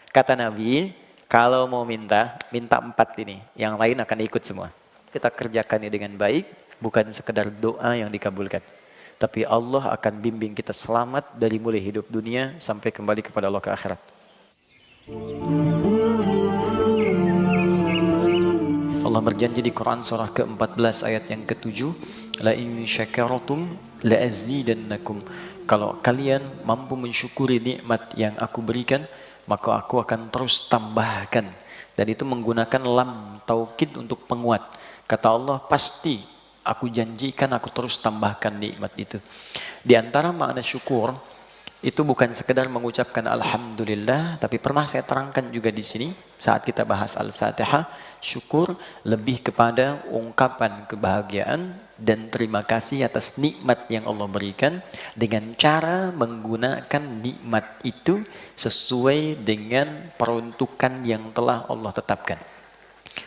Kata Nabi, kalau mau minta, minta 4 ini. Yang lain akan ikut semua. Kita kerjakannya dengan baik, bukan sekedar doa yang dikabulkan. Tapi Allah akan bimbing kita selamat dari mulai hidup dunia sampai kembali kepada Allah ke akhirat. Allah berjanji di Quran surah ke-14 ayat yang ke-7, la in syakartum la azidannakum. Kalau kalian mampu mensyukuri nikmat yang aku berikan, maka aku akan terus tambahkan. Dan itu menggunakan lam taukid untuk penguat. Kata Allah, pasti aku janjikan aku terus tambahkan nikmat itu. Di antara makna syukur itu bukan sekedar mengucapkan alhamdulillah, tapi pernah saya terangkan juga di sini saat kita bahas Al-Fatihah, syukur lebih kepada ungkapan kebahagiaan dan terima kasih atas nikmat yang Allah berikan dengan cara menggunakan nikmat itu sesuai dengan peruntukan yang telah Allah tetapkan.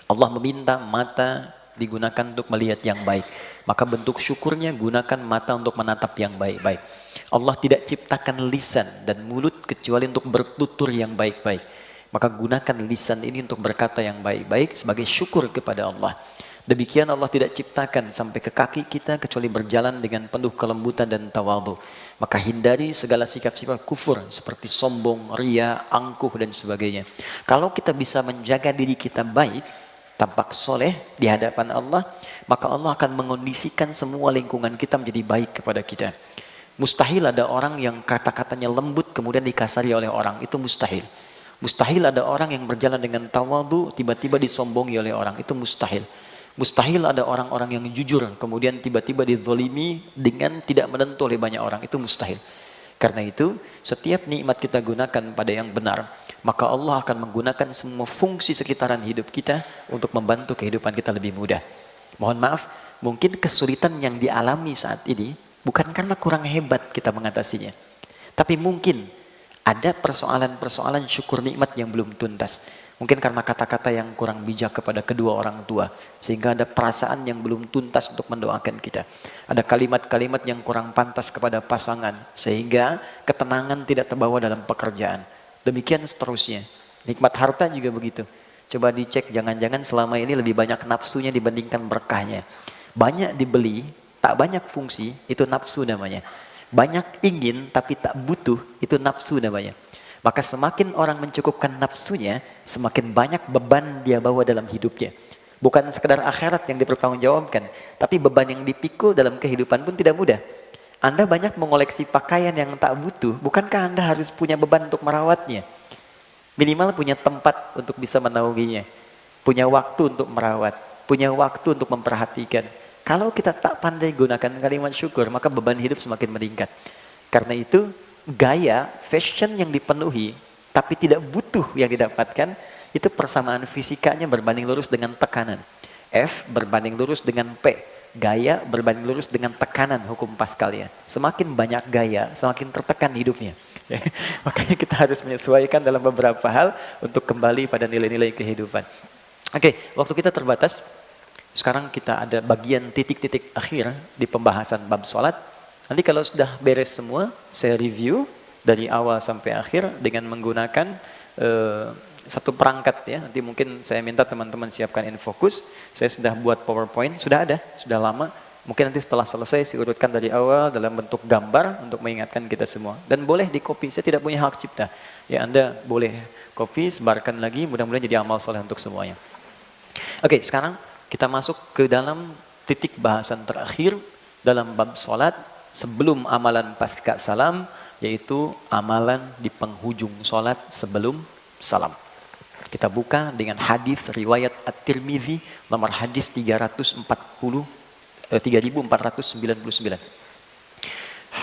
Allah meminta mata digunakan untuk melihat yang baik. Maka bentuk syukurnya gunakan mata untuk menatap yang baik-baik. Allah tidak ciptakan lisan dan mulut kecuali untuk bertutur yang baik-baik. Maka gunakan lisan ini untuk berkata yang baik-baik sebagai syukur kepada Allah. Demikian Allah tidak ciptakan sampai ke kaki kita kecuali berjalan dengan penuh kelembutan dan tawadhu. Maka hindari segala sikap-sikap kufur seperti sombong, ria, angkuh dan sebagainya. Kalau kita bisa menjaga diri kita baik, tampak soleh di hadapan Allah, maka Allah akan mengondisikan semua lingkungan kita menjadi baik kepada kita. Mustahil ada orang yang kata-katanya lembut kemudian dikasari oleh orang, itu mustahil. Mustahil ada orang yang berjalan dengan tawadhu tiba-tiba disombongi oleh orang, itu mustahil. Mustahil ada orang-orang yang jujur kemudian tiba-tiba dizalimi dengan tidak menentu oleh banyak orang, itu mustahil. Karena itu setiap nikmat kita gunakan pada yang benar, maka Allah akan menggunakan semua fungsi sekitaran hidup kita untuk membantu kehidupan kita lebih mudah. Mohon maaf, mungkin kesulitan yang dialami saat ini bukan karena kurang hebat kita mengatasinya, tapi mungkin ada persoalan-persoalan syukur nikmat yang belum tuntas. Mungkin karena kata-kata yang kurang bijak kepada kedua orang tua, sehingga ada perasaan yang belum tuntas untuk mendoakan kita. Ada kalimat-kalimat yang kurang pantas kepada pasangan, sehingga ketenangan tidak terbawa dalam pekerjaan. Demikian seterusnya. Nikmat harta juga begitu. Coba dicek, jangan-jangan selama ini lebih banyak nafsunya dibandingkan berkahnya. Banyak dibeli, tak banyak fungsi, itu nafsu namanya. Banyak ingin tapi tak butuh, itu nafsu namanya. Maka semakin orang mencukupkan nafsunya, semakin banyak beban dia bawa dalam hidupnya. Bukan sekedar akhirat yang dipertanggungjawabkan, tapi beban yang dipikul dalam kehidupan pun tidak mudah. Anda banyak mengoleksi pakaian yang tak butuh, bukankah Anda harus punya beban untuk merawatnya? Minimal punya tempat untuk bisa menaunginya, punya waktu untuk merawat, punya waktu untuk memperhatikan. Kalau kita tak pandai gunakan kalimat syukur, maka beban hidup semakin meningkat. Karena itu, gaya, fashion yang dipenuhi, tapi tidak butuh yang didapatkan, itu persamaan fisikanya berbanding lurus dengan tekanan. F berbanding lurus dengan P. Gaya berbanding lurus dengan tekanan hukum Pascal ya. Semakin banyak gaya, semakin tertekan hidupnya. Makanya kita harus menyesuaikan dalam beberapa hal untuk kembali pada nilai-nilai kehidupan. Oke, waktu kita terbatas. Sekarang kita ada bagian titik-titik akhir di pembahasan bab sholat. Nanti kalau sudah beres semua, saya review dari awal sampai akhir dengan menggunakan satu perangkat ya. Nanti mungkin saya minta teman-teman siapkan infocus. Saya sudah buat PowerPoint, sudah ada, sudah lama. Mungkin nanti setelah selesai saya urutkan dari awal dalam bentuk gambar untuk mengingatkan kita semua. Dan boleh di copy, saya tidak punya hak cipta. Ya Anda boleh copy, sebarkan lagi, mudah-mudahan jadi amal soleh untuk semuanya. Oke, sekarang kita masuk ke dalam titik bahasan terakhir dalam bab sholat sebelum amalan pasca salam, yaitu amalan di penghujung sholat sebelum salam. Kita buka dengan hadis riwayat At-Tirmidzi nomor hadis 3499.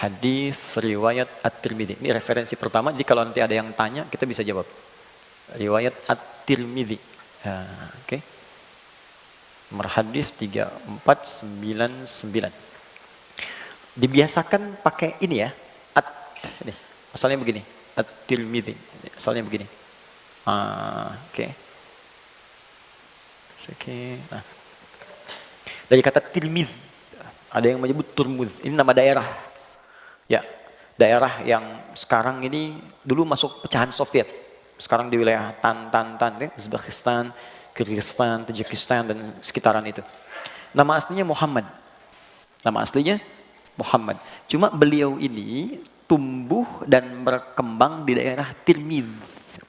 Hadis riwayat At-Tirmidzi. Ini referensi pertama, jadi kalau nanti ada yang tanya kita bisa jawab. Riwayat At-Tirmidzi. Oke. Nomor hadis 3499. Dibiasakan pakai ini ya. Ini. Asalnya begini. At-Tirmidzi. Asalnya begini. Oke. Nah. Dari kata Tirmidz, ada yang menyebut Turmuz. Ini nama daerah. Ya, daerah yang sekarang ini dulu masuk pecahan Soviet. Sekarang di wilayah Uzbekistan, Kyrgyzstan, Tajikistan, dan sekitaran itu. Nama aslinya Muhammad. Nama aslinya Muhammad. Cuma beliau ini tumbuh dan berkembang di daerah Tirmidz.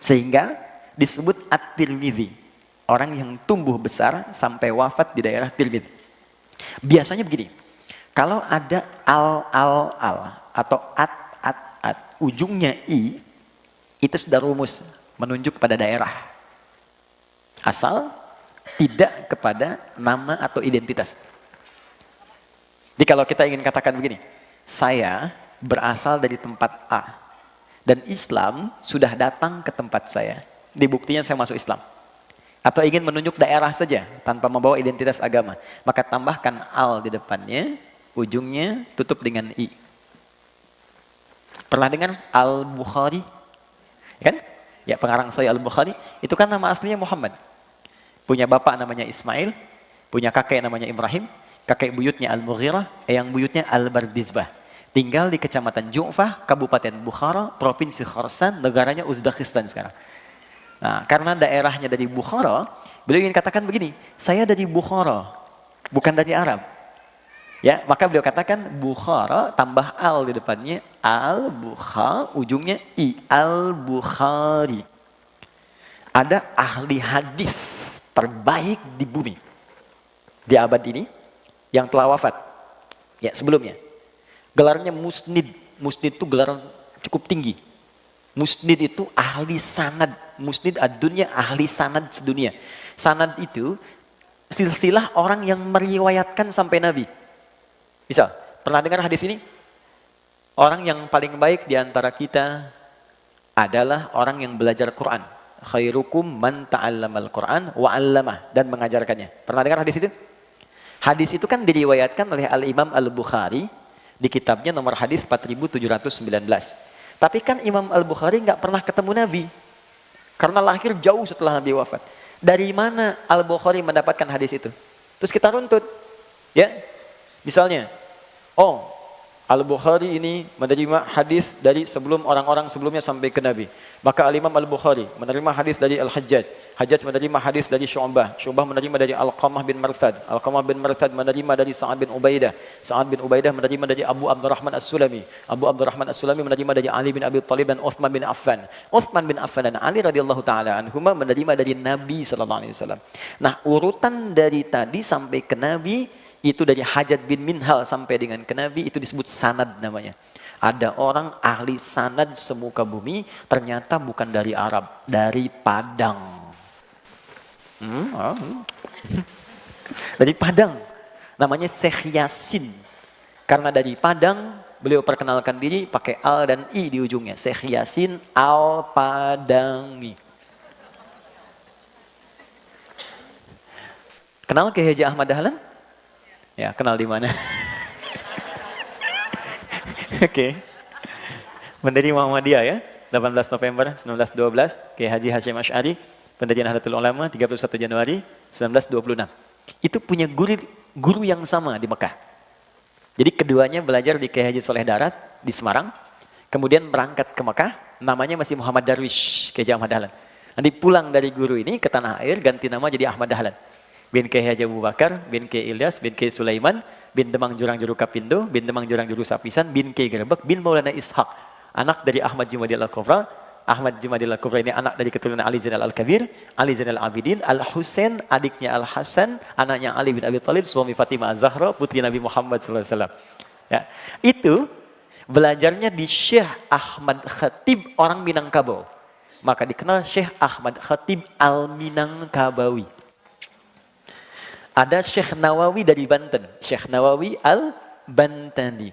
Sehingga disebut At-Tirmidzi. Orang yang tumbuh besar sampai wafat di daerah Tirmidz. Biasanya begini, kalau ada al atau at, ujungnya i, itu sudah rumus menunjuk pada daerah. Asal tidak kepada nama atau identitas. Jadi kalau kita ingin katakan begini, saya berasal dari tempat A dan Islam sudah datang ke tempat saya. Di buktinya saya masuk Islam. Atau ingin menunjuk daerah saja tanpa membawa identitas agama, maka tambahkan al di depannya, ujungnya tutup dengan i. Pernah dengar Al-Bukhari? Kan? Ya, pengarang Sahih Al-Bukhari itu kan nama aslinya Muhammad. Punya bapak namanya Ismail, punya kakek namanya Ibrahim, kakek buyutnya Al-Mughirah, eyang buyutnya Al-Bardizbah. Tinggal di Kecamatan Ju'fah, Kabupaten Bukhara, Provinsi Khorasan, negaranya Uzbekistan sekarang. Nah, karena daerahnya dari Bukhara, beliau ingin katakan begini, saya dari Bukhara, bukan dari Arab. Ya, maka beliau katakan Bukhara tambah al di depannya, al-Bukhari, ujungnya i, al-Bukhari. Ada ahli hadis terbaik di bumi di abad ini yang telah wafat. Ya, sebelumnya. Gelarnya Musnid. Musnid itu gelar cukup tinggi. Musnid itu ahli sanad. Musnid ad-dunya, ahli sanad sedunia. Sanad itu silsilah orang yang meriwayatkan sampai Nabi. Misal, pernah dengar hadis ini? Orang yang paling baik di antara kita adalah orang yang belajar Quran. Khairukum man ta'allamal Quran wa 'allamah, dan mengajarkannya. Pernah dengar hadis itu? Hadis itu kan diriwayatkan oleh Al-Imam Al-Bukhari di kitabnya nomor hadis 4719. Tapi kan Imam Al-Bukhari nggak pernah ketemu Nabi. Karena lahir jauh setelah Nabi wafat. Dari mana Al-Bukhari mendapatkan hadis itu? Terus kita runtut. Ya, misalnya, oh, Al-Bukhari ini menerima hadis dari sebelum orang-orang sebelumnya sampai ke Nabi. Maka Al-Imam Al-Bukhari menerima hadis dari Al-Hajjaj. Hajjaj menerima hadis dari Syu'bah. Syu'bah menerima dari Al-Qamah bin Marthad. Al-Qamah bin Marthad menerima dari Sa'ad bin Ubaidah. Sa'ad bin Ubaidah menerima dari Abu Abdurrahman As-Sulami. Abu Abdurrahman As-Sulami menerima dari Ali bin Abi Thalib dan Uthman bin Affan. Uthman bin Affan dan Ali radhiyallahu taala anhuma menerima dari Nabi sallallahu alaihi wasallam. Nah, urutan dari tadi sampai ke Nabi itu dari Hajjaj bin Minhal sampai dengan ke Nabi itu disebut sanad namanya. Ada orang ahli sanad semuka bumi ternyata bukan dari Arab, dari Padang. Dari Padang. Namanya Syekh Yasin. Karena dari Padang beliau perkenalkan diri pakai al dan i di ujungnya. Syekh Yasin Al-Padangi. Kenal Kiai Haji Ahmad Dahlan? Ya, kenal di mana? Oke. Pendiri Muhammadiyah ya, 18 November 1912, Kiai Haji Hasyim Asy'ari, pendirian Nahdlatul Ulama 31 Januari 1926. Itu punya guru yang sama di Mekah. Jadi keduanya belajar di Kiai Haji Soleh Darat di Semarang, kemudian berangkat ke Mekah, namanya masih Muhammad Darwish, Kiai Haji Ahmad Dahlan. Nanti pulang dari guru ini ke tanah air, ganti nama jadi Ahmad Dahlan. Bin Kiai Haji Abu Bakar, bin Kiai Ilyas, bin Kiai Sulaiman, bin Demang Jurang Juru Kapindo, bin Demang Jurang Juru Sapisan, bin Kiai Gerebek, bin Maulana Ishaq, anak dari Ahmad Jumadil Al-Kubra. Ahmad Jumadil Al-Kubra ini anak dari keturunan Ali Zainal Al-Kabir, Ali Zainal Abidin, Al-Husain, adiknya Al-Hasan, anaknya Ali bin Abi Thalib, suami Fatimah Az-Zahra, putri Nabi Muhammad SAW. Ya, itu belajarnya di Syekh Ahmad Khatib, orang Minangkabau. Maka dikenal Syekh Ahmad Khatib Al-Minangkabawi. Ada Syekh Nawawi dari Banten, Syekh Nawawi Al-Bantani.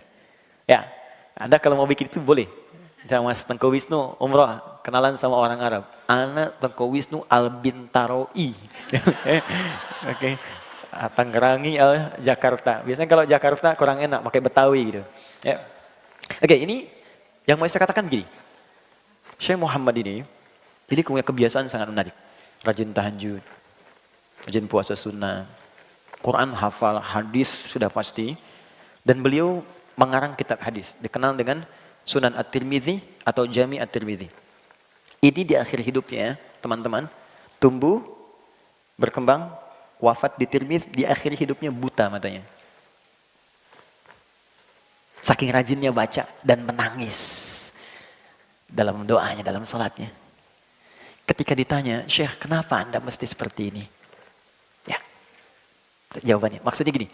Ya, Anda kalau mau bikin itu boleh. Misalnya Mas Tengku Wisnu umrah, kenalan sama orang Arab. Anak Tengku Wisnu Al-Bintaroi. Oke. Tanggerangi Jakarta. Biasanya kalau Jakarta kurang enak, pakai Betawi gitu. Ya. Oke, ini yang mau saya katakan begini. Syekh Muhammad ini punya kebiasaan sangat menarik. Rajin tahajud, rajin puasa sunnah, Quran hafal, hadis sudah pasti, dan beliau mengarang kitab hadis dikenal dengan Sunan At-Tirmidzi atau Jami At-Tirmidzi. Ini di akhir hidupnya, teman-teman, tumbuh, berkembang, wafat di Tirmidz, di akhir hidupnya buta matanya. Saking rajinnya baca dan menangis dalam doanya, dalam salatnya. Ketika ditanya, Syekh, kenapa Anda mesti seperti ini? Ya, jawabannya, maksudnya gini,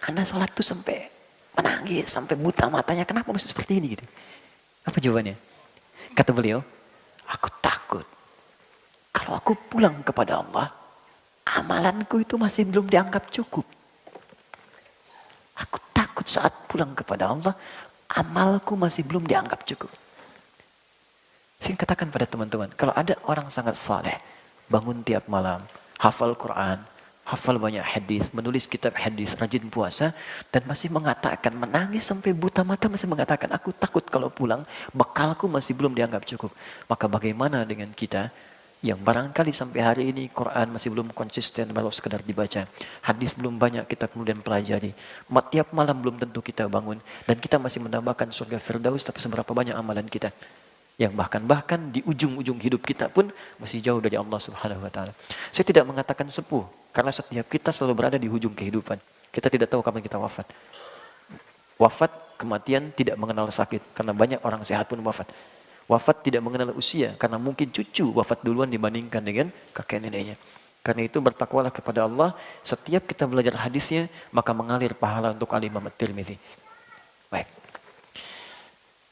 Anda salat tuh sampai menangis, sampai buta matanya, kenapa mesti seperti ini? Gitu. Apa jawabannya? Kata beliau, aku takut kalau aku pulang kepada Allah, amalanku itu masih belum dianggap cukup. Aku takut saat pulang kepada Allah, amalku masih belum dianggap cukup. Saya katakan pada teman-teman, kalau ada orang sangat saleh, bangun tiap malam, hafal Quran, hafal banyak hadis, menulis kitab hadis, rajin puasa, dan masih mengatakan, menangis sampai buta mata, masih mengatakan, aku takut kalau pulang, bekalku masih belum dianggap cukup. Maka bagaimana dengan kita yang barangkali sampai hari ini Quran masih belum konsisten, baru sekedar dibaca, hadis belum banyak kita kemudian pelajari, tiap malam belum tentu kita bangun, dan kita masih menambahkan surga Firdaus, tapi seberapa banyak amalan kita yang bahkan di ujung-ujung hidup kita pun masih jauh dari Allah Subhanahu wa taala. Saya tidak mengatakan sepuh, karena setiap kita selalu berada di ujung kehidupan. Kita tidak tahu kapan kita wafat. Wafat, kematian tidak mengenal sakit, karena banyak orang sehat pun wafat. Wafat tidak mengenal usia, karena mungkin cucu wafat duluan dibandingkan dengan kakek neneknya. Karena itu bertakwalah kepada Allah, setiap kita belajar hadisnya, maka mengalir pahala untuk Al-Imam At-Tirmidzi. Baik.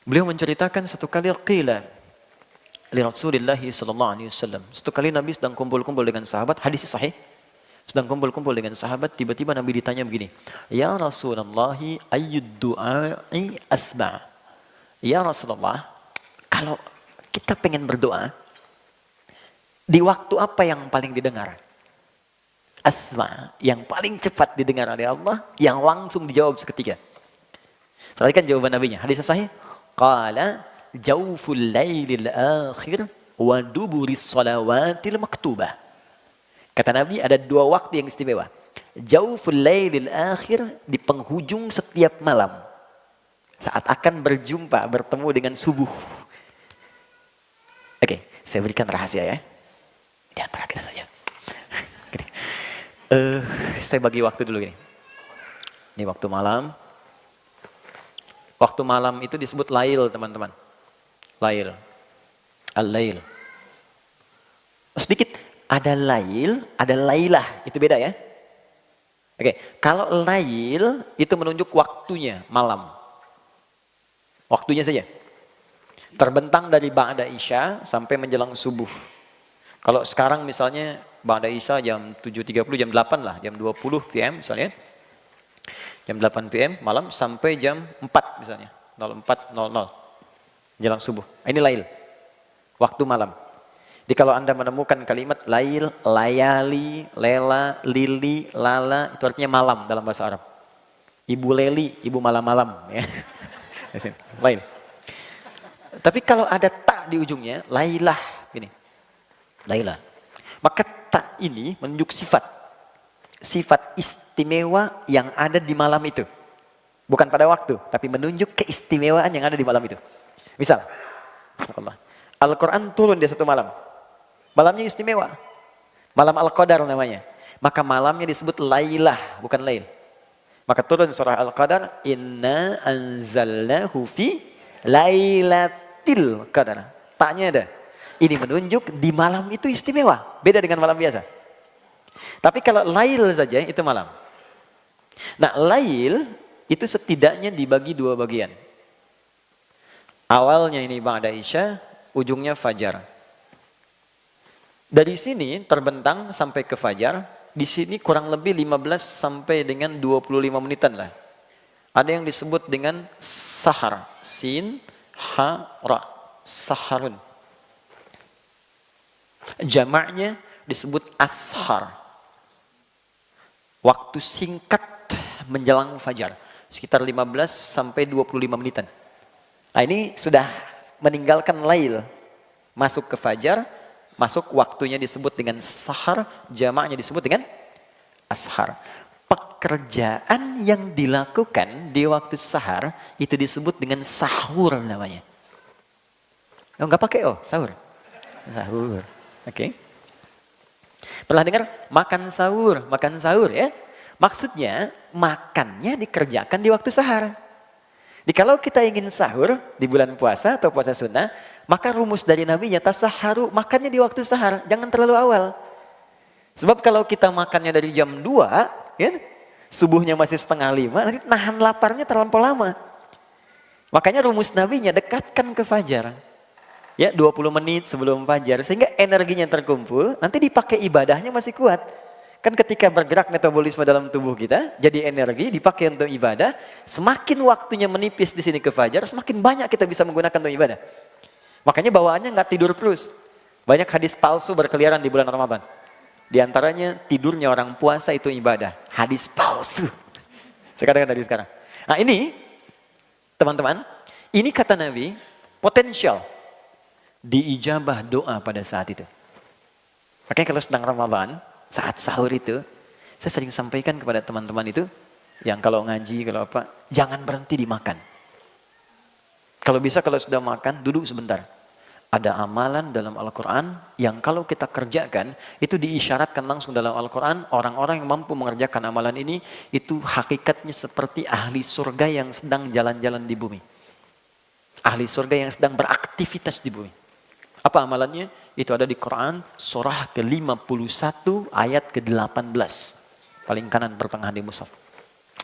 Beliau menceritakan satu kali qila li Rasulillah sallallahu alaihi wasallam. Satu kali Nabi sedang kumpul-kumpul dengan sahabat, hadis sahih. Sedang kumpul-kumpul dengan sahabat, tiba-tiba Nabi ditanya begini, "Ya Rasulullah, ayyud du'a'i asma'?" Ya Rasulullah, kalau kita pengen berdoa, di waktu apa yang paling didengar? Asma', yang paling cepat didengar oleh Allah, yang langsung dijawab seketika. Perhatikan jawaban Nabinya, hadis sahih. Qala jawful lailil akhir wa duburis salawatil maktubah. Kata Nabi ada dua waktu yang istimewa. Jawful lailil akhir, di penghujung setiap malam, saat akan berjumpa, bertemu dengan subuh. Oke, saya berikan rahasia ya. Di antara kita saja. Gini. Saya bagi waktu dulu gini. Ini waktu malam. Waktu malam itu disebut lail, teman-teman. Lail. Al-lail. Sedikit, ada lail, ada lailah. Itu beda ya. Oke, kalau lail itu menunjuk waktunya, malam. Waktunya saja. Terbentang dari ba'da isya sampai menjelang subuh. Kalau sekarang misalnya ba'da isya jam 7.30, jam 8 lah, jam 20 PM misalnya. Jam 8 PM malam sampai jam 4 misalnya, 04.00 menjelang subuh. Ini lail, waktu malam. Jadi kalau Anda menemukan kalimat lail, layali, lela, lili, lala, itu artinya malam dalam bahasa Arab. Ibu Leli, ibu malam-malam. Ya. Lail. Tapi kalau ada tak di ujungnya, lailah, gini. Lailah. Maka tak ini menunjuk sifat. Sifat istimewa yang ada di malam itu. Bukan pada waktu, tapi menunjuk keistimewaan yang ada di malam itu. Misal, Al-Quran turun di satu malam. Malamnya istimewa. Malam Al-Qadar namanya. Maka malamnya disebut lailah, bukan lail. Maka turun surah Al-Qadar, Inna anzalnahu fi lailatil qadar. Taknya ada. Ini menunjuk di malam itu istimewa. Beda dengan malam biasa. Tapi kalau lail saja itu malam. Nah, lail itu setidaknya dibagi dua bagian. Awalnya ini ba'da isya, ujungnya fajar. Dari sini terbentang sampai ke fajar, di sini kurang lebih 15 sampai dengan 25 menitan lah. Ada yang disebut dengan sahar, sin, ha, ra, saharun. Jamaknya disebut ashar. Waktu singkat menjelang fajar, sekitar 15 sampai 25 menitan. Nah, ini sudah meninggalkan lail, masuk ke fajar, masuk waktunya disebut dengan sahar, jamaknya disebut dengan ashar. Pekerjaan yang dilakukan di waktu sahar itu disebut dengan sahur namanya. Oh, nggak pakai sahur. Sahur. Oke. Pernah dengar makan sahur ya? Maksudnya makannya dikerjakan di waktu sahar. Jadi kalau kita ingin sahur di bulan puasa atau puasa sunnah, maka rumus dari Nabi nya tasaharu, makannya di waktu sahar, jangan terlalu awal. Sebab kalau kita makannya dari jam 2, ya, subuhnya masih 4:30, nanti nahan laparnya terlampau lama. Makanya rumus Nabi nya dekatkan ke fajar. Ya, 20 menit sebelum fajar, sehingga energinya terkumpul, nanti dipakai ibadahnya masih kuat. Kan ketika bergerak metabolisme dalam tubuh kita, jadi energi dipakai untuk ibadah, semakin waktunya menipis di sini ke fajar, semakin banyak kita bisa menggunakan untuk ibadah. Makanya bawaannya nggak tidur terus. Banyak hadis palsu berkeliaran di bulan Ramadan. Di antaranya tidurnya orang puasa itu ibadah. Hadis palsu. Sekarang dari sekarang. Nah ini, teman-teman, ini kata Nabi, potensial diijabah doa pada saat itu. Makanya kalau sedang Ramadan, saat sahur itu, saya sering sampaikan kepada teman-teman itu, yang kalau ngaji, kalau apa, jangan berhenti dimakan. Kalau bisa, kalau sudah makan, duduk sebentar. Ada amalan dalam Al-Quran, yang kalau kita kerjakan, itu diisyaratkan langsung dalam Al-Quran, orang-orang yang mampu mengerjakan amalan ini, itu hakikatnya seperti ahli surga yang sedang jalan-jalan di bumi. Ahli surga yang sedang beraktivitas di bumi. Apa amalannya? Itu ada di Quran surah ke-51 ayat ke-18. Paling kanan pertengahan di mushaf.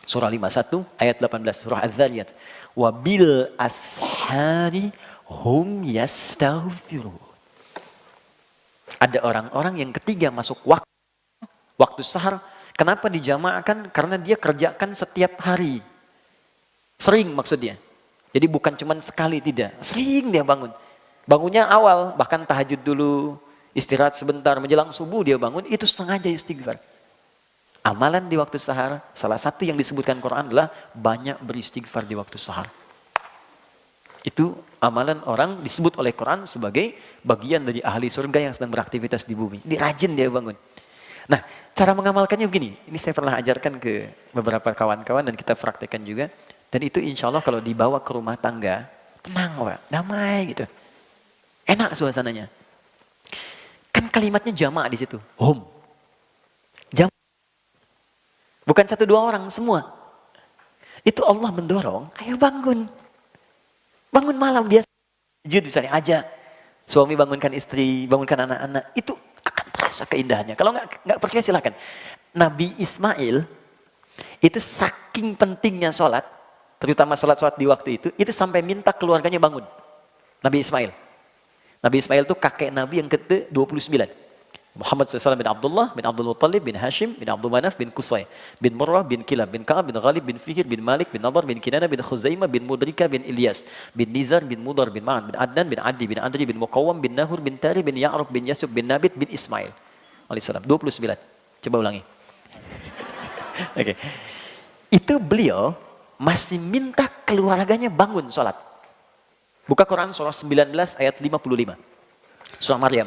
Surah 51 ayat 18 surah Az-Zariyat. Wa bil ashari hum yastaghfirun. Ada orang-orang yang ketiga masuk waktu sahar. Kenapa dijamaahkan? Karena dia kerjakan setiap hari. Sering maksudnya. Jadi bukan cuma sekali, tidak. Sering dia bangun. Bangunnya awal, bahkan tahajud dulu, istirahat sebentar, menjelang subuh dia bangun, itu sengaja istighfar. Amalan di waktu sahar, salah satu yang disebutkan Quran adalah banyak beristighfar di waktu sahar. Itu amalan orang disebut oleh Quran sebagai bagian dari ahli surga yang sedang beraktivitas di bumi. Dia rajin dia bangun. Nah, cara mengamalkannya begini, ini saya pernah ajarkan ke beberapa kawan-kawan dan kita praktekkan juga. Dan itu insya Allah kalau dibawa ke rumah tangga, tenang Pak, damai gitu. Enak suasananya. Kan kalimatnya jamaah di situ. Hum. Jamaah. Bukan 1-2 orang, semua. Itu Allah mendorong, ayo bangun. Bangun malam biasa. Tahajud misalnya aja. Suami bangunkan istri, bangunkan anak-anak. Itu akan terasa keindahannya. Kalau nggak percaya silakan. Nabi Ismail, itu saking pentingnya sholat, terutama sholat di waktu itu sampai minta keluarganya bangun. Nabi Ismail. Nabi Ismail itu kakek Nabi yang ke-29. Muhammad SAW bin Abdullah, bin Abdul Muttalib, bin Hashim, bin Abdul Manaf, bin Qusay, bin Murrah, bin Kilab, bin Ka'ab, bin Ghalib, bin Fihir, bin Malik, bin Nadar, bin Kinana, bin Khuzaimah, bin Mudrika, bin Ilyas, bin Nizar, bin Mudar, bin Ma'an, bin Adnan, bin Adi, bin Adri, bin Muqawam, bin Nahur, bin Tari, bin Ya'ruf, bin Yasub, bin Nabit, bin Ismail. Alaihissalam. 29. Coba ulangi. Oke. Itu beliau masih minta keluarganya bangun sholat. Buka Quran surah 19 ayat 55. Surah Maryam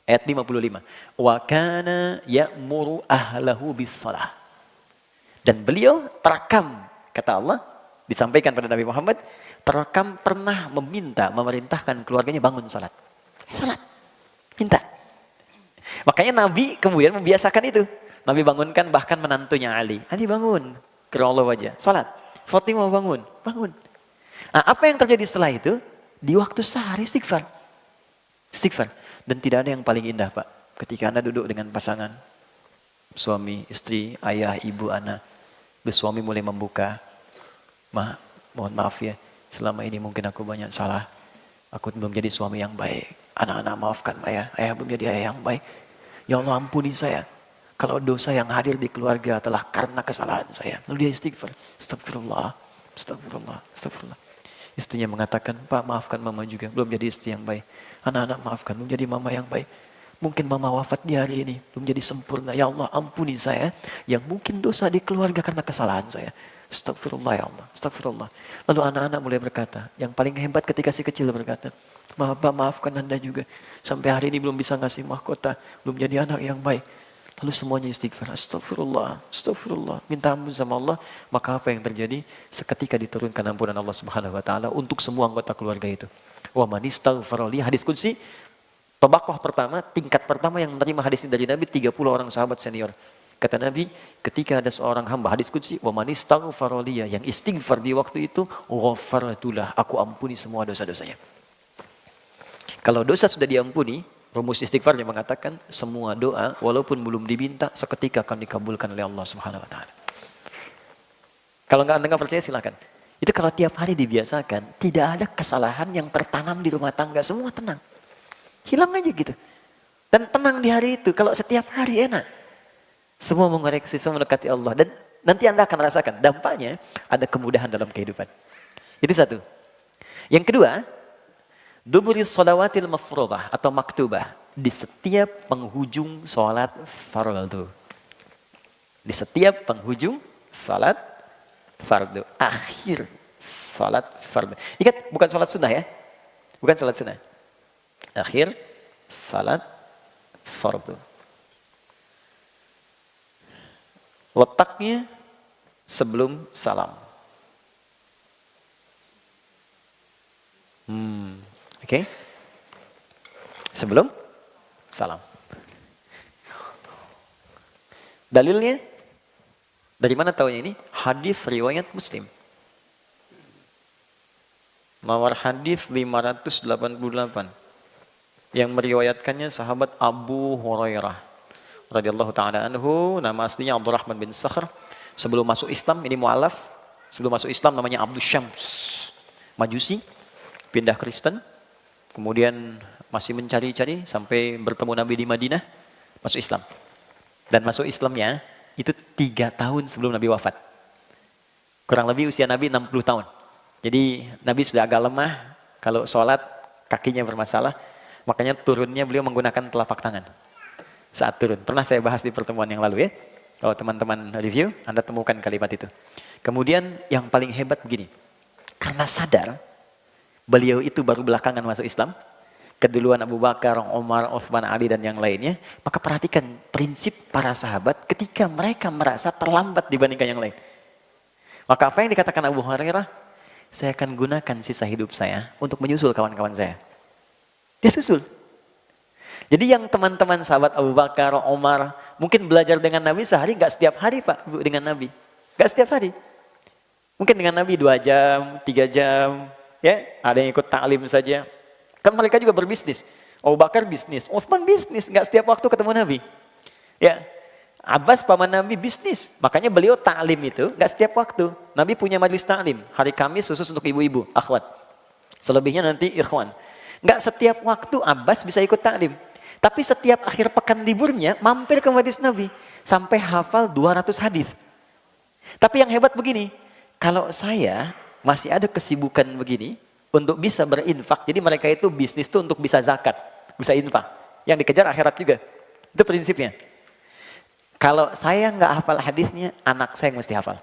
ayat 55. Wa kana ya'muru ahlahu bis-shalah. Dan beliau terekam, kata Allah, disampaikan pada Nabi Muhammad, terekam pernah memerintahkan keluarganya bangun salat. Salat. Minta. Makanya Nabi kemudian membiasakan itu. Nabi bangunkan bahkan menantunya Ali. Ali bangun. Kerana wajah. Salat. Fatimah bangun. Bangun. Nah, apa yang terjadi setelah itu? Di waktu sehari istighfar. Istighfar. Dan tidak ada yang paling indah Pak. Ketika Anda duduk dengan pasangan. Suami, istri, ayah, ibu, anak. Suami mulai membuka. Mohon maaf ya. Selama ini mungkin aku banyak salah. Aku belum jadi suami yang baik. Anak-anak maafkan ayah. Ayah belum jadi ayah yang baik. Ya Allah ampuni saya. Kalau dosa yang hadir di keluarga adalah karena kesalahan saya. Lalu dia istighfar. Astagfirullah. Astagfirullah. Astagfirullah. Istrinya mengatakan, Pak maafkan mama juga, belum jadi istri yang baik. Anak-anak maafkan, belum jadi mama yang baik. Mungkin mama wafat di hari ini, belum jadi sempurna. Ya Allah ampuni saya, yang mungkin dosa di keluarga karena kesalahan saya. Astagfirullah ya Allah, astagfirullah. Lalu anak-anak mulai berkata, yang paling hebat ketika si kecil berkata, Pak maafkan Anda juga. Sampai hari ini belum bisa ngasih mahkota, belum jadi anak yang baik. Lalu semuanya istighfar, astagfirullah, astagfirullah, minta ampun sama Allah. Maka apa yang terjadi? Seketika diturunkan ampunan Allah Subhanahu wa taala untuk semua anggota keluarga itu. Wa man istaghfara li, hadis qudsi, Tabakoh pertama, tingkat pertama yang menerima hadis ini dari Nabi 30 orang sahabat senior. Kata Nabi, ketika ada seorang hamba, hadis qudsi, wa man istaghfara liya, yang istighfar di waktu itu, ghafartulah, aku ampuni semua dosa-dosanya. Kalau dosa sudah diampuni, rumus istighfar yang mengatakan semua doa walaupun belum diminta seketika akan dikabulkan oleh Allah Subhanahu wa taala. Kalau enggak percaya silakan. Itu kalau tiap hari dibiasakan, tidak ada kesalahan yang tertanam di rumah tangga, semua tenang. Hilang aja gitu. Dan tenang di hari itu, kalau setiap hari enak. Semua mengoreksi, semua mendekati Allah. Dan nanti Anda akan rasakan dampaknya ada kemudahan dalam kehidupan. Itu satu. Yang kedua, duburis shalawatil mafruḍah atau maktubah. Di setiap penghujung sholat fardu. Di setiap penghujung sholat fardu. Akhir sholat fardu. Ingat, bukan sholat sunnah ya. Bukan sholat sunnah. Akhir sholat fardu. Letaknya sebelum salam. Oke. Sebelum salam. Dalilnya dari mana taunya ini? Hadis riwayat Muslim. Nomor hadis 588. Yang meriwayatkannya sahabat Abu Hurairah radhiyallahu taala anhu, nama aslinya Abdurrahman bin Sakhr. Sebelum masuk Islam, ini mu'alaf. Sebelum masuk Islam namanya Abdus Syams, Majusi, pindah Kristen. Kemudian masih mencari-cari sampai bertemu Nabi di Madinah, masuk Islam. Dan masuk Islamnya itu 3 tahun sebelum Nabi wafat. Kurang lebih usia Nabi 60 tahun. Jadi Nabi sudah agak lemah, kalau sholat kakinya bermasalah, makanya turunnya beliau menggunakan telapak tangan. Saat turun. Pernah saya bahas di pertemuan yang lalu ya. Kalau teman-teman review, Anda temukan kalimat itu. Kemudian yang paling hebat begini. Karena sadar, beliau itu baru belakangan masuk Islam. Keduluan Abu Bakar, Umar, Utsman, Ali dan yang lainnya. Maka perhatikan prinsip para sahabat ketika mereka merasa terlambat dibandingkan yang lain. Maka apa yang dikatakan Abu Hurairah? Saya akan gunakan sisa hidup saya untuk menyusul kawan-kawan saya. Dia susul. Jadi yang teman-teman sahabat Abu Bakar, Umar, mungkin belajar dengan Nabi sehari, nggak setiap hari Pak, Ibu, dengan Nabi. Nggak setiap hari. Mungkin dengan Nabi 2 jam, 3 jam, ya, ada yang ikut ta'lim saja. Kan mereka juga berbisnis. Abu Bakar bisnis, Utsman bisnis, nggak setiap waktu ketemu Nabi. Ya, Abbas paman Nabi bisnis, makanya beliau ta'lim itu nggak setiap waktu. Nabi punya majelis ta'lim, hari Kamis khusus untuk ibu-ibu, akhwat. Selebihnya nanti ikhwan. Nggak setiap waktu Abbas bisa ikut ta'lim. Tapi setiap akhir pekan liburnya mampir ke majelis Nabi sampai hafal 200 hadis. Tapi yang hebat begini, kalau saya masih ada kesibukan begini untuk bisa berinfak, jadi mereka itu bisnis itu untuk bisa zakat, bisa infak. Yang dikejar akhirat juga. Itu prinsipnya. Kalau saya nggak hafal hadisnya, anak saya yang mesti hafal.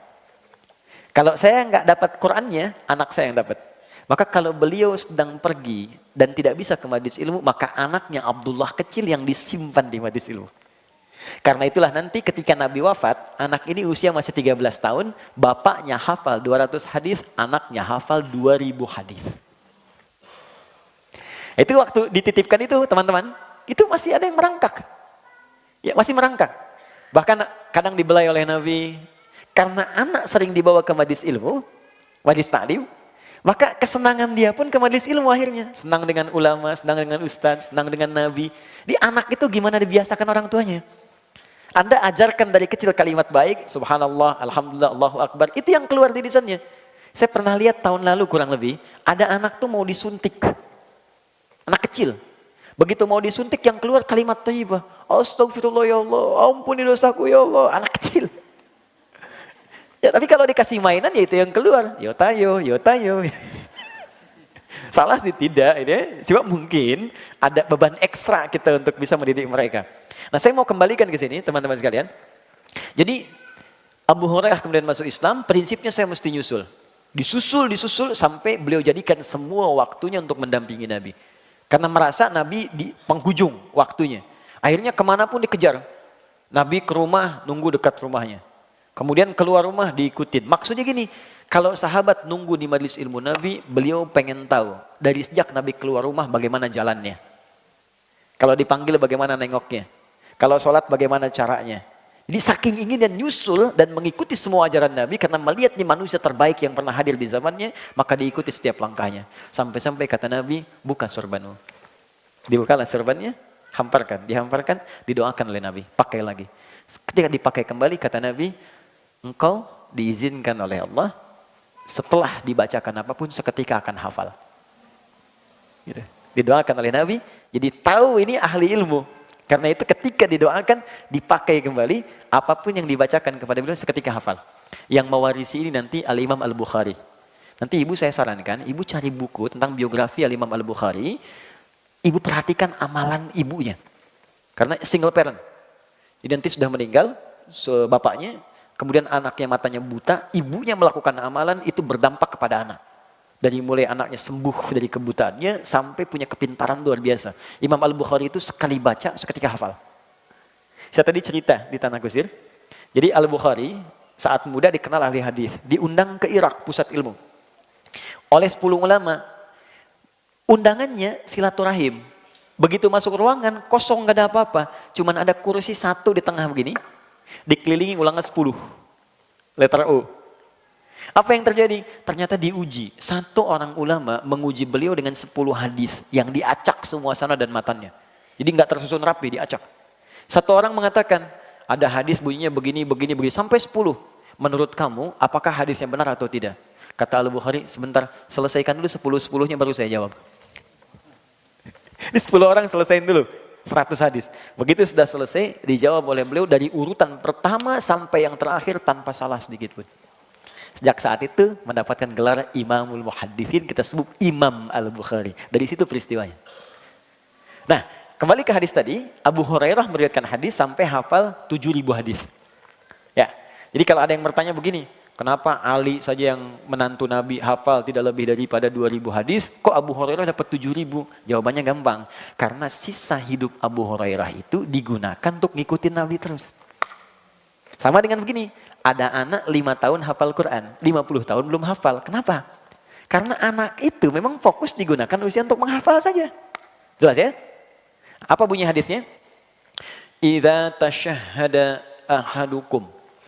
Kalau saya nggak dapat Qur'annya, anak saya yang dapat. Maka kalau beliau sedang pergi dan tidak bisa ke majelis ilmu, maka anaknya Abdullah kecil yang disimpan di majelis ilmu. Karena itulah nanti ketika Nabi wafat, anak ini usia masih 13 tahun, bapaknya hafal 200 hadis, anaknya hafal 2000 hadis. Itu waktu dititipkan itu teman-teman, itu masih ada yang merangkak. Ya, masih merangkak. Bahkan kadang dibelai oleh Nabi, karena anak sering dibawa ke majelis ilmu, majelis ta'lim, maka kesenangan dia pun ke majelis ilmu akhirnya. Senang dengan ulama, senang dengan ustaz, senang dengan Nabi. Di anak itu gimana dibiasakan orang tuanya. Anda ajarkan dari kecil kalimat baik, subhanallah, alhamdulillah, Allahu akbar. Itu yang keluar di lisannya. Saya pernah lihat tahun lalu kurang lebih, ada anak tuh mau disuntik. Anak kecil. Begitu mau disuntik yang keluar kalimat thayyibah. Astagfirullah ya Allah, ampuni dosaku ya Allah. Anak kecil. Ya, tapi kalau dikasih mainan ya itu yang keluar. Yo tayo, yo tayo. Salah sih tidak, ini cuma mungkin ada beban ekstra kita untuk bisa mendidik mereka. Nah, saya mau kembalikan ke sini teman-teman sekalian. Jadi Abu Hurairah kemudian masuk Islam, prinsipnya saya mesti nyusul. Disusul sampai beliau jadikan semua waktunya untuk mendampingi Nabi. Karena merasa Nabi di penghujung waktunya. Akhirnya kemanapun dikejar. Nabi ke rumah, nunggu dekat rumahnya. Kemudian keluar rumah diikutin. Maksudnya gini, kalau sahabat nunggu di majelis ilmu Nabi, beliau pengen tahu dari sejak Nabi keluar rumah bagaimana jalannya. Kalau dipanggil bagaimana nengoknya? Kalau sholat bagaimana caranya? Jadi saking ingin dan nyusul dan mengikuti semua ajaran Nabi karena melihat nih manusia terbaik yang pernah hadir di zamannya, maka diikuti setiap langkahnya. Sampai-sampai kata Nabi, buka sorbanmu. Dibukalah sorbannya, dihamparkan, didoakan oleh Nabi, pakai lagi. Ketika dipakai kembali, kata Nabi, engkau diizinkan oleh Allah, setelah dibacakan apapun, seketika akan hafal. Gitu. Didoakan oleh Nabi, jadi tahu ini ahli ilmu. Karena itu ketika didoakan, dipakai kembali, apapun yang dibacakan kepada beliau seketika hafal. Yang mewarisi ini nanti Al-Imam Al-Bukhari. Nanti ibu saya sarankan, ibu cari buku tentang biografi Al-Imam Al-Bukhari, ibu perhatikan amalan ibunya. Karena single parent. Jadi nanti sudah meninggal, bapaknya, kemudian anaknya matanya buta, ibunya melakukan amalan, itu berdampak kepada anak. Dari mulai anaknya sembuh dari kebutaannya sampai punya kepintaran luar biasa. Imam Al-Bukhari itu sekali baca seketika hafal. Saya tadi cerita di Tanah Kusir. Jadi Al-Bukhari saat muda dikenal ahli hadis, diundang ke Irak pusat ilmu oleh 10 ulama. Undangannya silaturahim. Begitu masuk ruangan kosong nggak ada apa-apa, cuman ada kursi satu di tengah begini, dikelilingi ulangan 10. Letter O. Apa yang terjadi? Ternyata diuji. Satu orang ulama menguji beliau dengan 10 hadis yang diacak semua sana dan matanya. Jadi nggak tersusun rapi, diacak. Satu orang mengatakan, ada hadis bunyinya begini, sampai 10. Menurut kamu, apakah hadisnya benar atau tidak? Kata Al-Bukhari, sebentar, selesaikan dulu 10-10-nya baru saya jawab. Ini 10 orang selesaiin dulu, 100 hadis. Begitu sudah selesai, dijawab oleh beliau dari urutan pertama sampai yang terakhir tanpa salah sedikit pun. Sejak saat itu mendapatkan gelar Imamul Muhadditsin, kita sebut Imam Al-Bukhari. Dari situ peristiwanya. Nah, kembali ke hadis tadi, Abu Hurairah meriwayatkan hadis sampai hafal 7.000 hadis. Ya. Jadi kalau ada yang bertanya begini, kenapa Ali saja yang menantu Nabi hafal tidak lebih daripada 2.000 hadis, kok Abu Hurairah dapat 7.000? Jawabannya gampang, karena sisa hidup Abu Hurairah itu digunakan untuk ngikutin Nabi terus. Sama dengan begini, ada anak 5 tahun hafal Quran, 50 tahun belum hafal. Kenapa? Karena anak itu memang fokus digunakan usia untuk menghafal saja. Jelas ya? Apa bunyi hadisnya? Idza tashahhada ahadukum.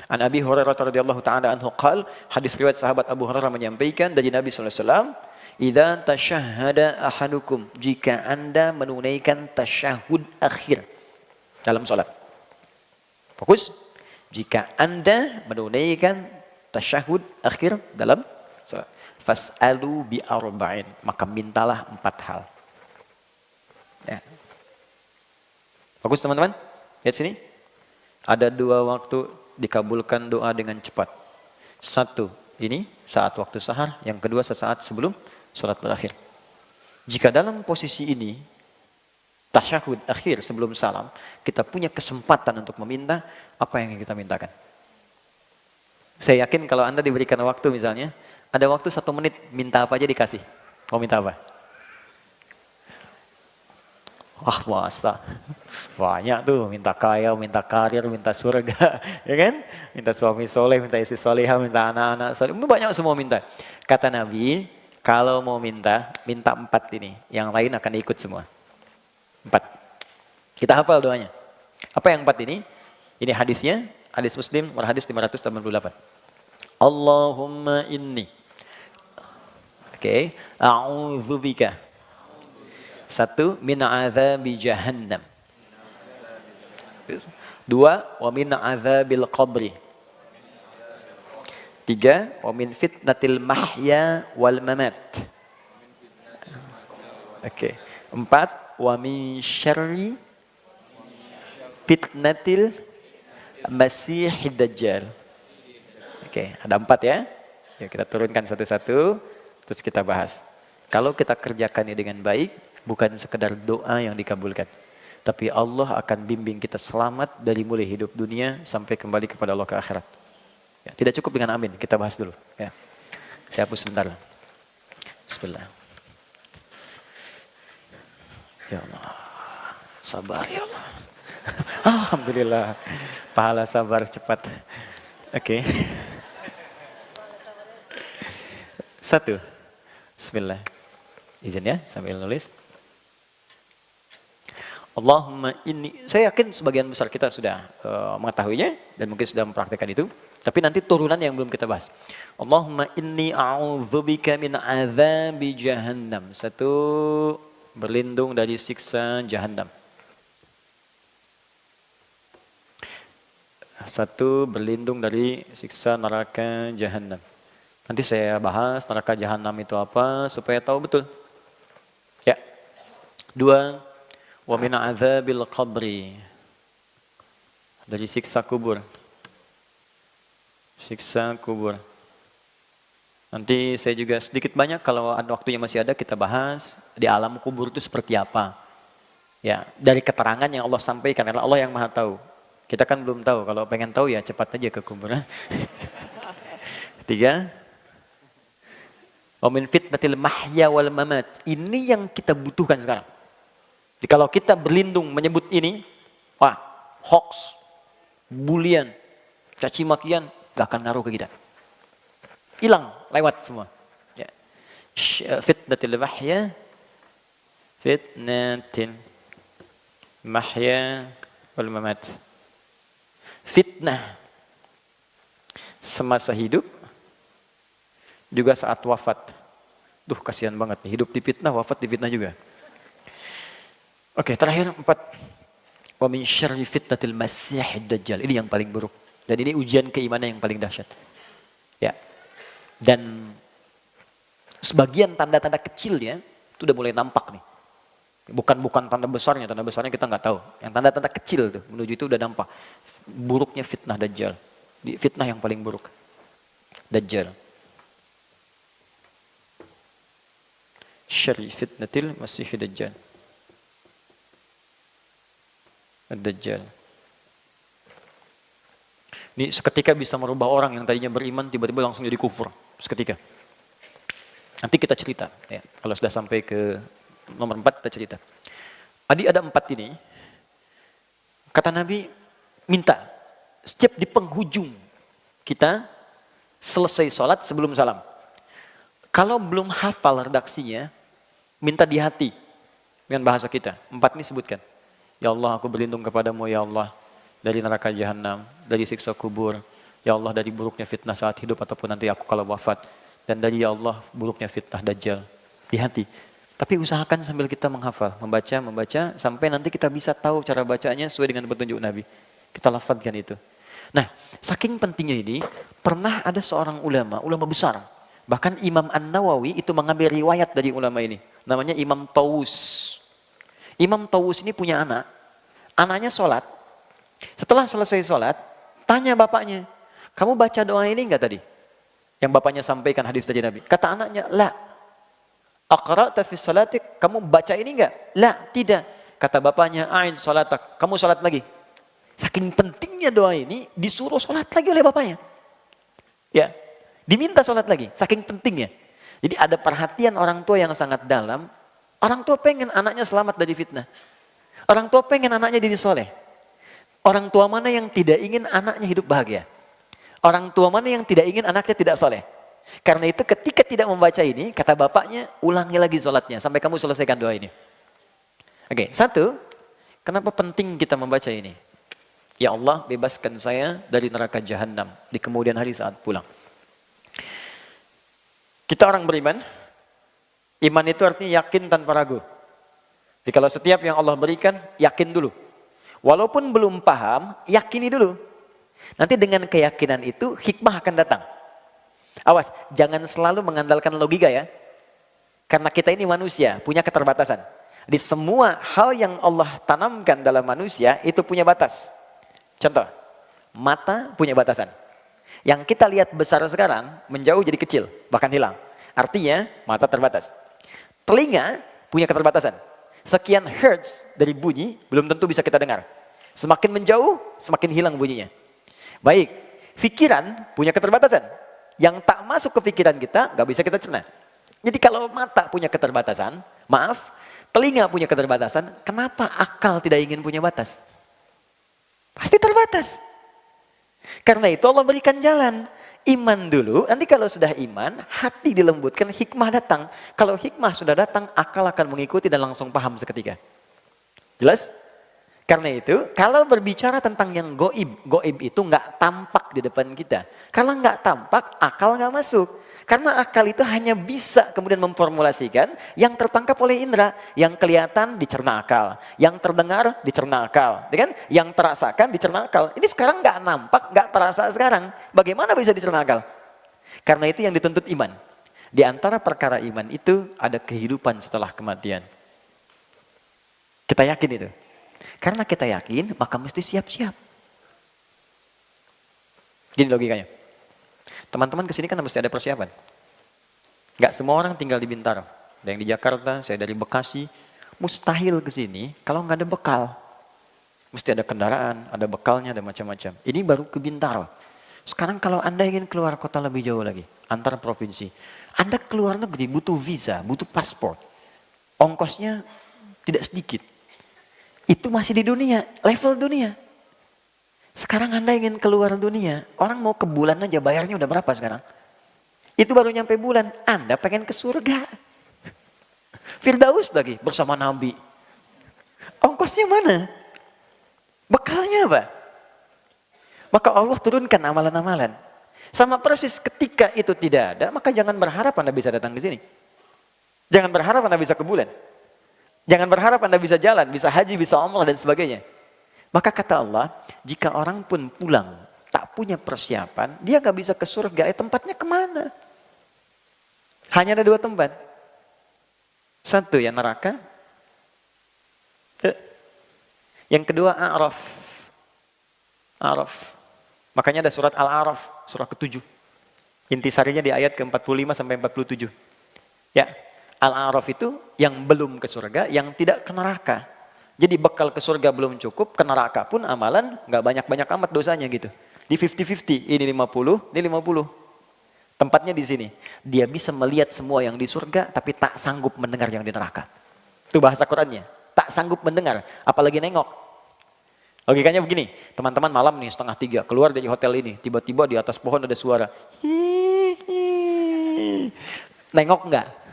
An Abi Hurairah radhiyallahu taala anhu qala, hadis riwayat sahabat Abu Hurairah menyampaikan dari Nabi sallallahu alaihi wasallam, idza tashahhada ahadukum, jika Anda menunaikan tasyahud akhir dalam salat. Fokus. Jika Anda menunaikan tasyahud akhir dalam salat, fas'alu bi arba'in, maka mintalah 4 hal. Ya. Bagus teman-teman? Lihat sini. Ada 2 waktu dikabulkan doa dengan cepat. 1, ini saat waktu sahar, yang kedua sesaat sebelum salat berakhir. Jika dalam posisi ini, tasyahud akhir sebelum salam, kita punya kesempatan untuk meminta, apa yang kita mintakan? Saya yakin kalau Anda diberikan waktu misalnya, ada waktu 1 menit, minta apa aja dikasih. Mau minta apa? Wah, masa. Banyak tuh, minta kaya, minta karir, minta surga, ya kan? Minta suami soleh, minta istri solehah, minta anak-anak soleh, banyak semua minta. Kata Nabi, kalau mau minta, minta 4 ini, yang lain akan ikut semua. 4. Kita hafal doanya. Apa yang 4 ini? Ini hadisnya, hadis Muslim, hadis 588. Allahumma inni. Oke, a'udzubika. 1, min azabi jahannam. 2, wa min azabil qabri. 3, wa min fitnatil mahya wal mamat. Oke. 4, wa min syarri fitnatil masihid dajjal. Oke, ada 4 ya. Yuk kita turunkan satu-satu, terus kita bahas. Kalau kita kerjakannya dengan baik, bukan sekedar doa yang dikabulkan, tapi Allah akan bimbing kita selamat dari mulai hidup dunia sampai kembali kepada Allah ke akhirat. Ya, tidak cukup dengan amin, kita bahas dulu. Ya. Saya hapus sebentar. Bismillah. Ya Allah, sabar ya Allah. Alhamdulillah, pahala sabar cepat. Oke. 1. Bismillah. Izin ya sambil nulis. Allahumma inni, saya yakin sebagian besar kita sudah mengetahuinya dan mungkin sudah mempraktikkan itu. Tapi nanti turunan yang belum kita bahas. Allahumma inni a'udzubika min azabi jahannam. Satu, berlindung dari siksa jahannam. Satu, berlindung dari siksa neraka jahannam. Nanti saya bahas neraka jahannam itu apa supaya tahu betul. Ya. Dua, wa min azabil qabri. Dari siksa kubur. Siksa kubur. Nanti saya juga sedikit banyak kalau ada waktunya masih ada kita bahas di alam kubur itu seperti apa. Ya, dari keterangan yang Allah sampaikan karena Allah yang Maha tahu. Kita kan belum tahu. Kalau pengen tahu ya cepat aja ke kuburan. Tiga. Wa min fitnatil mahya wal mamat. Ini yang kita butuhkan sekarang. Jadi kalau kita berlindung menyebut ini, wah, hoax, bulian, caci makian, gak akan ngaruh ke kita. Hilang, lewat semua. Ya. Fitnatil mahya, fitnatil mahya wal mamat. Fitnah semasa hidup, juga saat wafat. Duh, kasihan banget nih, hidup di fitnah, wafat di fitnah juga. Oke, terakhir 4. Wa min syarri fitnatil masiihid dajjal. Ini yang paling buruk. Dan ini ujian keimanan yang paling dahsyat. Ya. Dan sebagian tanda-tanda kecilnya itu udah mulai nampak nih. Bukan tanda besarnya kita nggak tahu. Yang tanda-tanda kecil tuh menuju itu udah nampak. Buruknya fitnah dajjal. Fitnah yang paling buruk. Dajjal. Syarri fitnatil masiihid dajjal. Ad-Dajjal. Ini seketika bisa merubah orang yang tadinya beriman tiba-tiba langsung jadi kufur. Seketika. Nanti kita cerita. Ya, kalau sudah sampai ke nomor 4 kita cerita. Tadi ada 4 ini. Kata Nabi, minta. Setiap di penghujung kita selesai sholat sebelum salam. Kalau belum hafal redaksinya, minta di hati. Dengan bahasa kita. 4 ini sebutkan. Ya Allah, aku berlindung kepadamu ya Allah dari neraka jahanam, dari siksa kubur. Ya Allah, dari buruknya fitnah saat hidup ataupun nanti aku kalau wafat. Dan dari ya Allah, buruknya fitnah dajjal. Di hati. Tapi usahakan sambil kita menghafal, membaca sampai nanti kita bisa tahu cara bacanya sesuai dengan petunjuk Nabi. Kita lafadzkan itu. Nah, saking pentingnya ini, pernah ada seorang ulama besar. Bahkan Imam An-Nawawi itu mengambil riwayat dari ulama ini. Namanya Imam Tawus. Imam Tawus ini punya anak. Anaknya sholat. Setelah selesai sholat, tanya bapaknya, kamu baca doa ini enggak tadi? Yang bapaknya sampaikan hadis dari Nabi. Kata anaknya, la. Aqra'ta fi sholatik, kamu baca ini enggak? La, tidak. Kata bapaknya, a'id sholatak, kamu sholat lagi. Saking pentingnya doa ini, disuruh sholat lagi oleh bapaknya. Ya, diminta sholat lagi, saking pentingnya. Jadi ada perhatian orang tua yang sangat dalam. Orang tua pengen anaknya selamat dari fitnah. Orang tua pengen anaknya jadi soleh. Orang tua mana yang tidak ingin anaknya hidup bahagia? Orang tua mana yang tidak ingin anaknya tidak soleh? Karena itu ketika tidak membaca ini, kata bapaknya, ulangi lagi sholatnya sampai kamu selesaikan doa ini. Oke, 1, kenapa penting kita membaca ini? Ya Allah, bebaskan saya dari neraka jahanam di kemudian hari saat pulang. Kita orang beriman, iman itu artinya yakin tanpa ragu. Jadi kalau setiap yang Allah berikan, yakin dulu. Walaupun belum paham, yakini dulu. Nanti dengan keyakinan itu, hikmah akan datang. Awas, jangan selalu mengandalkan logika ya. Karena kita ini manusia, punya keterbatasan. Di semua hal yang Allah tanamkan dalam manusia, itu punya batas. Contoh, mata punya batasan. Yang kita lihat besar sekarang, menjauh jadi kecil, bahkan hilang. Artinya, mata terbatas. Telinga punya keterbatasan. Sekian hertz dari bunyi belum tentu bisa kita dengar. Semakin menjauh, semakin hilang bunyinya. Baik, pikiran punya keterbatasan. Yang tak masuk ke pikiran kita, nggak bisa kita cerna. Jadi kalau mata punya keterbatasan, maaf, telinga punya keterbatasan, kenapa akal tidak ingin punya batas? Pasti terbatas. Karena itu Allah berikan jalan. Iman dulu, nanti kalau sudah iman, hati dilembutkan, hikmah datang. Kalau hikmah sudah datang, akal akan mengikuti dan langsung paham seketika. Jelas? Karena itu, kalau berbicara tentang yang goib itu nggak tampak di depan kita. Kalau nggak tampak, akal nggak masuk. Karena akal itu hanya bisa kemudian memformulasikan yang tertangkap oleh indera, yang kelihatan dicerna akal, yang terdengar dicerna akal, kan? Yang terasakan dicerna akal. Ini sekarang nggak nampak, nggak terasa sekarang. Bagaimana bisa dicerna akal? Karena itu yang dituntut iman. Di antara perkara iman itu ada kehidupan setelah kematian. Kita yakin itu. Karena kita yakin, maka mesti siap-siap. Gini logikanya. Teman-teman kesini kan mesti ada persiapan. Gak semua orang tinggal di Bintaro. Ada yang di Jakarta, saya dari Bekasi. Mustahil kesini kalau nggak ada bekal. Mesti ada kendaraan, ada bekalnya, ada macam-macam. Ini baru ke Bintaro. Sekarang kalau Anda ingin keluar kota lebih jauh lagi, antar provinsi. Anda keluar negeri butuh visa, butuh paspor. Ongkosnya tidak sedikit. Itu masih di dunia, level dunia. Sekarang Anda ingin keluar dunia, orang mau ke bulan aja bayarnya udah berapa sekarang? Itu baru nyampe bulan, Anda pengen ke surga. Firdaus lagi bersama Nabi. Ongkosnya mana? Bekalnya apa? Maka Allah turunkan amalan-amalan. Sama persis ketika itu tidak ada, maka jangan berharap Anda bisa datang ke sini. Jangan berharap Anda bisa ke bulan. Jangan berharap Anda bisa jalan, bisa haji, bisa umrah dan sebagainya. Maka kata Allah, jika orang pun pulang tak punya persiapan, dia gak bisa ke surga, tempatnya kemana? Hanya ada 2 tempat. Satu ya neraka. Yang kedua A'raf. A'raf. Makanya ada surat Al-A'raf, surah ke-7. Intisarinya di ayat ke-45 sampai 47. Ya. Al-A'raf itu yang belum ke surga, yang tidak ke neraka. Jadi bekal ke surga belum cukup, ke neraka pun amalan nggak banyak-banyak amat dosanya gitu. Di 50-50, ini 50, ini 50. Tempatnya di sini. Dia bisa melihat semua yang di surga, tapi tak sanggup mendengar yang di neraka. Itu bahasa Qur'annya. Tak sanggup mendengar, apalagi nengok. Logikanya begini, teman-teman malam nih 2:30, keluar dari hotel ini, tiba-tiba di atas pohon ada suara. Hihihi. Nengok nggak?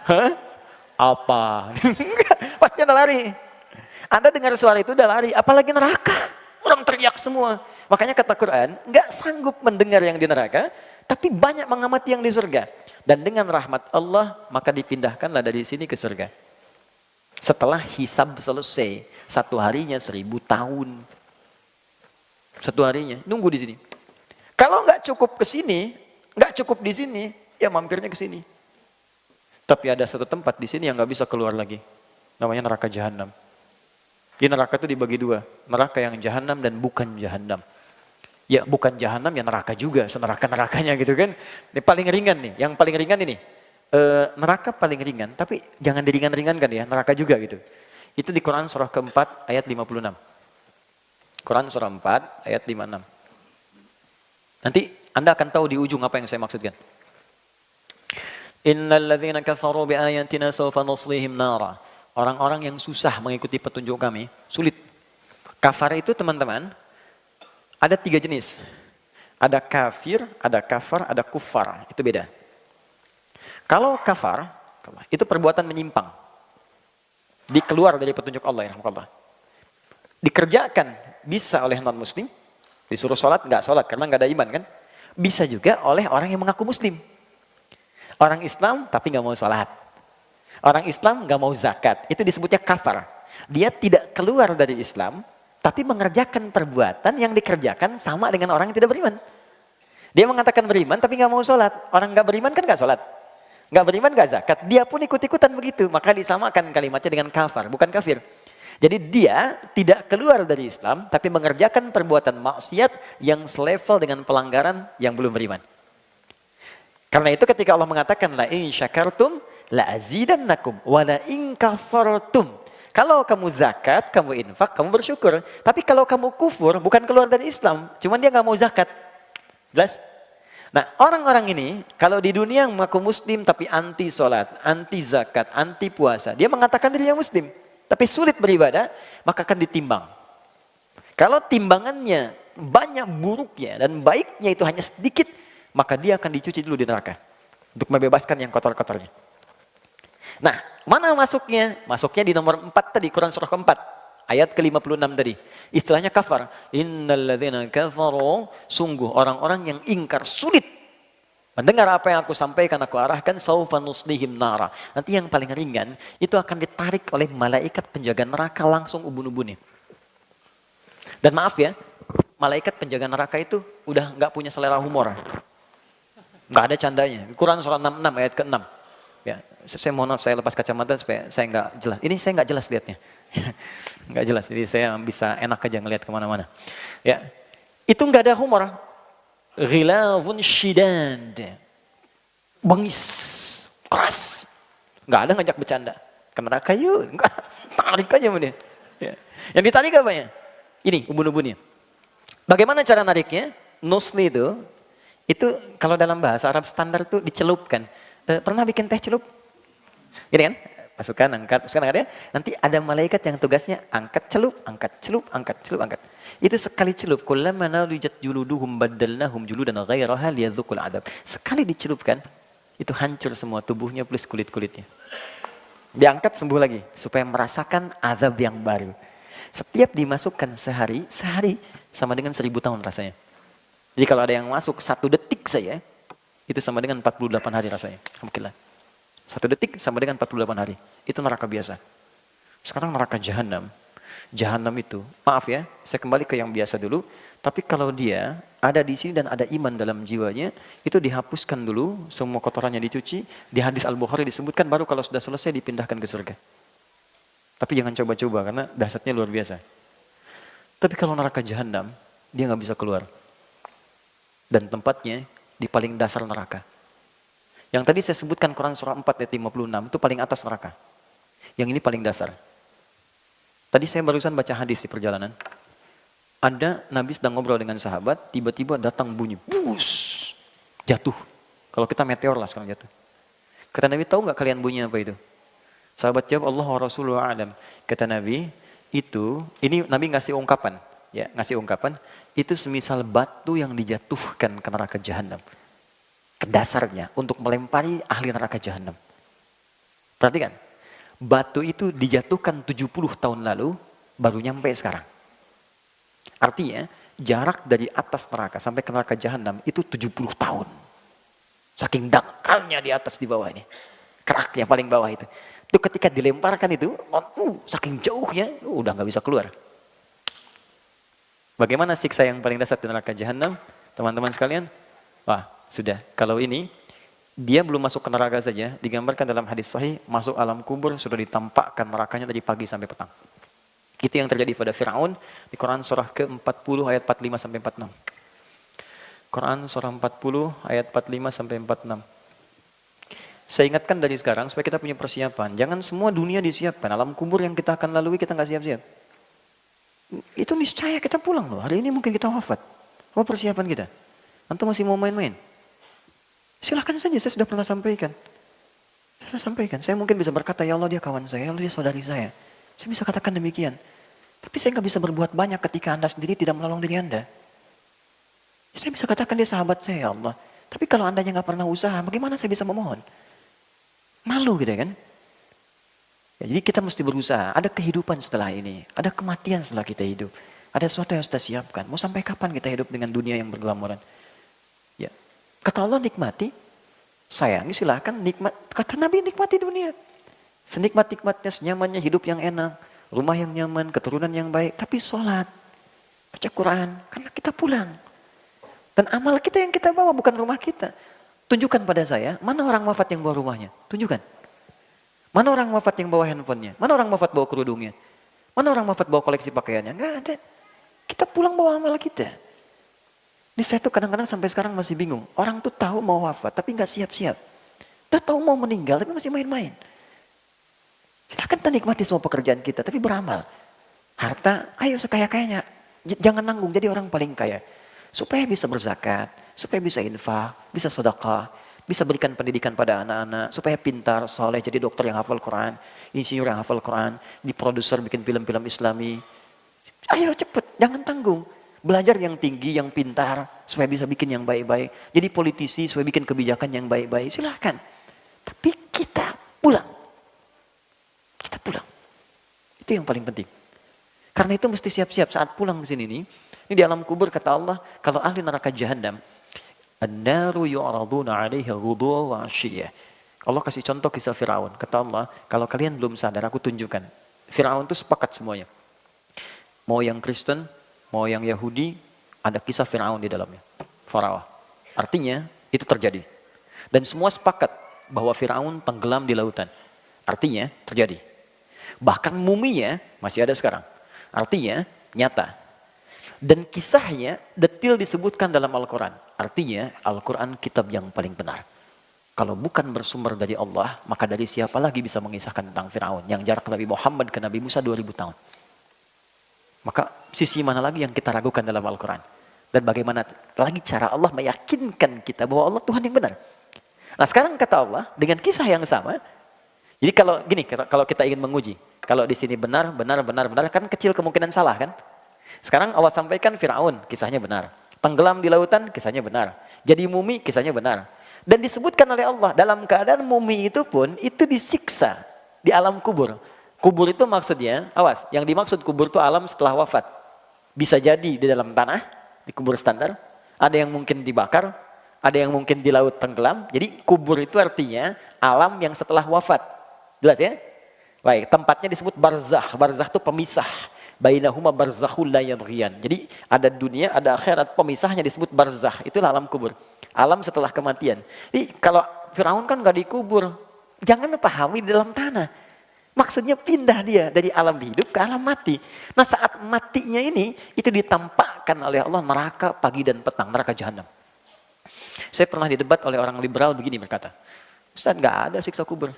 Hah? Apa? Pasti Anda lari. Anda dengar suara itu udah lari, apalagi neraka. Orang teriak semua. Makanya kata Quran, nggak sanggup mendengar yang di neraka, tapi banyak mengamati yang di surga. Dan dengan rahmat Allah, maka dipindahkanlah dari sini ke surga. Setelah hisab selesai, 1 harinya 1000 tahun. 1 harinya, nunggu di sini. Kalau nggak cukup ke sini, nggak cukup di sini, ya mampirnya ke sini. Tapi ada satu tempat di sini yang nggak bisa keluar lagi. Namanya neraka jahanam. Di neraka itu dibagi 2. Neraka yang jahanam dan bukan jahanam. Ya bukan jahanam ya neraka juga. Seneraka-nerakanya gitu kan. Ini paling ringan nih. Yang paling ringan ini. Neraka paling ringan. Tapi jangan diringan-ringankan ya. Neraka juga gitu. Itu di Quran surah ke-4 ayat 56. Quran surah 4 ayat 56. Nanti Anda akan tahu di ujung apa yang saya maksudkan. Innal ladzina kafaru bi ayatina sawfa nuslihim nara. Orang-orang yang susah mengikuti petunjuk kami, sulit. Kafar itu teman-teman, ada 3 jenis. Ada kafir, ada kafar, ada kufar. Itu beda. Kalau kafar, itu perbuatan menyimpang. Dikeluar dari petunjuk Allah, ya rahmatullah. Dikerjakan bisa oleh non-muslim, disuruh sholat, nggak sholat karena nggak ada iman kan. Bisa juga oleh orang yang mengaku muslim. Orang Islam tapi nggak mau sholat. Orang Islam nggak mau zakat. Itu disebutnya kafar. Dia tidak keluar dari Islam, tapi mengerjakan perbuatan yang dikerjakan sama dengan orang yang tidak beriman. Dia mengatakan beriman tapi nggak mau sholat. Orang nggak beriman kan nggak sholat. Nggak beriman nggak zakat. Dia pun ikut-ikutan begitu. Maka disamakan kalimatnya dengan kafar, bukan kafir. Jadi dia tidak keluar dari Islam, tapi mengerjakan perbuatan maksiat yang selevel dengan pelanggaran yang belum beriman. Karena itu ketika Allah mengatakan la in syakartum la azidannakum wa la in kafartum. Kalau kamu zakat, kamu infak, kamu bersyukur. Tapi kalau kamu kufur, bukan keluar dari Islam, cuman dia nggak mau zakat. Jelas? Nah, orang-orang ini kalau di dunia mengaku muslim tapi anti sholat, anti zakat, anti puasa, dia mengatakan dirinya muslim, tapi sulit beribadah, maka akan ditimbang. Kalau timbangannya banyak buruknya dan baiknya itu hanya sedikit, maka dia akan dicuci dulu di neraka untuk membebaskan yang kotor-kotornya. Nah, mana masuknya? Masuknya di nomor 4 tadi, Quran surah ke-4 Ayat ke-56 tadi. Istilahnya kafar. Innalladzina kafaru, sungguh orang-orang yang ingkar, sulit mendengar apa yang aku sampaikan, aku arahkan, saufa nuslihim nara. Nanti yang paling ringan, itu akan ditarik oleh malaikat penjaga neraka langsung ubun-ubunnya. Dan maaf ya, malaikat penjaga neraka itu udah nggak punya selera humor. Nggak ada candanya. Quran surah 66 ayat ke-6. Ya, saya mohon maaf, saya lepas kacamata supaya saya nggak jelas. Ini saya nggak jelas lihatnya. Nggak jelas, jadi saya bisa enak aja ngelihat kemana-mana. Ya, itu nggak ada humor. Ghilazun shidad, bengis, keras, nggak ada ngajak bercanda. Ke neraka yuk, nggak, tarik aja sama dia. Ya. Yang ditarik apa ya? Ini ubun-ubunnya. Bagaimana cara nariknya? Nusli itu kalau dalam bahasa Arab standar itu dicelupkan. Pernah bikin teh celup? Gini kan? Masukkan, angkat, ya. Nanti ada malaikat yang tugasnya angkat, celup, angkat, celup, angkat, celup, angkat. Itu sekali celup. Kullama nadijat juluduhum baddalnahum juludan ghairaha liyadzuqul adab. Sekali dicelupkan, itu hancur semua tubuhnya plus kulit-kulitnya. Diangkat sembuh lagi supaya merasakan azab yang baru. Setiap dimasukkan sehari sama dengan 1000 tahun rasanya. Jadi kalau ada yang masuk 1 detik saja, itu sama dengan 48 hari rasanya. Alhamdulillah. 1 detik sama dengan 48 hari. Itu neraka biasa. Sekarang neraka jahanam. Jahanam itu, maaf ya, saya kembali ke yang biasa dulu. Tapi kalau dia ada di sini dan ada iman dalam jiwanya, itu dihapuskan dulu, semua kotorannya dicuci. Di hadis Al-Bukhari disebutkan, baru kalau sudah selesai dipindahkan ke surga. Tapi jangan coba-coba karena dahsyatnya luar biasa. Tapi kalau neraka jahanam, dia nggak bisa keluar. Dan tempatnya di paling dasar neraka. Yang tadi saya sebutkan Quran surah 4 ayat 56 itu paling atas neraka. Yang ini paling dasar. Tadi saya barusan baca hadis di perjalanan. Ada Nabi sedang ngobrol dengan sahabat, tiba-tiba datang bunyi, bus, jatuh. Kalau kita meteor lah sekarang jatuh. Kata Nabi, tahu nggak kalian bunyi apa itu? Sahabat jawab, Allah wa Rasulullah alam. Kata Nabi, ini Nabi ngasih ungkapan. Ya, ngasih ungkapan, itu semisal batu yang dijatuhkan ke neraka jahanam. Ke dasarnya untuk melempari ahli neraka jahanam. Perhatikan, batu itu dijatuhkan 70 tahun lalu, baru nyampe sekarang. Artinya, jarak dari atas neraka sampai ke neraka jahanam itu 70 tahun. Saking dangkalnya di atas di bawah ini. Keraknya paling bawah itu. Itu ketika dilemparkan itu, saking jauhnya, udah nggak bisa keluar. Bagaimana siksa yang paling dasar di neraka jahanam? Teman-teman sekalian, wah sudah, kalau ini, dia belum masuk ke neraka saja, digambarkan dalam hadis sahih, masuk alam kubur, sudah ditampakkan nerakanya dari pagi sampai petang. Itu yang terjadi pada Fir'aun di Quran surah ke-40 ayat 45 sampai 46. Quran surah 40 ayat 45 sampai 46. Saya ingatkan dari sekarang supaya kita punya persiapan. Jangan semua dunia disiapkan. Alam kubur yang kita akan lalui kita nggak siap-siap. Itu niscaya kita pulang loh. Hari ini mungkin kita wafat. Apa persiapan kita? Antum masih mau main-main? Silahkan saja, saya sudah pernah sampaikan. Saya sampaikan, saya mungkin bisa berkata, ya Allah dia kawan saya, ya Allah dia saudari saya. Saya bisa katakan demikian. Tapi saya nggak bisa berbuat banyak ketika Anda sendiri tidak menolong diri Anda. Ya, saya bisa katakan dia sahabat saya, ya Allah. Tapi kalau Andanya nggak pernah usaha, bagaimana saya bisa memohon? Malu gitu kan? Ya, jadi kita mesti berusaha. Ada kehidupan setelah ini. Ada kematian setelah kita hidup. Ada sesuatu yang sudah siapkan. Mau sampai kapan kita hidup dengan dunia yang bergelamuran? Ya. Kata Allah nikmati. Sayangi silahkan nikmat. Kata Nabi nikmati dunia. Senikmat-nikmatnya, senyamannya hidup yang enak. Rumah yang nyaman, keturunan yang baik. Tapi sholat. Baca Quran. Karena kita pulang. Dan amal kita yang kita bawa bukan rumah kita. Tunjukkan pada saya, mana orang wafat yang bawa rumahnya? Tunjukkan. Mana orang wafat yang bawa handphonenya? Mana orang wafat bawa kerudungnya? Mana orang wafat bawa koleksi pakaiannya? Enggak ada. Kita pulang bawa amal kita. Ini saya tuh kadang-kadang sampai sekarang masih bingung. Orang tuh tahu mau wafat tapi nggak siap-siap. Dia tahu mau meninggal tapi masih main-main. Silakan kita nikmati semua pekerjaan kita tapi beramal. Harta, ayo sekaya-kayanya. Jangan nanggung jadi orang paling kaya. Supaya bisa berzakat, supaya bisa infak, bisa sedekah, bisa berikan pendidikan pada anak-anak, supaya pintar, soleh, jadi dokter yang hafal Quran, insinyur yang hafal Quran, di produser bikin film-film Islami. Ayo cepet, jangan tanggung. Belajar yang tinggi, yang pintar, supaya bisa bikin yang baik-baik. Jadi politisi, supaya bikin kebijakan yang baik-baik. Silahkan. Tapi kita pulang. Kita pulang. Itu yang paling penting. Karena itu mesti siap-siap saat pulang ke sini nih. Ini di alam kubur kata Allah, kalau ahli neraka jahanam, an-naru yu'raduna 'alaiha ghuduwan wa 'ashiyya. Allah kasih contoh kisah Firaun. Kata Allah, kalau kalian belum sadar aku tunjukkan. Firaun itu sepakat semuanya. Mau yang Kristen, mau yang Yahudi, ada kisah Firaun di dalamnya. Farawa. Artinya itu terjadi. Dan semua sepakat bahwa Firaun tenggelam di lautan. Artinya terjadi. Bahkan muminya masih ada sekarang. Artinya nyata. Dan kisahnya detil disebutkan dalam Al-Quran. Artinya Al-Quran kitab yang paling benar. Kalau bukan bersumber dari Allah, maka dari siapa lagi bisa mengisahkan tentang Firaun yang jarak Nabi Muhammad ke Nabi Musa 2000 tahun. Maka sisi mana lagi yang kita ragukan dalam Al-Quran? Dan bagaimana lagi cara Allah meyakinkan kita bahwa Allah Tuhan yang benar? Nah sekarang kata Allah dengan kisah yang sama. Jadi kalau gini, kalau kita ingin menguji, kalau di sini benar, kan kecil kemungkinan salah kan? Sekarang Allah sampaikan Firaun, kisahnya benar. Tenggelam di lautan, kisahnya benar. Jadi mumi, kisahnya benar. Dan disebutkan oleh Allah, dalam keadaan mumi itu pun, itu disiksa di alam kubur. Kubur itu maksudnya, awas, yang dimaksud kubur itu alam setelah wafat. Bisa jadi di dalam tanah, di kubur standar. Ada yang mungkin dibakar, ada yang mungkin di laut tenggelam. Jadi kubur itu artinya alam yang setelah wafat. Jelas ya? Baik, tempatnya disebut barzakh. Barzakh itu pemisah. Bainahuma barzakhul la yabghiyan. Jadi ada dunia, ada akhirat, pemisahnya disebut barzakh. Itulah alam kubur. Alam setelah kematian. Jadi kalau Firaun kan gak dikubur, jangan pahami di dalam tanah. Maksudnya pindah dia dari alam hidup ke alam mati. Nah saat matinya ini, itu ditampakkan oleh Allah neraka pagi dan petang, neraka jahanam. Saya pernah didebat oleh orang liberal begini berkata, Ustaz gak ada siksa kubur.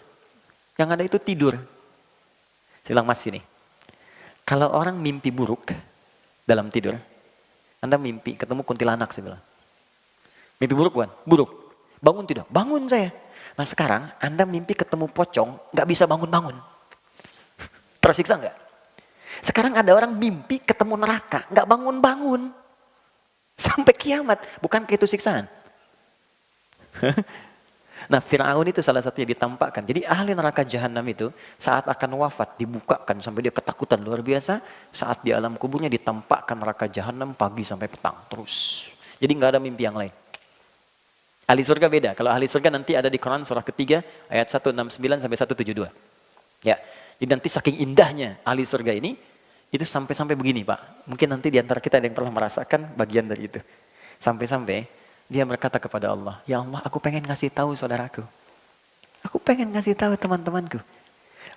Yang ada itu tidur. Saya bilang mas ini, kalau orang mimpi buruk dalam tidur, Anda mimpi ketemu kuntilanak saya bilang. Mimpi buruk kan? Buruk. Bangun tidak? Bangun saya. Nah sekarang Anda mimpi ketemu pocong, nggak bisa bangun-bangun. Tersiksa nggak? Sekarang ada orang mimpi ketemu neraka, nggak bangun-bangun. Sampai kiamat. Bukankah itu siksaan? Nah Fir'aun itu salah satunya ditampakkan. Jadi ahli neraka jahanam itu saat akan wafat dibukakan sampai dia ketakutan luar biasa. Saat di alam kuburnya ditampakkan neraka jahanam pagi sampai petang terus. Jadi nggak ada mimpi yang lain. Ahli surga beda. Kalau ahli surga nanti ada di Quran surah ketiga ayat 169 sampai 172. Ya. Jadi nanti saking indahnya ahli surga ini itu sampai-sampai begini Pak. Mungkin nanti di antara kita ada yang pernah merasakan bagian dari itu. Sampai-sampai dia berkata kepada Allah, ya Allah aku pengen ngasih tahu saudaraku. Aku pengen ngasih tahu teman-temanku.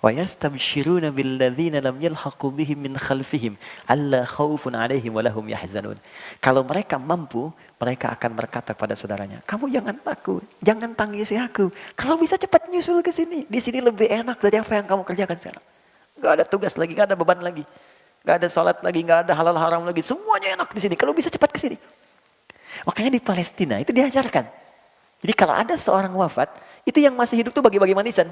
Wa yastabshiruna billadzina lam yalhaqu bihim min khalfihim alla khaufun 'alaihim wa lahum yahzanun. Kalau mereka mampu, mereka akan berkata pada saudaranya, kamu jangan takut, jangan tangisi aku. Kalau bisa cepat nyusul ke sini. Di sini lebih enak dari apa yang kamu kerjakan sekarang. Gak ada tugas lagi, gak ada beban lagi. Gak ada salat lagi, gak ada halal haram lagi. Semuanya enak di sini. Kalau bisa cepat ke sini. Makanya di Palestina itu diajarkan. Jadi kalau ada seorang wafat, itu yang masih hidup tuh bagi-bagi manisan.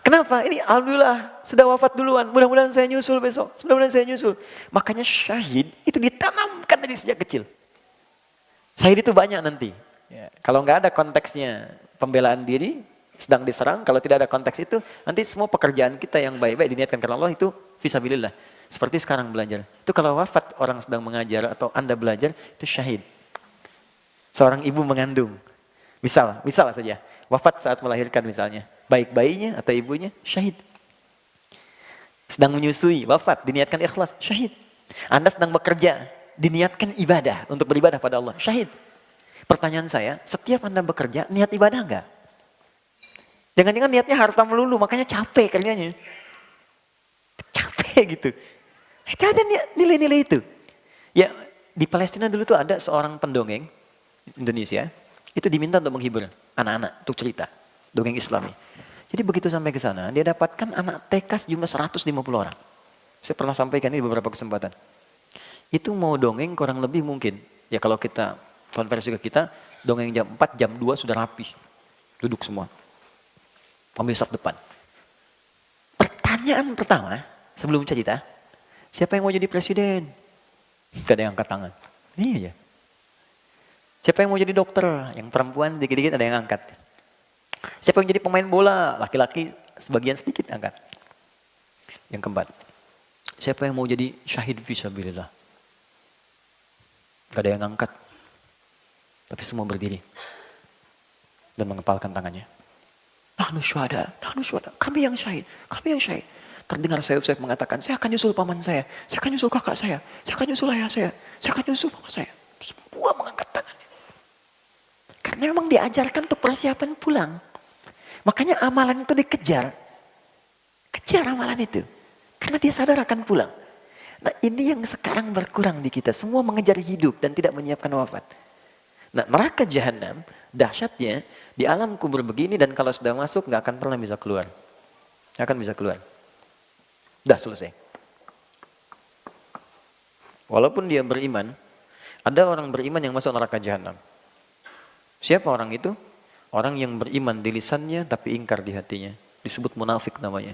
Kenapa? Ini alhamdulillah sudah wafat duluan. Mudah-mudahan saya nyusul besok. Mudah-mudahan saya nyusul. Makanya syahid itu ditanamkan dari sejak kecil. Syahid itu banyak nanti. Ya, kalau nggak ada konteksnya pembelaan diri, sedang diserang. Kalau tidak ada konteks itu, nanti semua pekerjaan kita yang baik-baik diniatkan karena Allah itu fisabilillah. Seperti sekarang belajar. Itu kalau wafat orang sedang mengajar atau Anda belajar, itu syahid. Seorang ibu mengandung. Misal saja. Wafat saat melahirkan misalnya. Baik bayinya atau ibunya, syahid. Sedang menyusui, wafat, diniatkan ikhlas, syahid. Anda sedang bekerja, diniatkan ibadah untuk beribadah pada Allah, syahid. Pertanyaan saya, setiap Anda bekerja, niat ibadah enggak? Jangan-jangan niatnya harta melulu, makanya capek kerjanya. Capek gitu. Itu ada nilai-nilai itu. Ya, di Palestina dulu tuh ada seorang pendongeng Indonesia, itu diminta untuk menghibur anak-anak, untuk cerita, dongeng Islami. Jadi begitu sampai ke sana, dia dapatkan anak TK jumlah 150 orang. Saya pernah sampaikan ini beberapa kesempatan. Itu mau dongeng kurang lebih mungkin, ya kalau kita konversi ke kita, dongeng jam 4, jam 2 sudah rapi. Duduk semua. Ambil sak depan. Pertanyaan pertama, sebelum cerita, siapa yang mau jadi presiden? Gak ada yang angkat tangan. Iya ya. Siapa yang mau jadi dokter? Yang perempuan dikit-dikit ada yang angkat. Siapa yang jadi pemain bola? Laki-laki sebagian sedikit angkat. Yang keempat. Siapa yang mau jadi syahid fisabilillah? Gak ada yang ngangkat. Tapi semua berdiri. Dan mengepalkan tangannya. Nahnu syuhada, kami yang syahid, kami yang syahid. Terdengar sayup-sayup mengatakan, saya akan nyusul paman saya akan nyusul kakak saya akan nyusul ayah saya akan nyusul paman saya. Semua mengangkat tangannya. Karena memang diajarkan untuk persiapan pulang. Makanya amalan itu dikejar. Kejar amalan itu. Karena dia sadar akan pulang. Nah ini yang sekarang berkurang di kita. Semua mengejar hidup dan tidak menyiapkan wafat. Nah neraka jahanam dahsyatnya di alam kubur begini, dan kalau sudah masuk nggak akan pernah bisa keluar. Nggak akan bisa keluar. Dah selesai. Walaupun dia beriman, ada orang beriman yang masuk neraka jahanam. Siapa orang itu? Orang yang beriman di lisannya tapi ingkar di hatinya. Disebut munafik namanya.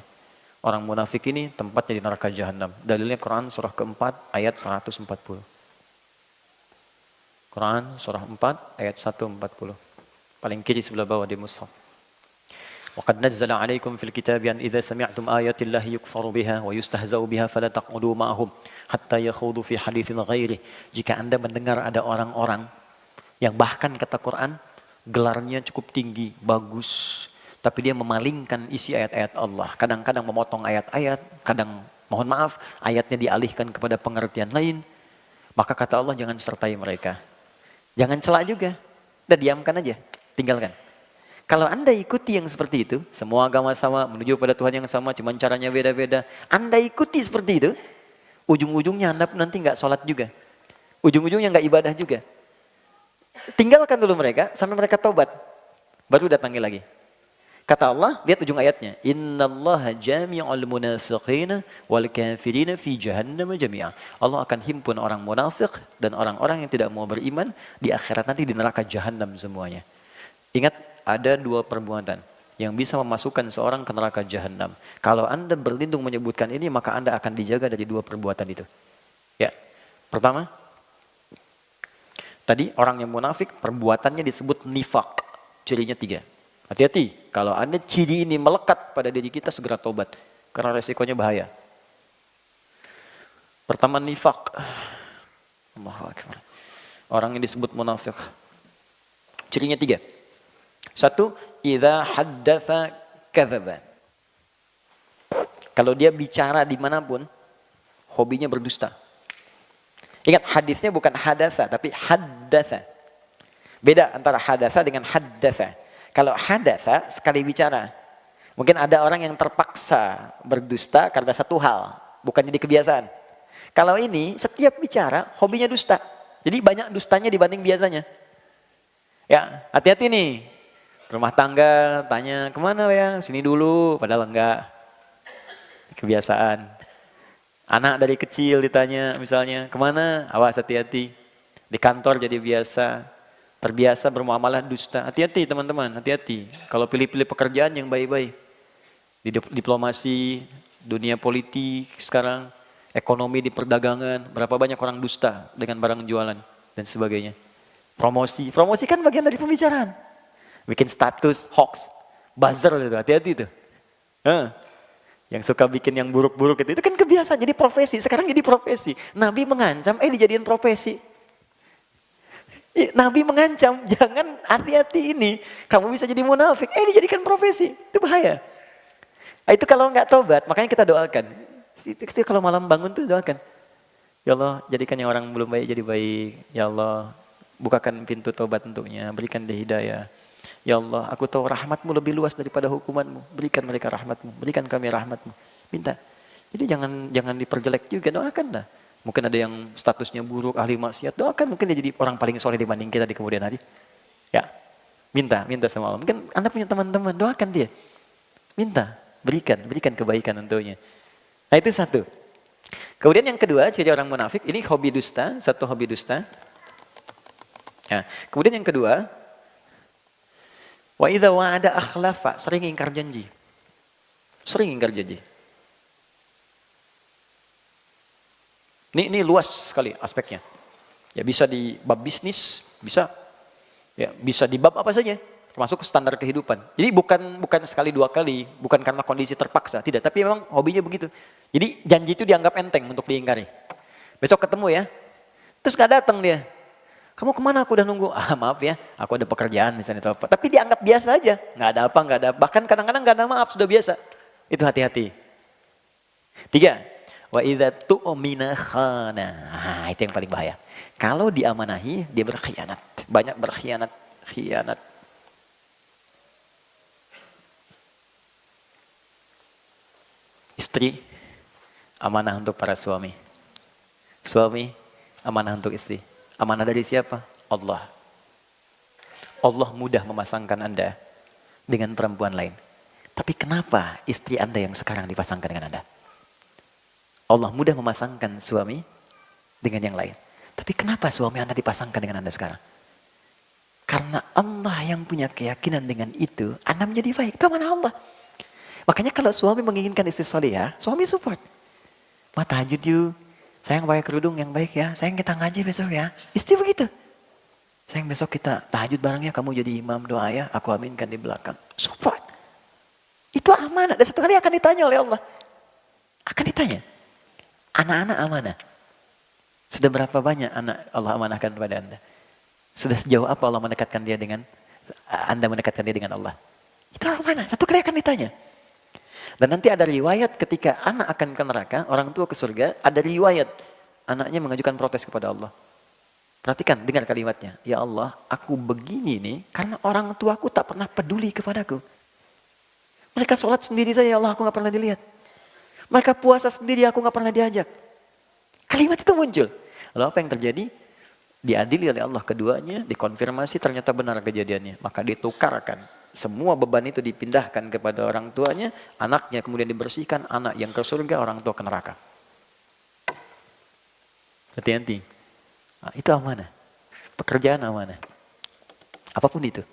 Orang munafik ini tempatnya di neraka jahanam. Dalilnya Quran surah keempat ayat 140. Quran surah 4 ayat 140. Paling kiri sebelah bawah di mushaf. وَقَدْ نَزَّلَ عَلَيْكُمْ فِي الْكِتَابِ أَنْ إِذَا سَمِعْتُمْ آيَاتِ اللَّهِ يُكْفَرُ بِهَا وَيُسْتَهْزَأُ بِهَا فَلَا تَقْعُدُوا مَعَهُمْ حَتَّى يَخُوضُوا فِي حَدِيثٍ غَيْرِهِ. Jika Anda mendengar ada orang-orang yang bahkan kata Quran gelarnya cukup tinggi, bagus, tapi dia memalingkan isi ayat-ayat Allah. Kadang-kadang memotong ayat-ayat, kadang mohon maaf ayatnya dialihkan kepada pengertian lain. Maka kata Allah jangan sertai mereka. Jangan celak juga. Udah diamkan aja, tinggalkan. Kalau Anda ikuti yang seperti itu, semua agama sama, menuju pada Tuhan yang sama, cuman caranya beda-beda. Anda ikuti seperti itu, ujung-ujungnya Anda nanti nggak sholat juga. Ujung-ujungnya nggak ibadah juga. Tinggalkan dulu mereka, sampai mereka taubat. Baru datangi lagi. Kata Allah, lihat ujung ayatnya. Innallaha jami'ul munafiqina wal kafirina fi jahannam jami'a. Allah akan himpun orang munafik dan orang-orang yang tidak mau beriman di akhirat nanti di neraka jahanam semuanya. Ingat, ada dua perbuatan yang bisa memasukkan seorang ke neraka jahanam. Kalau Anda berlindung menyebutkan ini, maka Anda akan dijaga dari dua perbuatan itu. Ya, pertama, tadi orang yang munafik perbuatannya disebut nifak. Cirinya 3. Hati-hati, kalau Anda ciri ini melekat pada diri kita, segera tobat. Karena resikonya bahaya. Pertama nifak. Allahu Akbar. Orang yang disebut munafik. Cirinya 3. 1, idza haddatsa kadzaba. Kalau dia bicara dimanapun, hobinya berdusta. Ingat, hadisnya bukan hadatsa, tapi haddatsa. Beda antara hadatsa dengan haddatsa. Kalau hadatsa, sekali bicara. Mungkin ada orang yang terpaksa berdusta karena satu hal, bukan jadi kebiasaan. Kalau ini, setiap bicara, hobinya dusta. Jadi banyak dustanya dibanding biasanya. Ya, hati-hati nih. Rumah tangga tanya, kemana ya? Sini dulu, padahal enggak. Kebiasaan. Anak dari kecil ditanya misalnya, kemana? Awas hati-hati. Di kantor jadi biasa. Terbiasa bermuamalah dusta. Hati-hati teman-teman, hati-hati. Kalau pilih-pilih pekerjaan yang baik-baik. Di diplomasi, dunia politik sekarang, ekonomi di perdagangan, berapa banyak orang dusta dengan barang jualan dan sebagainya. Promosi kan bagian dari pembicaraan. Bikin status, hoax, buzzer itu, hati-hati itu. Yang suka bikin yang buruk-buruk itu kan kebiasaan, jadi profesi. Sekarang jadi profesi. Nabi mengancam, dijadiin profesi. Nabi mengancam, jangan hati-hati ini. Kamu bisa jadi munafik, dijadikan profesi. Itu bahaya. Itu kalau nggak tobat, makanya kita doakan. Itu kalau malam bangun tuh doakan. Ya Allah, jadikan yang orang belum baik jadi baik. Ya Allah, bukakan pintu tobat untuknya, berikan dia hidayah. Ya Allah, aku tahu rahmatmu lebih luas daripada hukumanmu. Berikan mereka rahmatmu, berikan kami rahmatmu. Minta. Jadi jangan diperjelek juga, doakan dah. Mungkin ada yang statusnya buruk, ahli maksiat, doakan mungkin dia jadi orang paling soleh dibanding kita di kemudian hari. Ya, minta sama Allah. Mungkin Anda punya teman-teman, doakan dia. Minta, berikan kebaikan untuknya. Nah itu satu. Kemudian yang kedua, ciri orang munafik, ini hobi dusta, satu hobi dusta. Nah, kemudian yang kedua, wa idza wa'ada akhlafa, sering ingkar janji. Sering ingkar janji. Ini luas sekali aspeknya. Ya bisa di bab bisnis, bisa. Ya, bisa di bab apa saja. termasuk standar kehidupan. Jadi bukan sekali dua kali, bukan karena kondisi terpaksa, tidak. Tapi memang hobinya begitu. Jadi janji itu dianggap enteng untuk diingkari. Besok ketemu ya, terus gak datang dia. Kamu kemana? Aku udah nunggu. Ah maaf ya, aku ada pekerjaan misalnya atau apa. Tapi dianggap biasa aja, nggak ada apa, nggak ada. Bahkan kadang-kadang nggak ada maaf, sudah biasa. Itu hati-hati. 3. Wa idza tu'mina khana. Nah, itu yang paling bahaya. Kalau diamanahi, dia berkhianat. Banyak berkhianat, khianat. Istri amanah untuk para suami. Suami amanah untuk istri. Amanah dari siapa? Allah. Allah mudah memasangkan Anda dengan perempuan lain. Tapi kenapa istri Anda yang sekarang dipasangkan dengan Anda? Allah mudah memasangkan suami dengan yang lain. Tapi kenapa suami Anda dipasangkan dengan Anda sekarang? Karena Allah yang punya keyakinan dengan itu, Anda menjadi baik. Itu amanah Allah. Makanya kalau suami menginginkan istri salihah, suami support. Ma tahajud yuk. Sayang pakai kerudung yang baik ya. Sayang kita ngaji besok ya. Istri begitu. Sayang besok kita tahajud bareng ya. Kamu jadi imam doa ya. Aku aminkan di belakang. Support. Itu amanah. Dan satu kali akan ditanya oleh Allah. Akan ditanya. Anak-anak amanah. Sudah berapa banyak anak Allah amanahkan kepada Anda? Sudah sejauh apa Allah mendekatkan dia dengan Anda mendekatkan dia dengan Allah? Itu amanah. Satu kali akan ditanya. Dan nanti ada riwayat ketika anak akan ke neraka, orang tua ke surga, ada riwayat anaknya mengajukan protes kepada Allah. Perhatikan, dengar kalimatnya. Ya Allah, aku begini nih karena orang tuaku tak pernah peduli kepadaku. Mereka sholat sendiri saja, ya Allah, aku gak pernah dilihat. Mereka puasa sendiri, aku gak pernah diajak. Kalimat itu muncul. Lalu apa yang terjadi? Diadili oleh Allah keduanya, dikonfirmasi ternyata benar kejadiannya. Maka ditukarkan. Semua beban itu dipindahkan kepada orang tuanya, anaknya kemudian dibersihkan, anak yang ke surga, orang tua ke neraka. Hati-hati. Nah, itu amanah. Pekerjaan amanah. Apapun itu.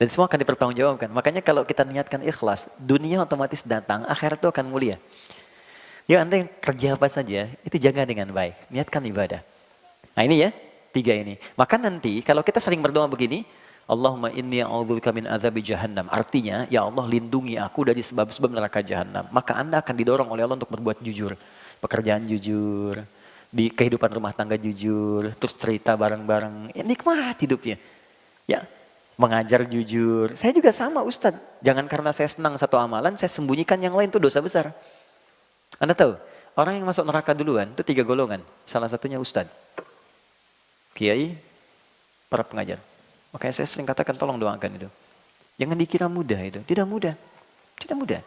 Dan semua akan dipertanggungjawabkan. Makanya kalau kita niatkan ikhlas, dunia otomatis datang, akhirat itu akan mulia. Ya Anda yang kerja apa saja, itu jaga dengan baik. Niatkan ibadah. Nah ini ya, 3 ini. Maka nanti kalau kita sering berdoa begini, Allahumma inni a'udzubika min adzabi jahannam. Artinya, ya Allah lindungi aku dari sebab-sebab neraka jahannam. Maka Anda akan didorong oleh Allah untuk berbuat jujur. Pekerjaan jujur, di kehidupan rumah tangga jujur, terus cerita bareng-bareng. Ya, nikmat hidupnya. Ya, mengajar jujur. Saya juga sama Ustadz. Jangan karena saya senang satu amalan, saya sembunyikan yang lain itu dosa besar. Anda tahu, orang yang masuk neraka duluan itu 3 golongan. Salah satunya Ustadz. Kiai, para pengajar. Makanya saya sering katakan tolong doakan itu. Jangan dikira mudah itu. Tidak mudah. Tidak mudah.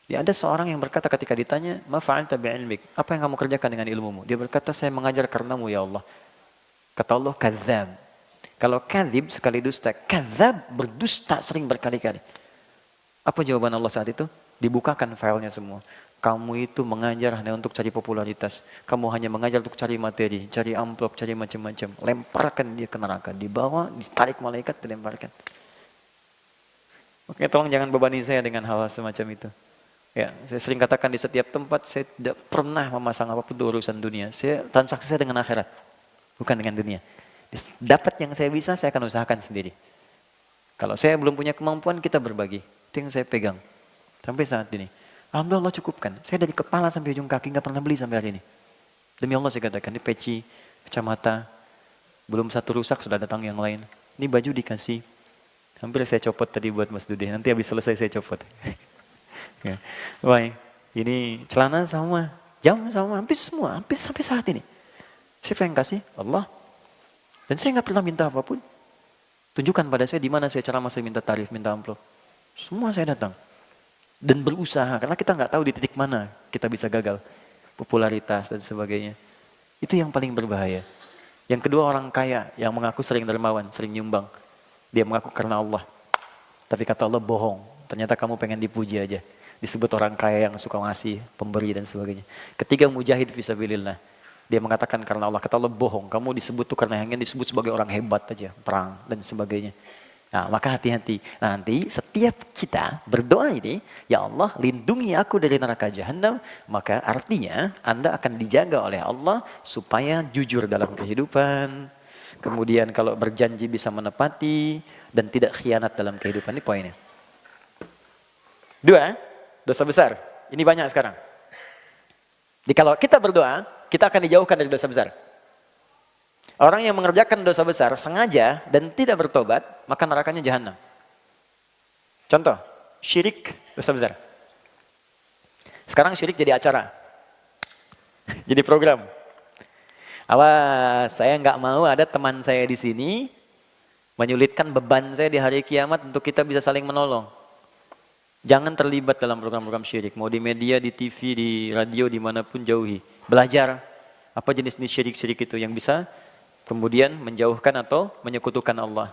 Ya, ada seorang yang berkata ketika ditanya, "Ma fa'alta bi'ilmik?" Apa yang kamu kerjakan dengan ilmumu? Dia berkata, "Saya mengajar karenamu ya Allah." Kata Allah, "Kadzdzab." Kalau kadzib sekali dusta, kadzdzab berdusta sering berkali-kali. Apa jawaban Allah saat itu? Dibukakan filenya semua. Kamu itu mengajar hanya untuk cari popularitas. Kamu hanya mengajar untuk cari materi, cari amplop, cari macam-macam. Lemparkan dia ke neraka, dibawa, ditarik malaikat, dilemparkan. Oke, tolong jangan bebani saya dengan hal semacam itu. Ya, saya sering katakan di setiap tempat saya tidak pernah memasang apapun itu urusan dunia. Saya transaksi saya dengan akhirat, bukan dengan dunia. Dapat yang saya bisa, saya akan usahakan sendiri. Kalau saya belum punya kemampuan, kita berbagi. Itu yang saya pegang sampai saat ini. Alhamdulillah Allah cukupkan. Saya dari kepala sampai ujung kaki nggak pernah beli sampai hari ini. Demi Allah saya katakan, ini peci, kacamata, belum satu rusak sudah datang yang lain. Ini baju dikasih. Hampir saya copot tadi buat Mas Dude. Nanti habis selesai saya copot. Ya. Wah, ini celana sama, jam sama, hampir semua, hampir sampai saat ini. Siapa yang kasih? Allah. Dan saya nggak pernah minta apapun. Tunjukkan pada saya di mana saya ceramah, saya minta tarif, minta amplop. Semua saya datang. Dan berusaha, karena kita nggak tahu di titik mana kita bisa gagal. Popularitas dan sebagainya. Itu yang paling berbahaya. Yang kedua orang kaya yang mengaku sering dermawan, sering nyumbang. Dia mengaku karena Allah. Tapi kata Allah bohong. Ternyata kamu pengen dipuji aja. Disebut orang kaya yang suka ngasih, pemberi dan sebagainya. Ketiga mujahid fisabilillah. Dia mengatakan karena Allah. Kata Allah bohong. Kamu disebut tuh karena hanya disebut sebagai orang hebat aja. Perang dan sebagainya. Nah, maka hati-hati. Nah, nanti setiap kita berdoa ini, ya Allah lindungi aku dari neraka jahanam, maka artinya Anda akan dijaga oleh Allah supaya jujur dalam kehidupan, Kemudian kalau berjanji bisa menepati dan tidak khianat dalam kehidupan. Ini poinnya. 2, dosa besar. Ini banyak sekarang. Jadi kalau kita berdoa, kita akan dijauhkan dari dosa besar. Orang yang mengerjakan dosa besar sengaja dan tidak bertobat, maka nerakanya jahanam. Contoh, syirik dosa besar. Sekarang syirik jadi acara. Jadi program. Awas, saya nggak mau ada teman saya di sini menyulitkan beban saya di hari kiamat untuk kita bisa saling menolong. Jangan terlibat dalam program-program syirik. Mau di media, di TV, di radio, dimanapun jauhi. Belajar apa jenis-jenis syirik-syirik itu yang bisa kemudian menjauhkan atau menyekutukan Allah.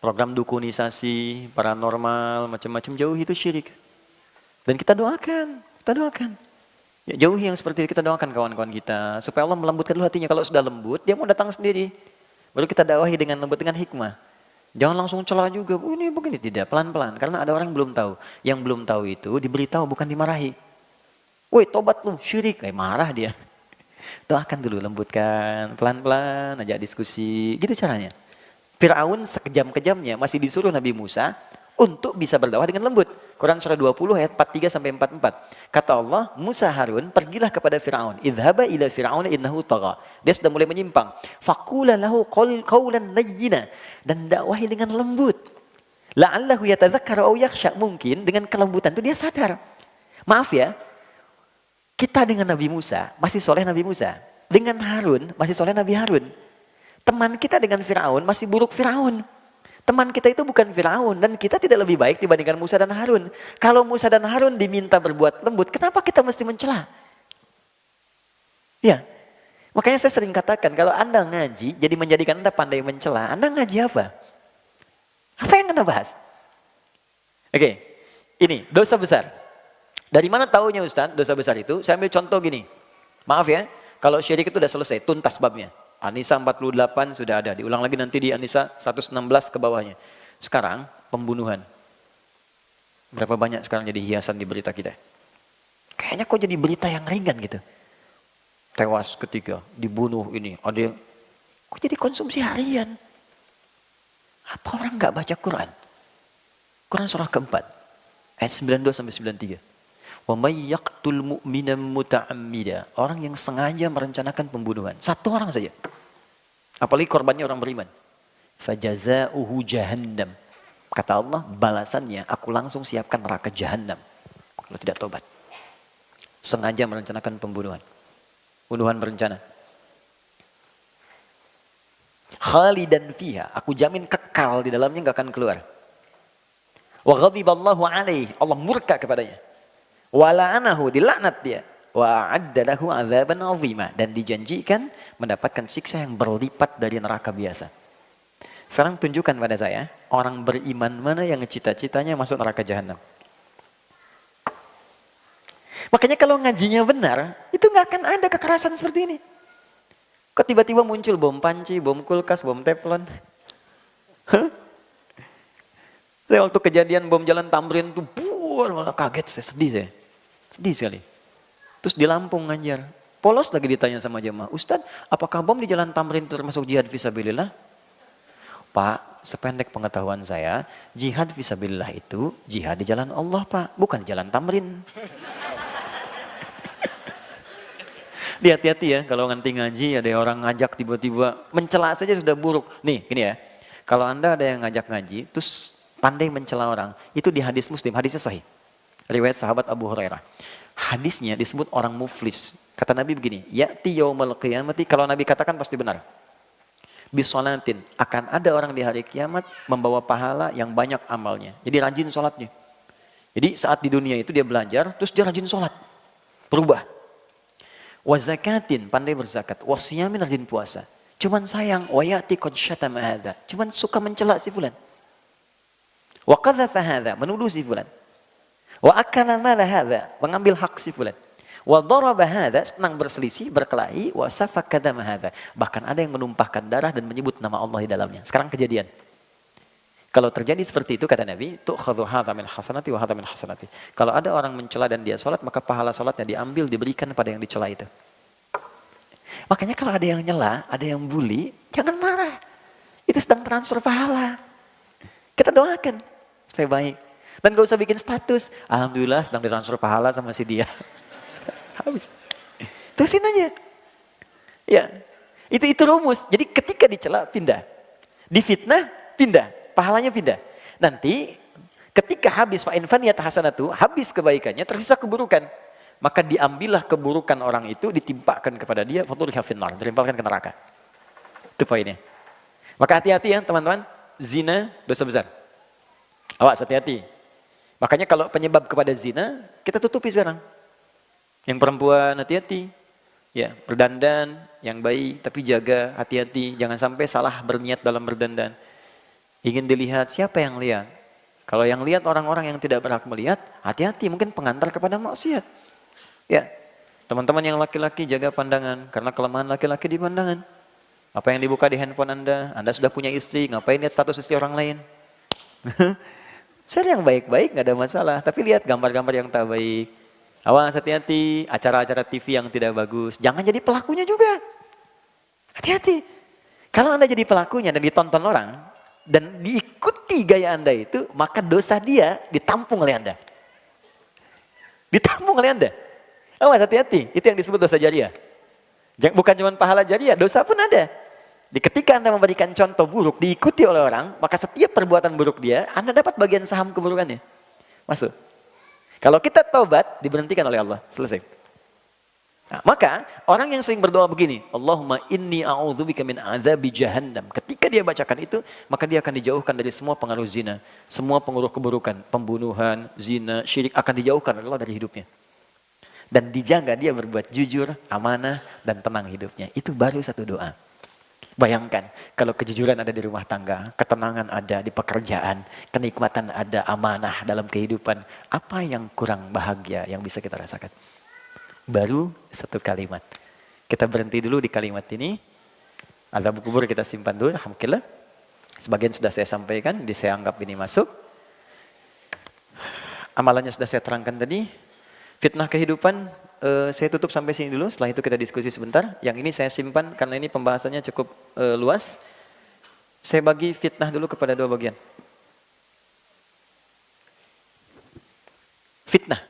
Program dukunisasi, paranormal, macam-macam jauhi itu syirik. Dan kita doakan. Ya, jauhi yang seperti itu, kita doakan kawan-kawan kita. Supaya Allah melembutkan dulu hatinya. Kalau sudah lembut, dia mau datang sendiri. Baru kita dakwahi dengan lembut, dengan hikmah. Jangan langsung celah juga, ini begini, tidak, pelan-pelan. Karena ada orang yang belum tahu. Yang belum tahu itu diberitahu, bukan dimarahi. Woi, tobat lu, syirik. Marah dia. Doakan dulu, lembutkan, pelan-pelan, ajak diskusi. Gitu caranya. Fir'aun sekejam-kejamnya masih disuruh Nabi Musa untuk bisa berdakwah dengan lembut. Quran surah 20 ayat 43-44. Kata Allah, Musa Harun, pergilah kepada Fir'aun. Idhaba ila Fir'aun innahu tagha. Dia sudah mulai menyimpang. Faqula lahu qawlan layyina. Dan dakwahi dengan lembut. La'allahu yatadzakkar aw yakhsha. Mungkin dengan kelembutan itu dia sadar. Maaf ya, kita dengan Nabi Musa masih soleh Nabi Musa. Dengan Harun masih soleh Nabi Harun. Teman kita dengan Fir'aun masih buruk Fir'aun. Teman kita itu bukan Fir'aun dan kita tidak lebih baik dibandingkan Musa dan Harun. Kalau Musa dan Harun diminta berbuat lembut, kenapa kita mesti mencela? Ya, makanya saya sering katakan kalau Anda ngaji, jadi menjadikan Anda pandai mencela, Anda ngaji apa? Apa yang Anda bahas? Oke, ini dosa besar. Dari mana taunya Ustaz dosa besar itu? Saya ambil contoh gini. Maaf ya, kalau syirik itu udah selesai, tuntas babnya. An-Nisa 48 sudah ada, diulang lagi nanti di An-Nisa 116 ke bawahnya. Sekarang pembunuhan. Berapa banyak sekarang jadi hiasan di berita kita? Kayaknya kok jadi berita yang ringan gitu. Tewas ketika dibunuh ini, ada yang kok jadi konsumsi harian? Apa orang nggak baca Quran? Quran surah keempat, ayat 92 sampai 93. Wa may yaqtul mu'mina muta'ammida. Orang yang sengaja merencanakan pembunuhan. Satu orang saja. Apalagi korbannya orang beriman. Fajaza'uhu jahannam. Kata Allah, balasannya aku langsung siapkan neraka jahannam. Kalau tidak tobat. Sengaja merencanakan pembunuhan. Pembunuhan berencana. Khalidan fiha. Aku jamin kekal di dalamnya, enggak akan keluar. Wa ghadiballahu alaihi. Allah murka kepadanya. Wa la'anahu, dilaknat dia. Wa a'adda lahu 'adzaban 'azima, dan dijanjikan mendapatkan siksa yang berlipat dari neraka biasa. Sekarang tunjukkan pada saya, orang beriman mana yang cita-citanya masuk neraka jahanam. Makanya kalau ngajinya benar, itu nggak akan ada kekerasan seperti ini. Kok tiba-tiba muncul bom panci, bom kulkas, bom teflon? Saya waktu kejadian bom Jalan Tamrin itu, malah kaget, saya sedih saya. Sedih sekali. Terus di Lampung ngajar. Polos lagi ditanya sama jemaah, Ustadz, apakah bom di Jalan Tamrin itu termasuk jihad fisabilillah? Pak, sependek pengetahuan saya, jihad fisabilillah itu jihad di jalan Allah, Pak, bukan di Jalan Tamrin. Hati-hati ya, kalau nanti ngaji ada orang ngajak tiba-tiba mencela saja sudah buruk. Nih, gini ya. Kalau Anda ada yang ngajak ngaji, terus pandai mencela orang, itu di hadis Muslim, hadisnya sahih. Riwayat sahabat Abu Hurairah. Hadisnya disebut orang muflis. Kata Nabi begini, ya'ti yaumal qiyamati, kalau Nabi katakan pasti benar. Bisolatin, akan ada orang di hari kiamat membawa pahala yang banyak amalnya. Jadi rajin sholatnya. Jadi saat di dunia itu dia belajar, terus dia rajin sholat. Berubah. Wazakatin, pandai berzakat. Wasiyamin, rajin puasa. Cuman sayang, wayati qad syatama hadza. Cuman suka mencela si fulan. Wa qadhafa hadza, menuduh si fulan. Wa akala mala hadza, mengambil hak si fulan. Wa daraba hadza, senang berselisih, berkelahi, wa safaka dama hadza. Bahkan ada yang menumpahkan darah dan menyebut nama Allah di dalamnya. Sekarang kejadian. Kalau terjadi seperti itu kata Nabi, tu'khadhu hadza min hasanati wa hadza min hasanati. Kalau ada orang mencela dan dia salat, maka pahala salatnya diambil diberikan pada yang dicela itu. Makanya kalau ada yang nyela, ada yang bully, jangan Jangan marah. Itu sedang transfer pahala. Kita doakan supaya baik. Dan gak usah bikin status. Alhamdulillah sedang ditransfer pahala sama si dia. Habis. Terusin aja. Ya, itu rumus. Jadi ketika dicela, pindah. Difitnah, pindah. Pahalanya pindah. Nanti ketika habis fa'in faniyat hasanatu, habis kebaikannya, tersisa keburukan. Maka diambillah keburukan orang itu, ditimpakan kepada dia, faturiha finnar, dilemparkan ke neraka. Itu poinnya. Maka hati-hati ya teman-teman, zina dosa besar. Awas, hati-hati. Makanya kalau penyebab kepada zina, kita tutupi sekarang. Yang perempuan hati-hati. Ya, berdandan yang baik, tapi jaga, hati-hati. Jangan sampai salah berniat dalam berdandan. Ingin dilihat, siapa yang lihat? Kalau yang lihat orang-orang yang tidak berhak melihat, hati-hati, mungkin pengantar kepada maksiat. Ya, teman-teman yang laki-laki jaga pandangan, karena kelemahan laki-laki di pandangan. Apa yang dibuka di handphone Anda sudah punya istri, ngapain lihat status istri orang lain? Saya yang baik-baik, nggak ada masalah. Tapi lihat gambar-gambar yang tak baik. Awas, hati-hati, acara-acara TV yang tidak bagus. Jangan jadi pelakunya juga. Hati-hati. Kalau Anda jadi pelakunya dan ditonton orang, dan diikuti gaya Anda itu, maka dosa dia ditampung oleh Anda. Ditampung oleh Anda. Awas, hati-hati. Itu yang disebut dosa jariah. Bukan cuma pahala jariah, dosa pun ada. Ketika Anda memberikan contoh buruk, diikuti oleh orang, maka setiap perbuatan buruk dia, Anda dapat bagian saham keburukannya. Masuk. Kalau kita taubat, diberhentikan oleh Allah. Selesai. Nah, maka, orang yang sering berdoa begini, Allahumma inni a'udzubika min azabi jahannam. Ketika dia bacakan itu, maka dia akan dijauhkan dari semua pengaruh zina. Semua pengaruh keburukan, pembunuhan, zina, syirik akan dijauhkan oleh Allah dari hidupnya. Dan dijaga dia berbuat jujur, amanah, dan tenang hidupnya. Itu baru satu doa. Bayangkan, kalau kejujuran ada di rumah tangga, ketenangan ada di pekerjaan, kenikmatan ada, amanah dalam kehidupan, apa yang kurang bahagia yang bisa kita rasakan? Baru satu kalimat. Kita berhenti dulu di kalimat ini. Azab kubur kita simpan dulu, alhamdulillah. Sebagian sudah saya sampaikan, jadi saya anggap ini masuk. Amalannya sudah saya terangkan tadi. Fitnah kehidupan, saya tutup sampai sini dulu, setelah itu kita diskusi sebentar. Yang ini saya simpan karena ini pembahasannya cukup luas. Saya bagi fitnah dulu kepada dua bagian. Fitnah,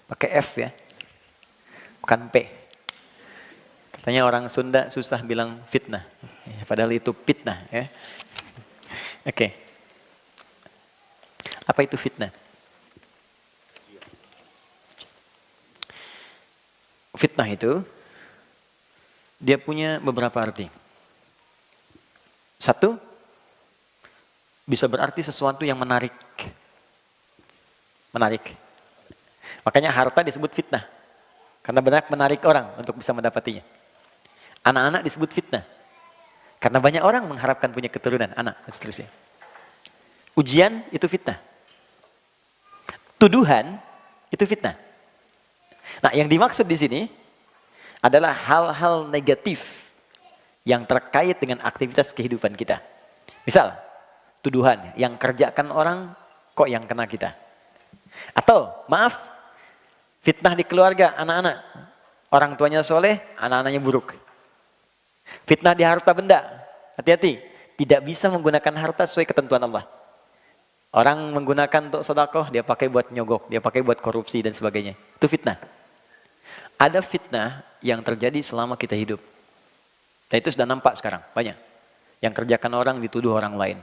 pakai F ya, bukan P. Katanya orang Sunda susah bilang fitnah, padahal itu fitnah ya. Oke. Apa itu fitnah? Fitnah itu, dia punya beberapa arti. Satu, bisa berarti sesuatu yang menarik. Menarik. Makanya harta disebut fitnah. Karena banyak menarik orang untuk bisa mendapatinya. Anak-anak disebut fitnah. Karena banyak orang mengharapkan punya keturunan, anak, dan seterusnya. Ujian itu fitnah. Tuduhan itu fitnah. Nah, yang dimaksud di sini adalah hal-hal negatif yang terkait dengan aktivitas kehidupan kita. Misal, tuduhan yang kerjakan orang kok yang kena kita. Atau, maaf, fitnah di keluarga, anak-anak. Orang tuanya soleh, anak-anaknya buruk. Fitnah di harta benda, hati-hati. Tidak bisa menggunakan harta sesuai ketentuan Allah. Orang menggunakan untuk sedekah, dia pakai buat nyogok, dia pakai buat korupsi dan sebagainya. Itu fitnah. Ada fitnah yang terjadi selama kita hidup. Dan itu sudah nampak sekarang, banyak. Yang kerjakan orang dituduh orang lain.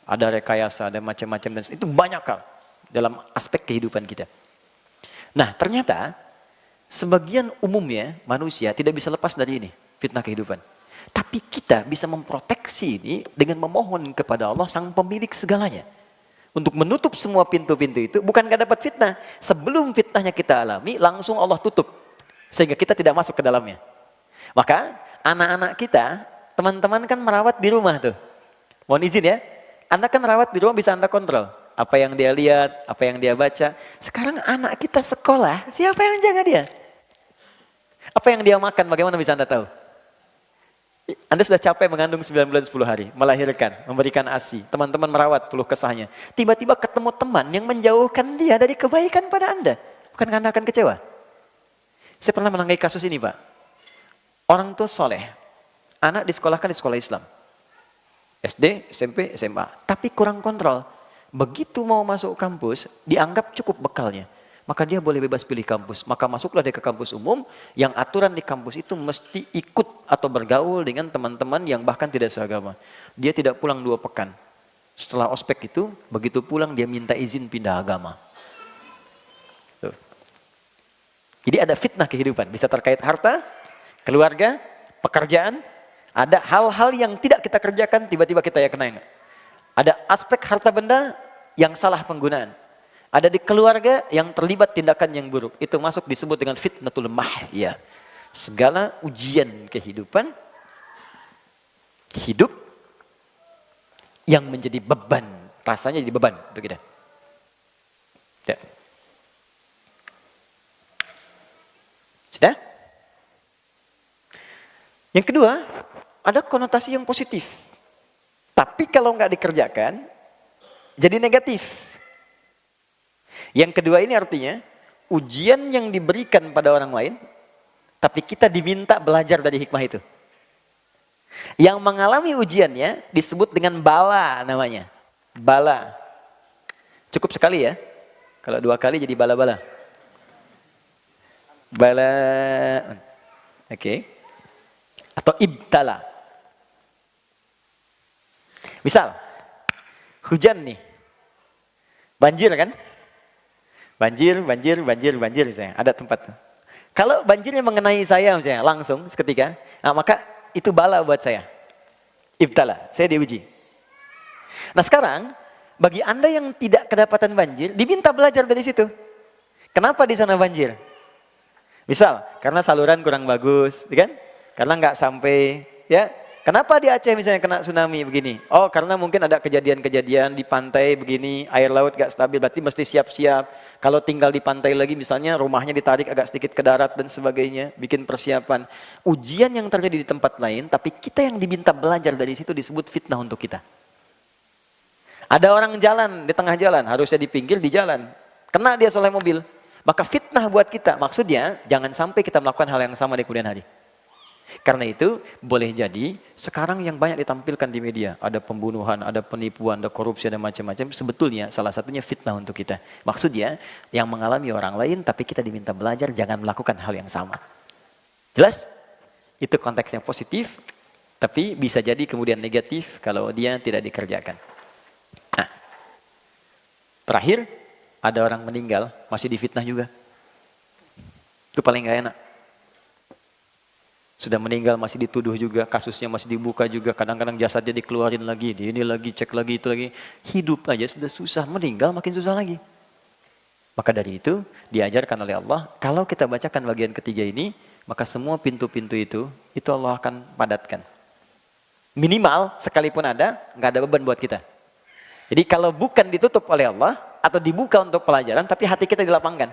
Ada rekayasa, ada macam-macam, dan itu banyak hal dalam aspek kehidupan kita. Nah, ternyata sebagian umumnya manusia tidak bisa lepas dari ini, fitnah kehidupan. Tapi kita bisa memproteksi ini dengan memohon kepada Allah sang pemilik segalanya. Untuk menutup semua pintu-pintu itu, bukan gak dapat fitnah. Sebelum fitnahnya kita alami, langsung Allah tutup. Sehingga kita tidak masuk ke dalamnya. Maka anak-anak kita, teman-teman kan merawat di rumah tuh. Mohon izin ya, Anda kan merawat di rumah bisa Anda kontrol. Apa yang dia lihat, apa yang dia baca. Sekarang anak kita sekolah, siapa yang jaga dia? Apa yang dia makan, bagaimana bisa Anda tahu? Anda sudah capek mengandung 9 bulan 10 hari, melahirkan, memberikan ASI. Teman-teman merawat peluh kesahnya. Tiba-tiba ketemu teman yang menjauhkan dia dari kebaikan pada Anda. Bukan Anda akan kecewa? Saya pernah menanggai kasus ini, Pak. Orang tua soleh, anak disekolahkan di sekolah Islam. SD, SMP, SMA. Tapi kurang kontrol. Begitu mau masuk kampus, dianggap cukup bekalnya. Maka dia boleh bebas pilih kampus. Maka masuklah dia ke kampus umum, yang aturan di kampus itu mesti ikut atau bergaul dengan teman-teman yang bahkan tidak seagama. Dia tidak pulang 2 pekan. Setelah ospek itu, begitu pulang dia minta izin pindah agama. Tuh. Jadi ada fitnah kehidupan. Bisa terkait harta, keluarga, pekerjaan. Ada hal-hal yang tidak kita kerjakan, tiba-tiba kita ya kena. Ada aspek harta benda yang salah penggunaan. Ada di keluarga yang terlibat tindakan yang buruk. Itu masuk disebut dengan fitnatul mahya. Segala ujian kehidupan, hidup yang menjadi beban. Rasanya jadi beban untuk kita. Ya. Sudah? Yang kedua, ada konotasi yang positif. Tapi kalau nggak dikerjakan, jadi negatif. Yang kedua ini artinya, ujian yang diberikan pada orang lain, tapi kita diminta belajar dari hikmah itu. Yang mengalami ujiannya disebut dengan bala namanya. Bala. Cukup sekali ya. Kalau 2 kali jadi bala-bala. Bala. Oke. Atau ibtala. Misal, hujan nih. Banjir kan? Banjir misalnya. Ada tempat tuh. Kalau banjirnya mengenai saya misalnya langsung seketika, nah maka itu bala buat saya. Ibtala, saya diuji. Nah sekarang, bagi Anda yang tidak kedapatan banjir, diminta belajar dari situ. Kenapa di sana banjir? Misal, karena saluran kurang bagus, kan? Karena nggak sampai, ya. Kenapa di Aceh misalnya kena tsunami begini? Oh, karena mungkin ada kejadian-kejadian di pantai begini, air laut gak stabil, berarti mesti siap-siap. Kalau tinggal di pantai lagi misalnya rumahnya ditarik agak sedikit ke darat dan sebagainya, bikin persiapan. Ujian yang terjadi di tempat lain, tapi kita yang diminta belajar dari situ disebut fitnah untuk kita. Ada orang jalan di tengah jalan, harusnya di pinggir di jalan. Kena dia oleh mobil. Maka fitnah buat kita, maksudnya jangan sampai kita melakukan hal yang sama di kemudian hari. Karena itu boleh jadi sekarang yang banyak ditampilkan di media, ada pembunuhan, ada penipuan, ada korupsi, ada macam-macam, sebetulnya salah satunya fitnah untuk kita. Maksudnya yang mengalami orang lain tapi kita diminta belajar jangan melakukan hal yang sama. Jelas? Itu konteks yang positif, tapi bisa jadi kemudian negatif kalau dia tidak dikerjakan. Nah, terakhir ada orang meninggal masih difitnah juga. Itu paling gak enak. Sudah meninggal masih dituduh juga, kasusnya masih dibuka juga, kadang-kadang jasadnya dikeluarin lagi, ini lagi, cek lagi, itu lagi. Hidup aja sudah susah, meninggal makin susah lagi. Maka dari itu, diajarkan oleh Allah, kalau kita bacakan bagian ketiga ini, maka semua pintu-pintu itu Allah akan padatkan. Minimal, sekalipun ada, nggak ada beban buat kita. Jadi kalau bukan ditutup oleh Allah, atau dibuka untuk pelajaran, tapi hati kita dilapangkan.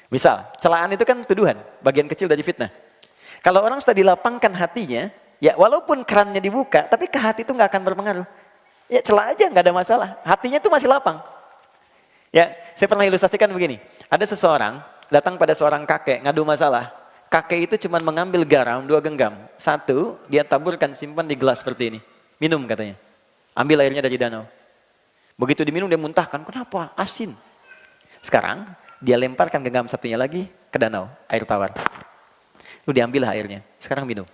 Misal, celaan itu kan tuduhan, bagian kecil dari fitnah. Kalau orang sudah dilapangkan hatinya, ya walaupun kerannya dibuka, tapi ke hati itu nggak akan berpengaruh. Ya celah aja, nggak ada masalah. Hatinya itu masih lapang. Ya, saya pernah ilustrasikan begini. Ada seseorang datang pada seorang kakek ngadu masalah. Kakek itu cuma mengambil garam 2 genggam. 1, dia taburkan simpan di gelas seperti ini. Minum katanya. Ambil airnya dari danau. Begitu diminum dia muntahkan. Kenapa? Asin. Sekarang dia lemparkan genggam satunya lagi ke danau, air tawar. Lalu diambil airnya, sekarang minum.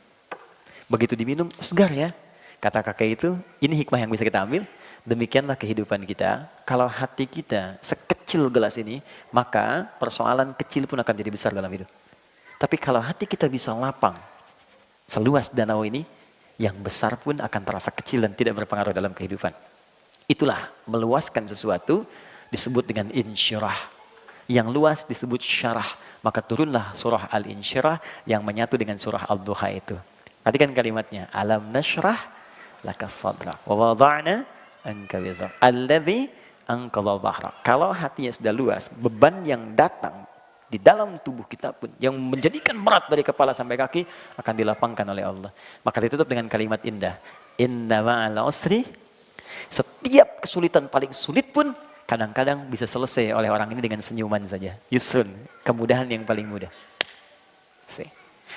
Begitu diminum, segar ya. Kata kakek itu, ini hikmah yang bisa kita ambil. Demikianlah kehidupan kita. Kalau hati kita sekecil gelas ini, maka persoalan kecil pun akan jadi besar dalam hidup. Tapi kalau hati kita bisa lapang, seluas danau ini, yang besar pun akan terasa kecil dan tidak berpengaruh dalam kehidupan. Itulah meluaskan sesuatu disebut dengan insyirah. Yang luas disebut syarah. Maka turunlah surah Al-Insyirah yang menyatu dengan surah Al-Duha itu. Perhatikan kalimatnya. Alam nashrah laka sadrak. Wa wada'na anka wizrak. Alladhi anqadha dhahrak. Kalau hatinya sudah luas, beban yang datang di dalam tubuh kita pun, yang menjadikan berat dari kepala sampai kaki, akan dilapangkan oleh Allah. Maka ditutup dengan kalimat indah. Inna ma'al usri. Setiap kesulitan paling sulit pun, kadang-kadang bisa selesai oleh orang ini dengan senyuman saja. Yusrun, kemudahan yang paling mudah.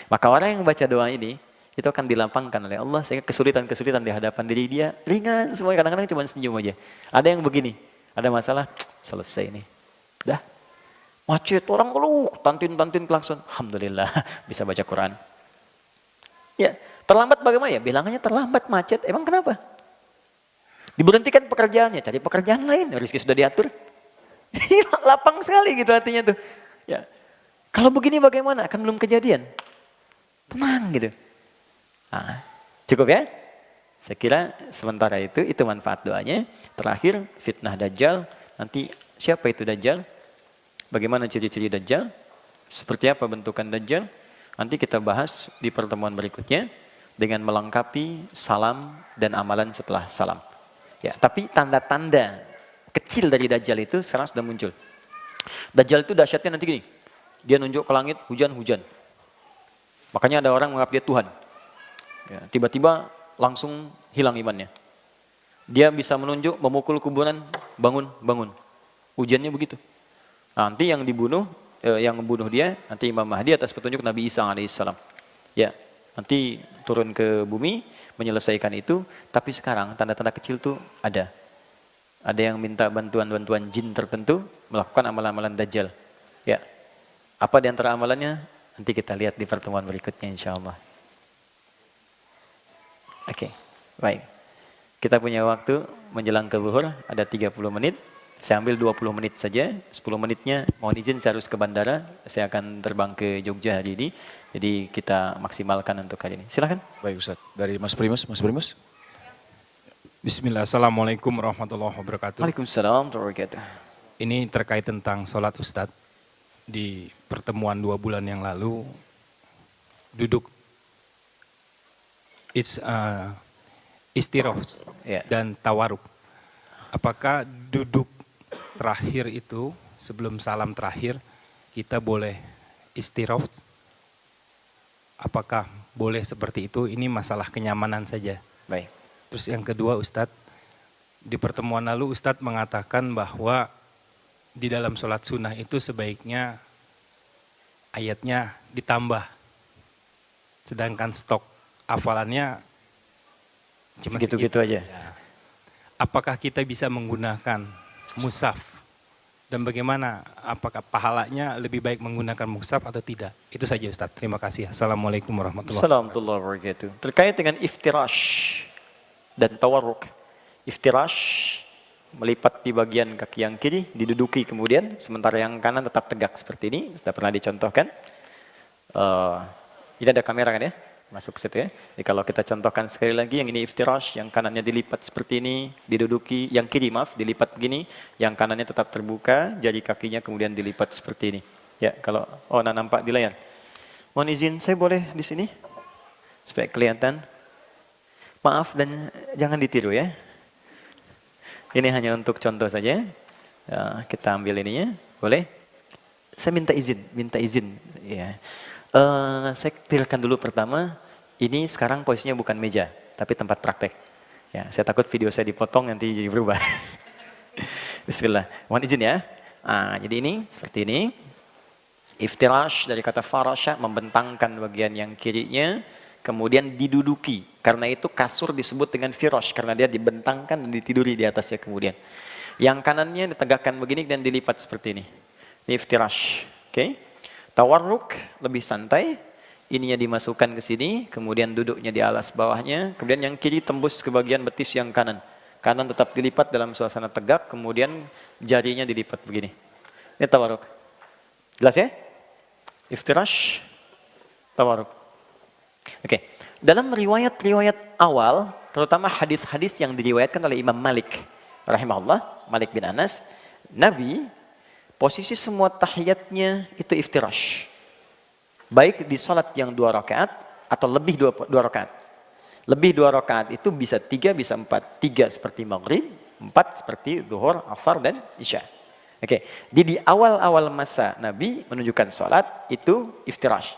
Maka orang yang baca doa ini, itu akan dilapangkan oleh Allah sehingga kesulitan-kesulitan di hadapan diri dia ringan semua. Kadang-kadang cuma senyum aja. Ada yang begini, ada masalah, selesai nih. Dah, macet orang ngeluh, tantin klakson. Alhamdulillah bisa baca Quran. Ya, terlambat bagaimana ya? Bilangannya terlambat, macet. Emang kenapa? Diberhentikan pekerjaannya, cari pekerjaan lain. Rezeki sudah diatur. Lapang sekali gitu hatinya tuh. Ya, kalau begini bagaimana? Akan belum kejadian. Tenang gitu. Nah, cukup ya? Saya kira sementara itu manfaat doanya. Terakhir, fitnah Dajjal. Nanti siapa itu Dajjal? Bagaimana ciri-ciri Dajjal? Seperti apa bentukan Dajjal? Nanti kita bahas di pertemuan berikutnya dengan melengkapi salam dan amalan setelah salam. Ya, tapi tanda-tanda kecil dari Dajjal itu sekarang sudah muncul. Dajjal itu dahsyatnya nanti gini. Dia nunjuk ke langit, hujan-hujan. Makanya ada orang menganggap dia Tuhan. Ya, tiba-tiba langsung hilang imannya. Dia bisa menunjuk, memukul kuburan, bangun. Ujiannya begitu. Nanti yang dibunuh, yang membunuh dia, nanti Imam Mahdi atas petunjuk Nabi Isa alaihissalam. Ya, nanti turun ke bumi, menyelesaikan itu. Tapi sekarang tanda-tanda kecil tuh ada. Ada yang minta bantuan jin tertentu, melakukan amalan-amalan Dajjal. Ya, apa di antara amalannya? Nanti kita lihat di pertemuan berikutnya insya Allah. Oke, baik. Kita punya waktu menjelang ke zuhur, ada 30 menit. Saya ambil 20 menit saja, 10 menitnya mohon izin saya harus ke bandara. Saya akan terbang ke Jogja hari ini. Jadi kita maksimalkan untuk hari ini. Silakan. Baik Ustaz, dari Mas Primus. Bismillah, Assalamualaikum warahmatullahi wabarakatuh. Waalaikumsalam warahmatullahi wabarakatuh. Ini terkait tentang sholat Ustadz. Di pertemuan 2 bulan yang lalu, duduk istirah dan tawaruk. Apakah duduk terakhir itu, sebelum salam terakhir, kita boleh istirah? Apakah boleh seperti itu? Ini masalah kenyamanan saja. Baik. Terus yang kedua Ustadz, di pertemuan lalu Ustadz mengatakan bahwa di dalam sholat sunnah itu sebaiknya ayatnya ditambah. Sedangkan stok hafalannya cuma segitu-gitu aja. Ya. Apakah kita bisa menggunakan mushaf? Dan bagaimana, apakah pahalanya lebih baik menggunakan mushaf atau tidak? Itu saja Ustaz. Terima kasih. Assalamualaikum warahmatullahi wabarakatuh. Terkait dengan iftirash dan tawarruk. Iftirash melipat di bagian kaki yang kiri, diduduki kemudian, sementara yang kanan tetap tegak seperti ini. Sudah pernah dicontohkan. Ini ada kamera kan ya? Masuk ke situ ya. Jadi kalau kita contohkan sekali lagi, yang ini iftirash, yang kanannya dilipat seperti ini, diduduki, yang kiri maaf, dilipat begini, yang kanannya tetap terbuka, jari kakinya kemudian dilipat seperti ini. Ya, kalau nampak di layar. Mohon izin, saya boleh di sini? Supaya kelihatan. Maaf dan jangan ditiru ya. Ini hanya untuk contoh saja. Ya, kita ambil ininya, boleh? Saya minta izin. Ya. Saya clearkan dulu pertama. Ini sekarang posisinya bukan meja, tapi tempat praktek. Ya, saya takut video saya dipotong nanti jadi berubah. Bismillah. Mohon izin ya. Jadi ini seperti ini. Iftirash dari kata farasha, membentangkan bagian yang kirinya, kemudian diduduki. Karena itu kasur disebut dengan firash, karena dia dibentangkan dan ditiduri di atasnya kemudian. Yang kanannya ditegakkan begini dan dilipat seperti ini. Ini iftirash. Oke. Tawarruk lebih santai. Ininya dimasukkan ke sini, kemudian duduknya di alas bawahnya. Kemudian yang kiri tembus ke bagian betis yang kanan. Kanan tetap dilipat dalam suasana tegak, kemudian jarinya dilipat begini. Ini tawarruk. Jelas ya? Iftirash, tawarruk. Oke. Dalam riwayat-riwayat awal, terutama hadis-hadis yang diriwayatkan oleh Imam Malik rahimahullah, Malik bin Anas, Nabi posisi semua tahiyatnya itu iftirash. Baik di salat yang 2 rakaat atau lebih 2 rakaat. Lebih 2 rakaat itu bisa 3, bisa 4. 3 seperti maghrib, 4 seperti zuhur, asar dan isya. Oke. Jadi di awal-awal masa Nabi menunjukkan salat itu iftirash.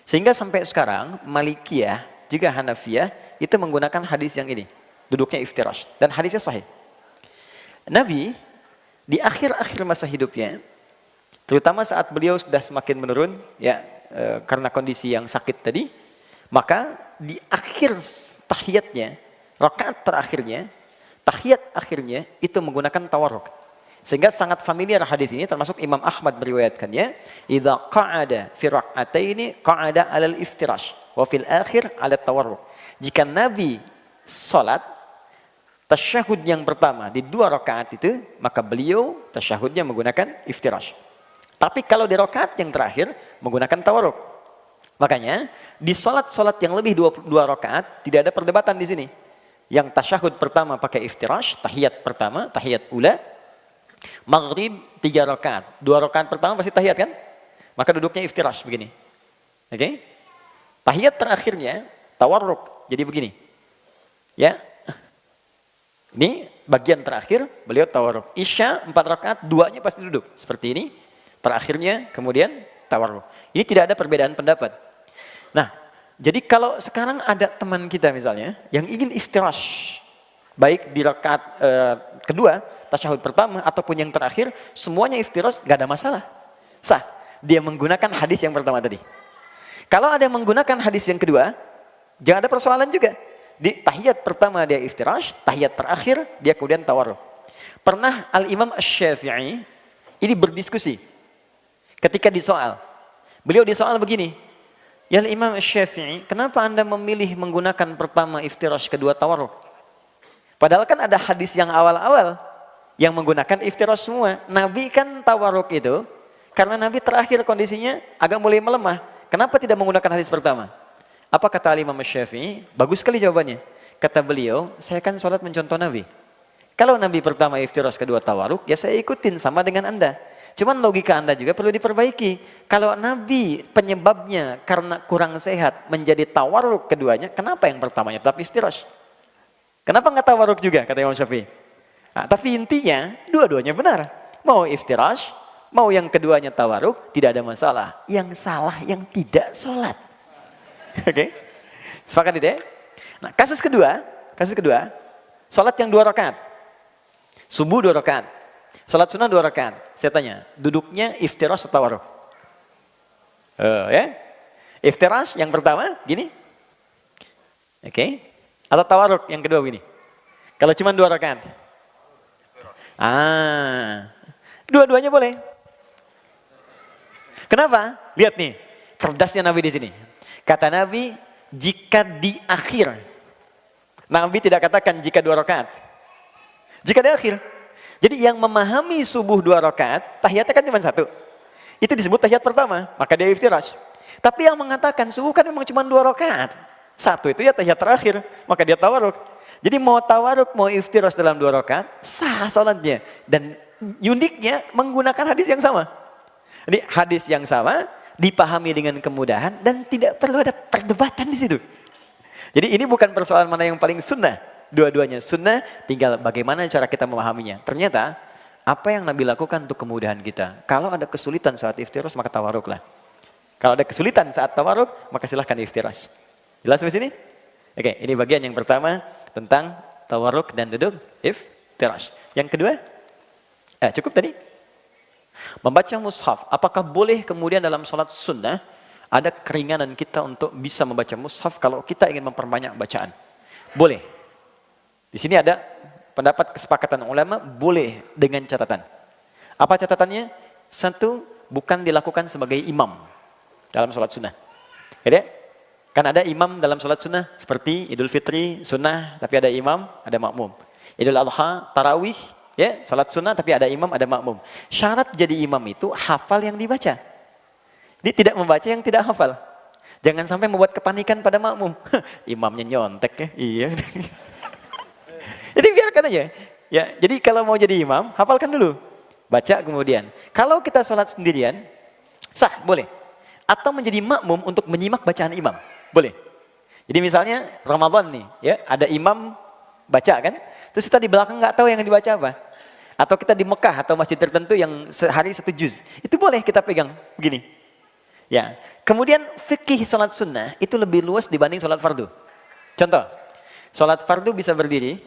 Sehingga sampai sekarang Malikiyah juga Hanafiyah itu menggunakan hadis yang ini, duduknya iftirash, dan hadisnya sahih. Nabi di akhir-akhir masa hidupnya, terutama saat beliau sudah semakin menurun, ya karena kondisi yang sakit tadi, Maka di akhir tahiyatnya, rakaat terakhirnya, tahiyat akhirnya itu menggunakan tawarruk. Sehingga sangat familiar hadis ini, termasuk Imam Ahmad meriwayatkannya, idza qa'ada fi rak'ataini qa'ada 'alal iftirash wa fil akhir 'ala tawarruk. Jika Nabi salat tasyahud yang pertama di 2 rakaat itu, maka beliau tasyahudnya menggunakan iftirash. Tapi kalau di rakaat yang terakhir menggunakan tawarruk. Makanya di salat-salat yang lebih 2 rakaat tidak ada perdebatan di sini. Yang tasyahud pertama pakai iftirash, tahiyat pertama, tahiyat ula. Maghrib 3 rakaat. 2 rakaat pertama pasti tahiyat kan? Maka duduknya iftirash begini. Oke? Tahiyat terakhirnya tawarruk. Jadi begini. Ya. Ini bagian terakhir beliau tawarruk. Isya 4 rakaat, 2-nya pasti duduk. Seperti ini. Terakhirnya kemudian tawarruk. Ini tidak ada perbedaan pendapat. Nah, jadi kalau sekarang ada teman kita misalnya yang ingin iftirash, baik di rakaat kedua, tasyahud pertama ataupun yang terakhir, semuanya iftirash, gak ada masalah. Sah. Dia menggunakan hadis yang pertama tadi. Kalau ada yang menggunakan hadis yang kedua, jangan ada persoalan juga. Di tahiyat pertama dia iftirash, tahiyat terakhir dia kemudian tawarruk. Pernah Al-Imam Asy-Syafi'i ini berdiskusi ketika disoal. Beliau disoal begini, ya Al-Imam Asy-Syafi'i, kenapa Anda memilih menggunakan pertama iftirash, kedua tawarruk? Padahal kan ada hadis yang awal-awal yang menggunakan iftirash semua. Nabi kan tawarruk itu karena Nabi terakhir kondisinya agak mulai melemah. Kenapa tidak menggunakan hadis pertama? Apa kata Imam Syafi'i? Bagus sekali jawabannya. Kata beliau, saya kan sholat mencontoh Nabi. Kalau Nabi pertama iftirash, kedua tawarruk, ya saya ikutin sama dengan Anda. Cuman logika Anda juga perlu diperbaiki. Kalau Nabi penyebabnya karena kurang sehat menjadi tawarruk keduanya, kenapa yang pertamanya tetap iftirash? Kenapa nggak tawarruk juga, kata Imam Syafi'i? Nah, tapi intinya dua-duanya benar. Mau iftirash, mau yang keduanya tawarruk, tidak ada masalah. Yang salah yang tidak sholat. Oke, sepakat itu ya? Nah, kasus kedua, sholat yang 2 rakaat. Subuh 2 rakaat. Sholat sunnah 2 rakaat. Saya tanya, duduknya iftirash atau tawarruk? Ya? Iftirash yang pertama, gini. Oke. Atau tawarruk yang kedua begini. Kalau cuma 2 rakaat. Dua-duanya boleh. Kenapa? Lihat nih, cerdasnya Nabi di sini. Kata Nabi, jika di akhir. Nabi tidak katakan jika 2 rakaat. Jika di akhir. Jadi yang memahami subuh 2 rakaat, tahiyatnya kan cuma 1. Itu disebut tahiyat pertama, maka dia iftirash. Tapi yang mengatakan subuh kan memang cuma 2 rakaat. 1 itu ya tahiyat terakhir, maka dia tawarruk. Jadi mau tawarruk, mau iftirash dalam 2 rakaat, sah salatnya. Dan uniknya menggunakan hadis yang sama. Jadi hadis yang sama, dipahami dengan kemudahan dan tidak perlu ada perdebatan di situ. Jadi ini bukan persoalan mana yang paling sunnah. Dua-duanya sunnah, tinggal bagaimana cara kita memahaminya. Ternyata apa yang Nabi lakukan untuk kemudahan kita. Kalau ada kesulitan saat iftirash, maka tawarruklah. Kalau ada kesulitan saat tawarruk, maka silahkan iftirash. Jelas sampai sini? Oke, ini bagian yang pertama tentang tawarruk dan duduk iftirash. Yang kedua, cukup tadi? Membaca mushaf, apakah boleh kemudian dalam sholat sunnah ada keringanan kita untuk bisa membaca mushaf kalau kita ingin memperbanyak bacaan? Boleh. Di sini ada pendapat kesepakatan ulama, boleh dengan catatan. Apa catatannya? 1, bukan dilakukan sebagai imam dalam sholat sunnah. Jadi, kan ada imam dalam sholat sunnah seperti Idul Fitri, sunnah, tapi ada imam, ada makmum. Idul Adha, tarawih, ya, salat sunnah tapi ada imam, ada makmum. Syarat jadi imam itu hafal yang dibaca. Dia tidak membaca yang tidak hafal. Jangan sampai membuat kepanikan pada makmum. Imamnya nyontek ya. Iya. Jadi biarkan aja. Ya, jadi kalau mau jadi imam, hafalkan dulu. Baca kemudian. Kalau kita sholat sendirian, sah, boleh. Atau menjadi makmum untuk menyimak bacaan imam. Boleh. Jadi misalnya Ramadan nih, ya, ada imam baca kan? Terus kita di belakang nggak tahu yang dibaca apa. Atau kita di Mekah atau masjid tertentu yang sehari 1 juz. Itu boleh kita pegang begini. Ya. Kemudian fikih sholat sunnah itu lebih luas dibanding sholat fardu. Contoh, sholat fardu bisa berdiri.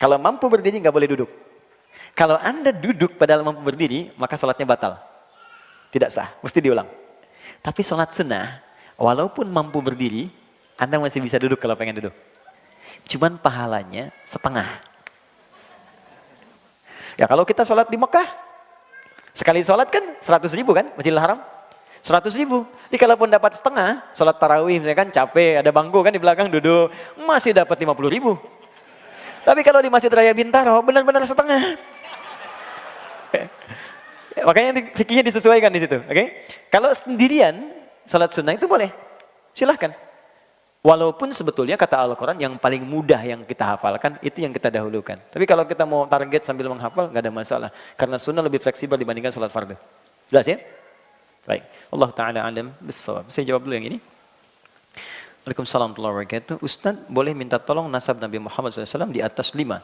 Kalau mampu berdiri nggak boleh duduk. Kalau Anda duduk padahal mampu berdiri, maka sholatnya batal. Tidak sah, mesti diulang. Tapi sholat sunnah, walaupun mampu berdiri, Anda masih bisa duduk kalau pengen duduk. Cuman pahalanya setengah. Ya kalau kita sholat di Mekah, sekali sholat kan 100.000 kan, Masjidil Haram? 100.000. Jadi kalaupun dapat setengah, sholat tarawih misalnya kan capek, ada bangku kan di belakang duduk, masih dapat 50.000. Tapi kalau di Masjid Raya Bintaro, benar-benar setengah. Makanya fikihnya disesuaikan di situ. Oke? Kalau sendirian, sholat sunnah itu boleh. Silahkan. Walaupun sebetulnya kata Al-Quran yang paling mudah yang kita hafalkan, itu yang kita dahulukan. Tapi kalau kita mau target sambil menghafal, nggak ada masalah. Karena sunnah lebih fleksibel dibandingkan sholat fardu. Jelas ya? Baik. Allah Ta'ala alam bissawab. Saya jawab dulu yang ini. Waalaikumsalam warahmatullahi wabarakatuh. Ustaz, boleh minta tolong nasab Nabi Muhammad SAW di atas 5.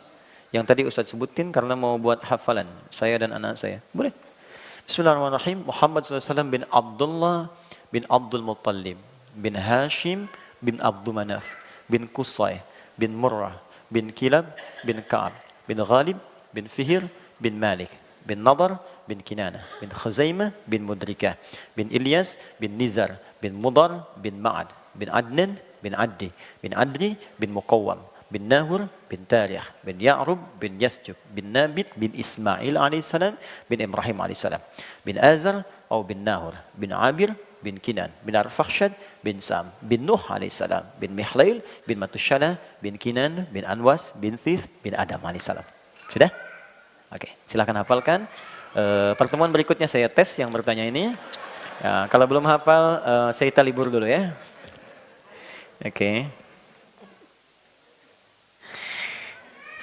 Yang tadi Ustaz sebutin karena mau buat hafalan. Saya dan anak saya. Boleh? Bismillahirrahmanirrahim. Muhammad SAW bin Abdullah bin Abdul Muttalib bin Hashim bin Abdul Manaf bin Qusay bin Murrah bin Kilab bin Ka'ab bin Ghalib bin Fihir bin Malik bin Nadar bin Kinana bin Khuzaimah bin Mudrikah bin Ilyas bin Nizar bin Mudar bin Ma'ad bin Adnan bin Addi bin Adri bin Muqawwam bin Nahur bin Tarikh bin Ya'rub bin Yasjub bin Nabit bin Ismail alaihissalam bin Ibrahim alaihissalam bin Azar atau bin Nahur bin Abir bin Kinan bin Arfakhshad bin Sam bin Nuh alaihissalam bin Mihlail bin Matushalah bin Kinan bin Anwas bin Thith bin Adam alaihissalam. Sudah? Oke, silakan hafalkan. Pertemuan berikutnya saya tes yang bertanya ini. Ya, kalau belum hafal, saya libur dulu ya. Oke.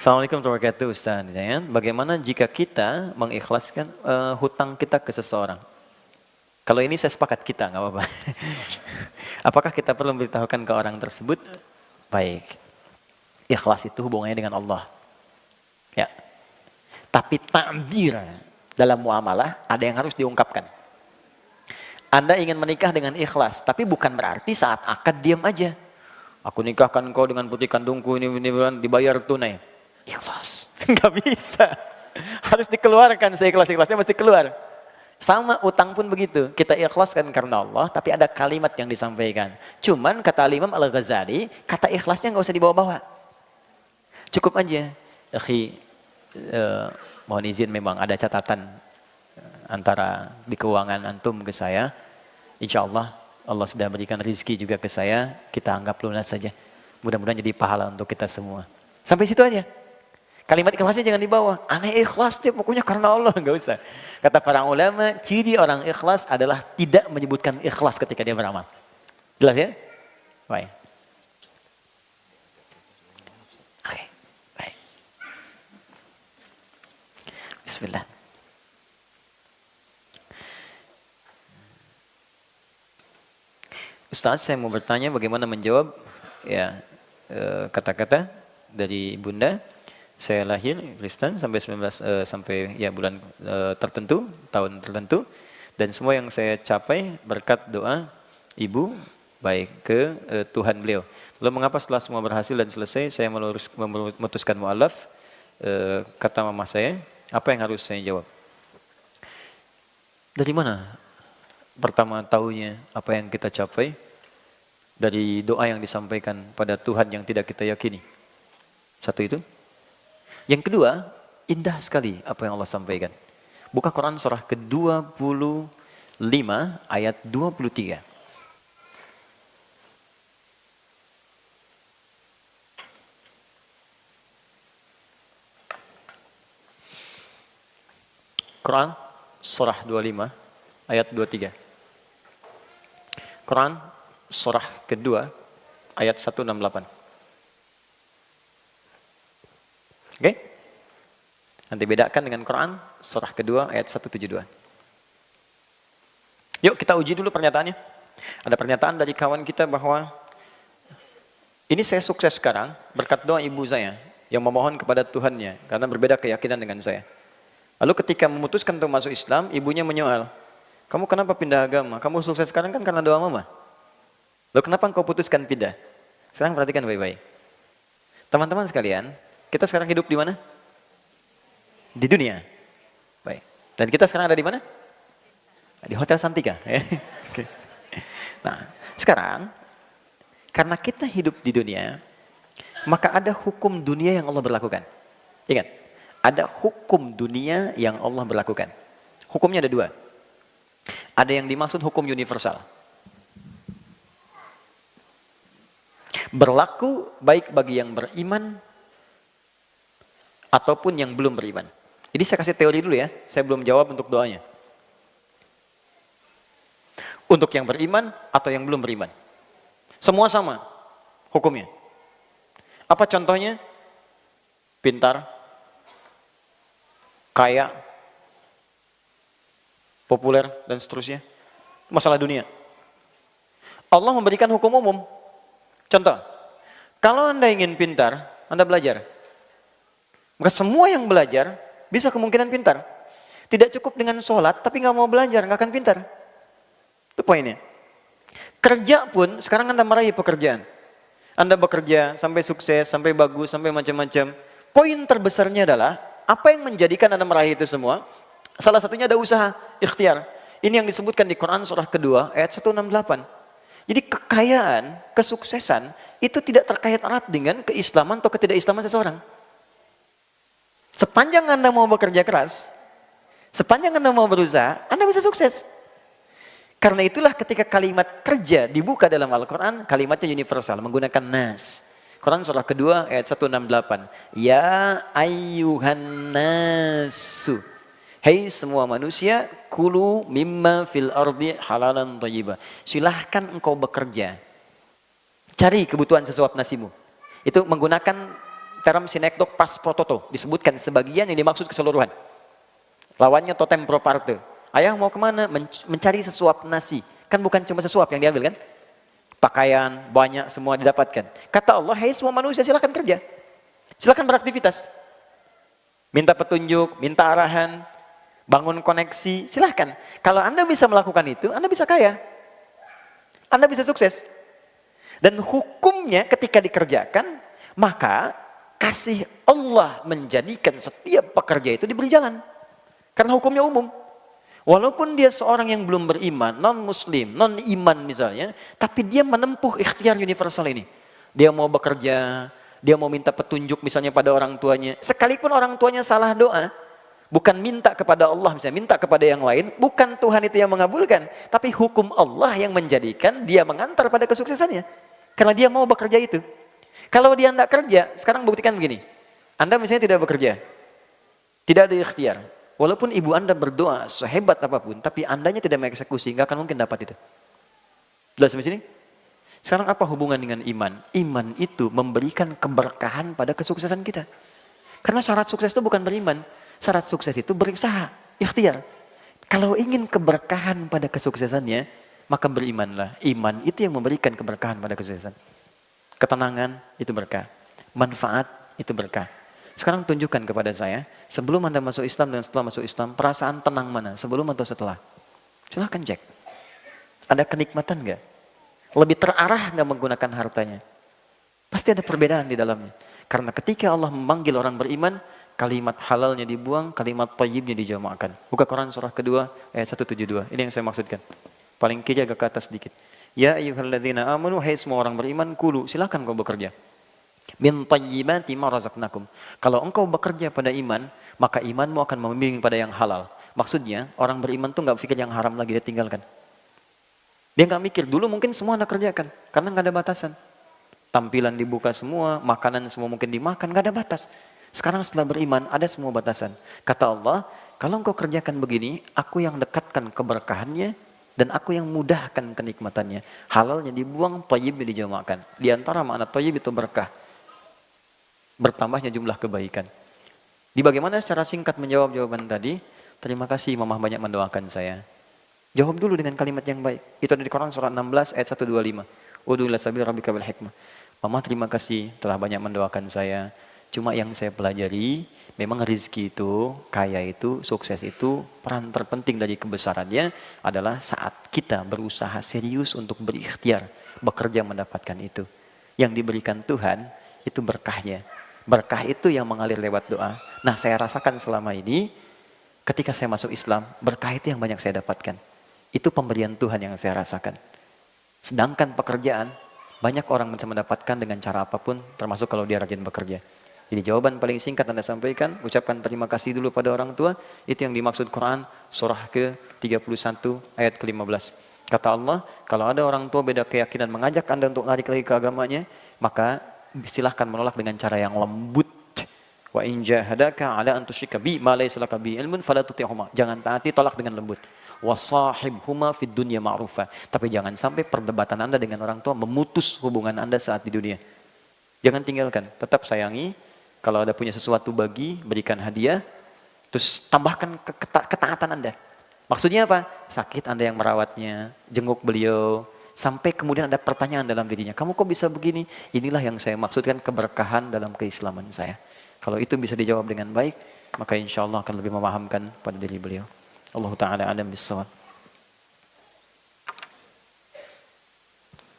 Assalamualaikum warahmatullahi wabarakatuh Ustaz. Bagaimana jika kita mengikhlaskan hutang kita ke seseorang? Kalau ini saya sepakat kita, nggak apa-apa. Apakah kita perlu memberitahukan ke orang tersebut? Baik. Ikhlas itu hubungannya dengan Allah. Ya. Tapi takbir dalam muamalah ada yang harus diungkapkan. Anda ingin menikah dengan ikhlas, tapi bukan berarti saat akad diam aja. Aku nikahkan kau dengan putri kandungku ini dibayar tunai. Ikhlas. Nggak bisa. Harus dikeluarkan, seikhlas-ikhlasnya mesti keluar. Sama utang pun begitu. Kita ikhlaskan karena Allah, tapi ada kalimat yang disampaikan. Cuman kata Imam Al-Ghazali, kata ikhlasnya nggak usah dibawa-bawa. Cukup aja. Mohon izin memang ada catatan antara di keuangan antum ke saya. Insya Allah, Allah sudah berikan rizki juga ke saya. Kita anggap lunas saja. Mudah-mudahan jadi pahala untuk kita semua. Sampai situ aja. Kalimat ikhlasnya jangan dibawa. Aneh ikhlas deh, pokoknya karena Allah. Nggak usah. Kata para ulama, ciri orang ikhlas adalah tidak menyebutkan ikhlas ketika dia beramal. Jelas ya? Baik. Oke, baik. Bismillah. Ustaz, saya mau bertanya bagaimana menjawab ya kata-kata dari Bunda. Saya lahir Kristen sampai 19 sampai ya bulan tertentu, tahun tertentu, dan semua yang saya capai berkat doa ibu baik ke Tuhan beliau. Lalu mengapa setelah semua berhasil dan selesai saya memutuskan mu'alaf, kata mama saya, apa yang harus saya jawab? Dari mana pertama tahunya apa yang kita capai? Dari doa yang disampaikan pada Tuhan yang tidak kita yakini. Satu itu. Yang kedua, indah sekali apa yang Allah sampaikan. Buka Quran surah ke-25 ayat 23. Quran surah 25 ayat 23. Quran surah kedua ayat 168. Oke? Nanti bedakan dengan Quran surah kedua ayat 172. Yuk kita uji dulu pernyataannya. Ada pernyataan dari kawan kita bahwa ini saya sukses sekarang berkat doa ibu saya yang memohon kepada Tuhannya karena berbeda keyakinan dengan saya. Lalu ketika memutuskan untuk masuk Islam, ibunya menyoal, kamu kenapa pindah agama? Kamu sukses sekarang kan karena doa mama. Lalu kenapa engkau putuskan pindah? Sekarang perhatikan baik-baik. Teman-teman sekalian, kita sekarang hidup di mana? Di dunia. Baik. Dan kita sekarang ada di mana? Di Hotel Santika. Nah, sekarang Karena kita hidup di dunia, maka ada hukum dunia yang Allah berlakukan. Ingat, ada hukum dunia yang Allah berlakukan. Hukumnya ada dua. Ada yang dimaksud hukum universal. Berlaku baik bagi yang beriman ataupun yang belum beriman. Jadi saya kasih teori dulu ya, saya belum jawab untuk doanya. Untuk yang beriman atau yang belum beriman. Semua sama hukumnya. Apa contohnya? Pintar, kaya, populer, dan seterusnya. Masalah dunia. Allah memberikan hukum umum. Contoh, kalau Anda ingin pintar, Anda belajar. Maka semua yang belajar bisa kemungkinan pintar. Tidak cukup dengan sholat, tapi nggak mau belajar, nggak akan pintar. Itu poinnya. Kerja pun, sekarang Anda meraih pekerjaan. Anda bekerja sampai sukses, sampai bagus, sampai macam-macam. Poin terbesarnya adalah, apa yang menjadikan Anda meraih itu semua? Salah satunya ada usaha, ikhtiar. Ini yang disebutkan di Quran surah kedua, ayat 168. Jadi kekayaan, kesuksesan, itu tidak terkait erat dengan keislaman atau ketidakislaman seseorang. Sepanjang Anda mau bekerja keras, sepanjang Anda mau berusaha, Anda bisa sukses. Karena itulah ketika kalimat kerja dibuka dalam Al-Quran, kalimatnya universal, menggunakan nas. Quran surah kedua ayat 168. Ya ayyuhan nasu. Hei semua manusia, kulu mimma fil ardi halalan thayyiba. Silahkan engkau bekerja. Cari kebutuhan sesuap nasimu. Itu menggunakan term sinekdok pas prototo. Disebutkan sebagian yang dimaksud keseluruhan. Lawannya totem pro parte. Ayah mau kemana? Mencari sesuap nasi. Kan bukan cuma sesuap yang diambil kan? Pakaian, banyak semua didapatkan. Kata Allah, hei semua manusia silakan kerja. Silakan beraktivitas. Minta petunjuk, minta arahan, bangun koneksi, silahkan. Kalau Anda bisa melakukan itu, Anda bisa kaya. Anda bisa sukses. Dan hukumnya ketika dikerjakan, maka kasih Allah menjadikan setiap pekerja itu diberi jalan. Karena hukumnya umum. Walaupun dia seorang yang belum beriman, non-muslim, non-iman misalnya, tapi dia menempuh ikhtiar universal ini. Dia mau bekerja, dia mau minta petunjuk misalnya pada orang tuanya. Sekalipun orang tuanya salah doa, bukan minta kepada Allah, misalnya minta kepada yang lain, bukan Tuhan itu yang mengabulkan, tapi hukum Allah yang menjadikan dia mengantar pada kesuksesannya. Karena dia mau bekerja itu. Kalau dia tidak kerja, sekarang buktikan begini. Anda misalnya tidak bekerja, tidak ada ikhtiar. Walaupun ibu Anda berdoa sehebat apapun, tapi Andanya tidak mengeksekusi, nggak akan mungkin dapat itu. Jelas sampai sini? Sekarang apa hubungan dengan iman? Iman itu memberikan keberkahan pada kesuksesan kita. Karena syarat sukses itu bukan beriman. Syarat sukses itu berusaha, ikhtiar. Kalau ingin keberkahan pada kesuksesannya, maka berimanlah. Iman itu yang memberikan keberkahan pada kesuksesan. Ketenangan itu berkah. Manfaat itu berkah. Sekarang tunjukkan kepada saya, sebelum Anda masuk Islam dan setelah masuk Islam, perasaan tenang mana? Sebelum atau setelah? Silahkan cek. Ada kenikmatan nggak? Lebih terarah nggak menggunakan hartanya? Pasti ada perbedaan di dalamnya. Karena ketika Allah memanggil orang beriman, kalimat halalnya dibuang, kalimat thayyibnya dijamakkan. Buka Quran surah kedua, ayat 172. Ini yang saya maksudkan. Paling kiri agak ke atas sedikit. Ya ayyuhalladzina amanu, hai semua orang beriman, kulu, silahkan kau bekerja. Min thayyibati ma razaqnakum. Kalau engkau bekerja pada iman, maka imanmu akan membimbing pada yang halal. Maksudnya, orang beriman tuh nggak pikir yang haram lagi, dia tinggalkan. Dia nggak mikir, dulu mungkin semua Anda kerjakan, karena nggak ada batasan. Tampilan dibuka semua, makanan semua mungkin dimakan, nggak ada batas. Sekarang setelah beriman, ada semua batasan. Kata Allah, kalau engkau kerjakan begini, aku yang dekatkan keberkahannya, dan aku yang mudahkan kenikmatannya. Halalnya dibuang, thayyibnya dijamakkan. Di antara makna thayyib itu berkah. Bertambahnya jumlah kebaikan. Di bagaimana secara singkat menjawab jawaban tadi? Terima kasih Mamah banyak mendoakan saya. Jawab dulu dengan kalimat yang baik. Itu ada di Quran surah 16 ayat 125. Ud'u ila sabil rabbika bil hikmah. Mamah terima kasih telah banyak mendoakan saya. Cuma yang saya pelajari, memang rezeki itu, kaya itu, sukses itu, peran terpenting dari kebesarannya adalah saat kita berusaha serius untuk berikhtiar, bekerja mendapatkan itu. Yang diberikan Tuhan, itu berkahnya. Berkah itu yang mengalir lewat doa. Nah, saya rasakan selama ini, ketika saya masuk Islam, berkah itu yang banyak saya dapatkan. Itu pemberian Tuhan yang saya rasakan. Sedangkan pekerjaan, Banyak orang bisa mendapatkan dengan cara apapun, termasuk kalau dia rajin bekerja. Jadi jawaban paling singkat Anda sampaikan, ucapkan terima kasih dulu pada orang tua. Itu yang dimaksud Quran, surah ke-31 ayat ke-15. Kata Allah, kalau ada orang tua beda keyakinan mengajak Anda untuk lari lagi ke agamanya, maka silahkan menolak dengan cara yang lembut. Wa in jahadaka ala an tusyrika bi ma laysa laka bi ilmun fala tuti'huma. Jangan taati, tolak dengan lembut. Wasahibhuma fid dunya ma'rufa. Tapi jangan sampai perdebatan Anda dengan orang tua memutus hubungan Anda saat di dunia. Jangan tinggalkan, tetap sayangi. Kalau ada punya sesuatu berikan hadiah. Terus tambahkan ketaatan Anda. Maksudnya apa? Sakit Anda yang merawatnya, jenguk beliau. Sampai kemudian ada pertanyaan dalam dirinya. Kamu kok bisa begini? Inilah yang saya maksudkan keberkahan dalam keislaman saya. Kalau itu bisa dijawab dengan baik, maka insya Allah akan lebih memahamkan pada diri beliau. Allah Ta'ala alam bisawab.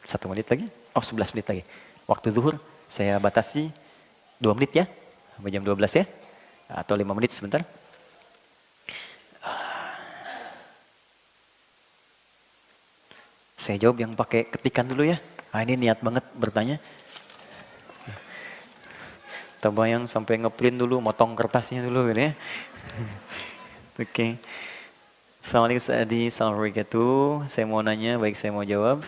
1 menit lagi? Oh 11 menit lagi. Waktu zuhur saya batasi 2 menit ya. Sampai jam 12 ya. Atau 5 menit sebentar. Saya jawab yang pakai ketikan dulu ya. Ini niat banget bertanya. Terbayang sampai ngeprint dulu, motong kertasnya dulu gitu ya. Oke. Assalamualaikum Ustaz Adi, assalamualaikum. Saya mau nanya, baik saya mau jawab.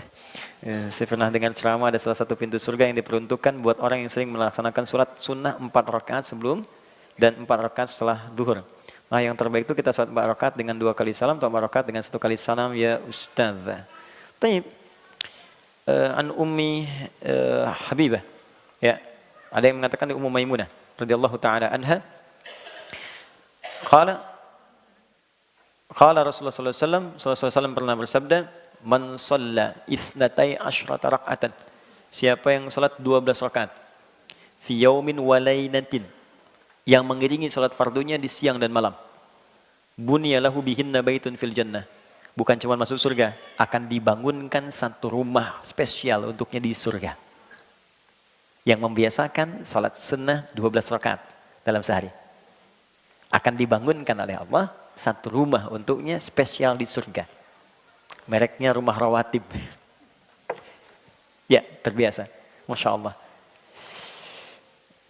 Saya pernah dengar ceramah ada salah satu pintu surga yang diperuntukkan buat orang yang sering melaksanakan sholat sunnah 4 rakaat sebelum dan 4 rakaat setelah zuhur. Nah yang terbaik itu kita sholat 4 rakaat dengan 2 kali salam atau 4 rakaat dengan 1 kali salam ya Ustaz. Taib. An Ummi Habibah. Ya. Ada yang mengatakan di Ummu Maimunah radhiyallahu taala anha. Qala Rasulullah sallallahu alaihi wasallam pernah bersabda, "Man shalla itsnatai asyrata rak'atan." Siapa yang salat 12 rakaat fi yaumin wa lailatin, yang mengiringi salat fardunya di siang dan malam. Bunya lahu bihinna baitun fil jannah. Bukan cuma masuk surga, akan dibangunkan satu rumah spesial untuknya di surga. Yang membiasakan salat sunnah 12 rakaat dalam sehari. Akan dibangunkan oleh Allah satu rumah untuknya spesial di surga. Mereknya rumah rawatib. Ya, terbiasa. Masya Allah.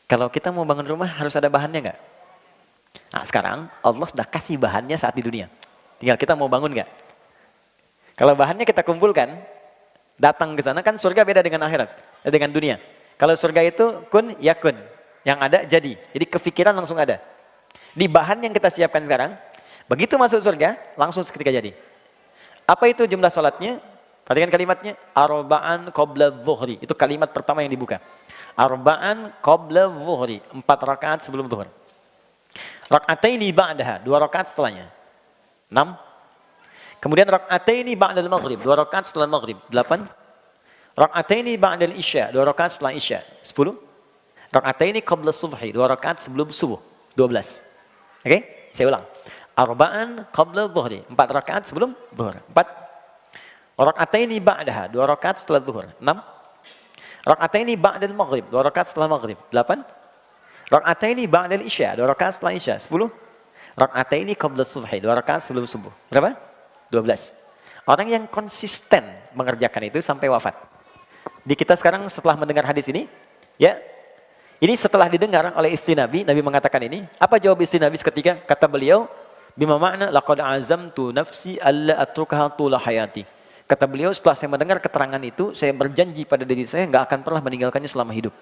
Kalau kita mau bangun rumah harus ada bahannya nggak? Nah sekarang Allah sudah kasih bahannya saat di dunia. Tinggal kita mau bangun nggak? Kalau bahannya kita kumpulkan, datang ke sana kan surga beda dengan akhirat, dengan dunia. Kalau surga itu kun yakun, yang ada jadi. Jadi kepikiran langsung ada. Di bahan yang kita siapkan sekarang, begitu masuk surga, langsung seketika jadi. Apa itu jumlah salatnya? Perhatikan kalimatnya, arba'an qabla dhuhri. Itu kalimat pertama yang dibuka. Arba'an qabla dhuhri, 4 rakaat sebelum zuhur. Rak'ataini ba'daha, 2 rakaat setelahnya. 6. Kemudian rak'ataini ba'dal maghrib, 2 rakaat setelah maghrib. 8. Rak'ataini ba'dal isya, 2 rakaat setelah isya. 10. Rak'ataini qabla subhi, 2 rakaat sebelum subuh. 12. Oke, saya ulang. Arba'an qabla dhuhri, 4 rakaat sebelum zuhur. 4. Rak'ataini ba'daha, 2 rakaat setelah zuhur. 6. Rak'ataini ba'dal maghrib, 2 rakaat setelah maghrib. 8. Rak'ataini ba'dal isya, 2 rakaat setelah isya. 10. Rak'ataini qabla subhi, 2 rakaat sebelum subuh. Berapa? 12. Orang yang konsisten mengerjakan itu sampai wafat. Di kita sekarang setelah mendengar hadis ini, ya, ini setelah didengar oleh istri Nabi, Nabi mengatakan ini. Apa jawab istri Nabi seketika? Kata beliau, bima makna laqad azamtu nafsi alla atrukaha tula hayati. Kata beliau, setelah saya mendengar keterangan itu, saya berjanji pada diri saya nggak akan pernah meninggalkannya selama hidup.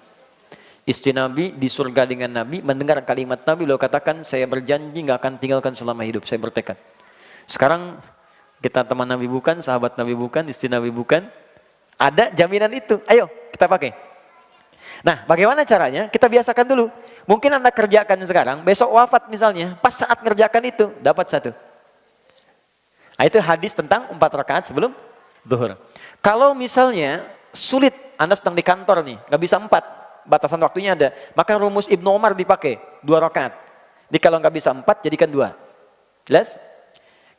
Istri Nabi di surga dengan Nabi mendengar kalimat Nabi, beliau katakan, saya berjanji nggak akan tinggalkan selama hidup. Saya bertekad. Sekarang kita teman Nabi bukan, sahabat Nabi bukan, istri Nabi bukan, ada jaminan itu. Ayo kita pakai. Nah, bagaimana caranya? Kita biasakan dulu. Mungkin Anda kerjakan sekarang, besok wafat misalnya, pas saat ngerjakan itu, dapat 1. Nah, itu hadis tentang 4 rakaat sebelum zuhur. Kalau misalnya sulit, Anda sedang di kantor nih, nggak bisa 4, batasan waktunya ada, maka rumus Ibnu Umar dipakai, 2 rakaat. Jadi kalau nggak bisa 4, jadikan 2. Jelas?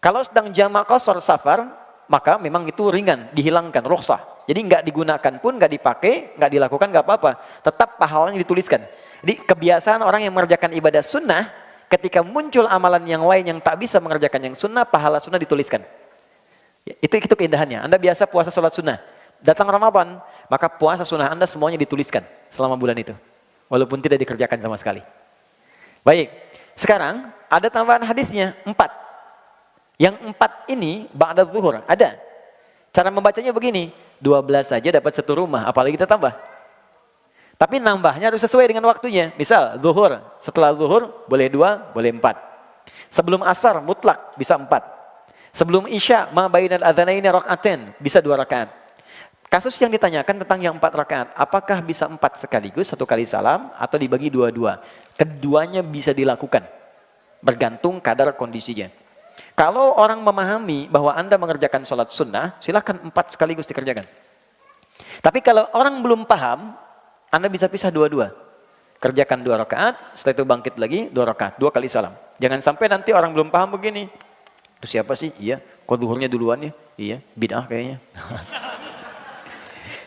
Kalau sedang jamak qasar safar, maka memang itu ringan, dihilangkan, rukhsah. Jadi nggak digunakan pun, nggak dipakai, nggak dilakukan, nggak apa-apa. Tetap pahalanya dituliskan. Jadi kebiasaan orang yang mengerjakan ibadah sunnah, ketika muncul amalan yang lain yang tak bisa mengerjakan yang sunnah, pahala sunnah dituliskan. Itu keindahannya. Anda biasa puasa sholat sunnah, datang Ramadan, maka puasa sunnah Anda semuanya dituliskan selama bulan itu. Walaupun tidak dikerjakan sama sekali. Baik, sekarang ada tambahan hadisnya, 4. Yang 4 ini, ba'da zuhur, ada. Cara membacanya begini, 12 saja dapat 1 rumah, apalagi kita tambah. Tapi nambahnya harus sesuai dengan waktunya. Misal, zuhur, setelah zuhur boleh 2, boleh 4. Sebelum asar, mutlak, bisa 4. Sebelum isya, ma bainal adzanaini raka'atain, bisa 2 rakaat. Kasus yang ditanyakan tentang yang 4 rakaat, apakah bisa 4 sekaligus, 1 kali salam, atau dibagi 2-2? Keduanya bisa dilakukan, bergantung kadar kondisinya. Kalau orang memahami bahwa Anda mengerjakan sholat sunnah, silakan 4 sekaligus dikerjakan. Tapi kalau orang belum paham, Anda bisa pisah 2-2. Kerjakan 2 rakaat, setelah itu bangkit lagi 2 rakaat, 2 kali salam. Jangan sampai nanti orang belum paham begini. Itu siapa sih? Iya, kok zuhurnya duluan ya? Iya, bid'ah kayaknya.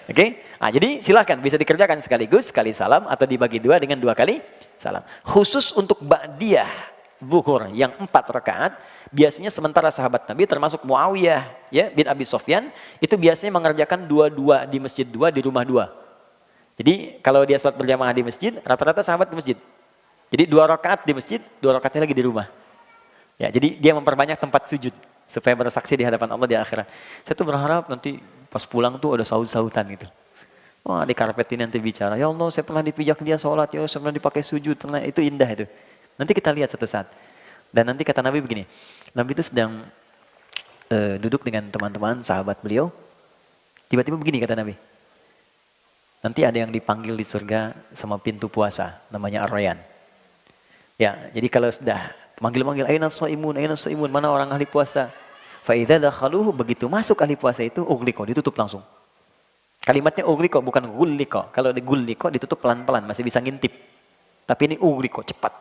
Oke, nah, jadi silahkan bisa dikerjakan sekaligus, sekali salam, atau dibagi 2 dengan 2 kali salam. Khusus untuk ba'diyah zuhur yang 4 rakaat, biasanya sementara sahabat Nabi termasuk Muawiyah ya, bin Abi Sufyan, itu biasanya mengerjakan 2-2 di masjid 2, di rumah 2. Jadi kalau dia sholat berjamaah di masjid, rata-rata sahabat di masjid. Jadi 2 rakaat di masjid, 2 rakaatnya lagi di rumah. Ya, jadi dia memperbanyak tempat sujud supaya bersaksi di hadapan Allah di akhirat. Saya tuh berharap nanti pas pulang tuh ada saut-sautan gitu. Wah, di karpet ini nanti bicara, ya Allah saya pernah dipijak dia sholat, ya Allah saya pernah dipakai sujud, pernah. Itu indah itu. Nanti kita lihat satu saat. Dan nanti kata Nabi begini, Nabi itu sedang duduk dengan teman-teman, sahabat beliau, tiba-tiba begini kata Nabi, nanti ada yang dipanggil di surga sama pintu puasa, namanya Ar-Rayyan. Ya, jadi kalau sudah manggil-manggil, aina shaimun, mana orang ahli puasa. Fa idza dakhaluhu, begitu masuk ahli puasa itu, ughliqa, ditutup langsung. Kalimatnya ughliqa, bukan ghulliqa. Kalau di ghulliqa ditutup pelan-pelan, masih bisa ngintip. Tapi ini ughliqa, cepat.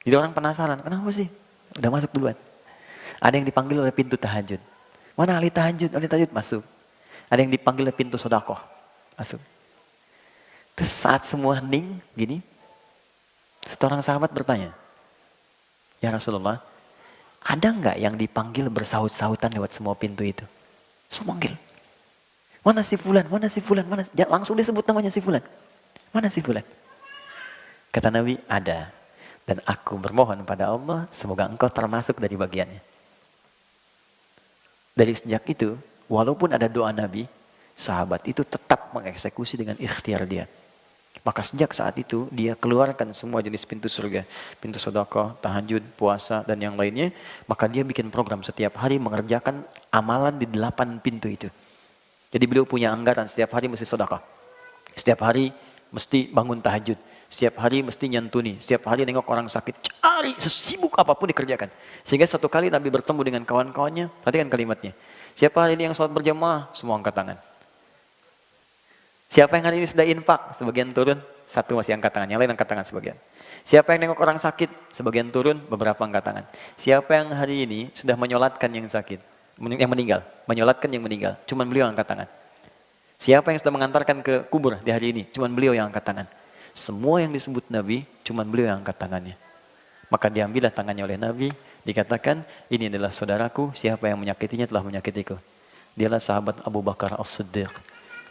Jadi orang penasaran, kenapa sih? Udah masuk duluan. Ada yang dipanggil oleh pintu tahajud. Mana ahli tahajud? Ahli tahajud masuk. Ada yang dipanggil oleh pintu sedekah. Masuk. Terus saat semua hening gini, seorang sahabat bertanya, ya Rasulullah, ada nggak yang dipanggil bersaut-sautan lewat semua pintu itu? Semua manggil. Mana si fulan? Mana si fulan? Mana? Langsung disebut namanya si fulan. Mana si fulan? Kata Nabi, ada. Dan aku bermohon pada Allah, semoga engkau termasuk dari bagiannya. Dari sejak itu, walaupun ada doa Nabi, sahabat itu tetap mengeksekusi dengan ikhtiar dia. Maka sejak saat itu dia keluarkan semua jenis pintu surga, pintu sedekah, tahajud, puasa dan yang lainnya. Maka dia bikin program setiap hari mengerjakan amalan di 8 pintu itu. Jadi beliau punya anggaran setiap hari mesti sedekah, setiap hari mesti bangun tahajud, setiap hari mesti nyantuni, setiap hari nengok orang sakit, cari sesibuk apapun dikerjakan. Sehingga satu kali Nabi bertemu dengan kawan-kawannya, perhatikan kalimatnya. Siapa hari ini yang sholat berjamaah? Semua angkat tangan. Siapa yang hari ini sudah infak? Sebagian turun, satu masih angkat tangan, yang lain angkat tangan sebagian. Siapa yang nengok orang sakit? Sebagian turun, beberapa angkat tangan. Siapa yang hari ini sudah menyolatkan yang sakit, yang meninggal, menyolatkan yang meninggal, cuman beliau yang angkat tangan. Siapa yang sudah mengantarkan ke kubur di hari ini, cuman beliau yang angkat tangan. Semua yang disebut Nabi, cuman beliau yang angkat tangannya. Maka diambillah tangannya oleh Nabi, dikatakan, ini adalah saudaraku, siapa yang menyakitinya telah menyakitiku. Dialah sahabat Abu Bakar As-Siddiq,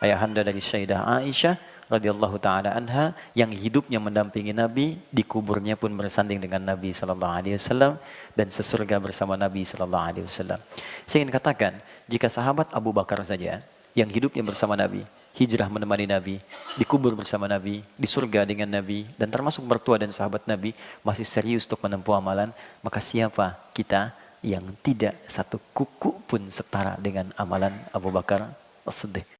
ayahanda dari Sayyidah Aisyah radhiyallahu taala anha, yang hidupnya mendampingi Nabi, di kuburnya pun bersanding dengan Nabi sallallahu alaihi wasallam dan sesurga bersama Nabi sallallahu alaihi wasallam. Saya ingin katakan, jika sahabat Abu Bakar saja yang hidupnya bersama Nabi, hijrah menemani Nabi, dikubur bersama Nabi, di surga dengan Nabi, dan termasuk mertua dan sahabat Nabi, masih serius untuk menempuh amalan, maka siapa kita yang tidak satu kuku pun setara dengan amalan Abu Bakar As-Siddiq.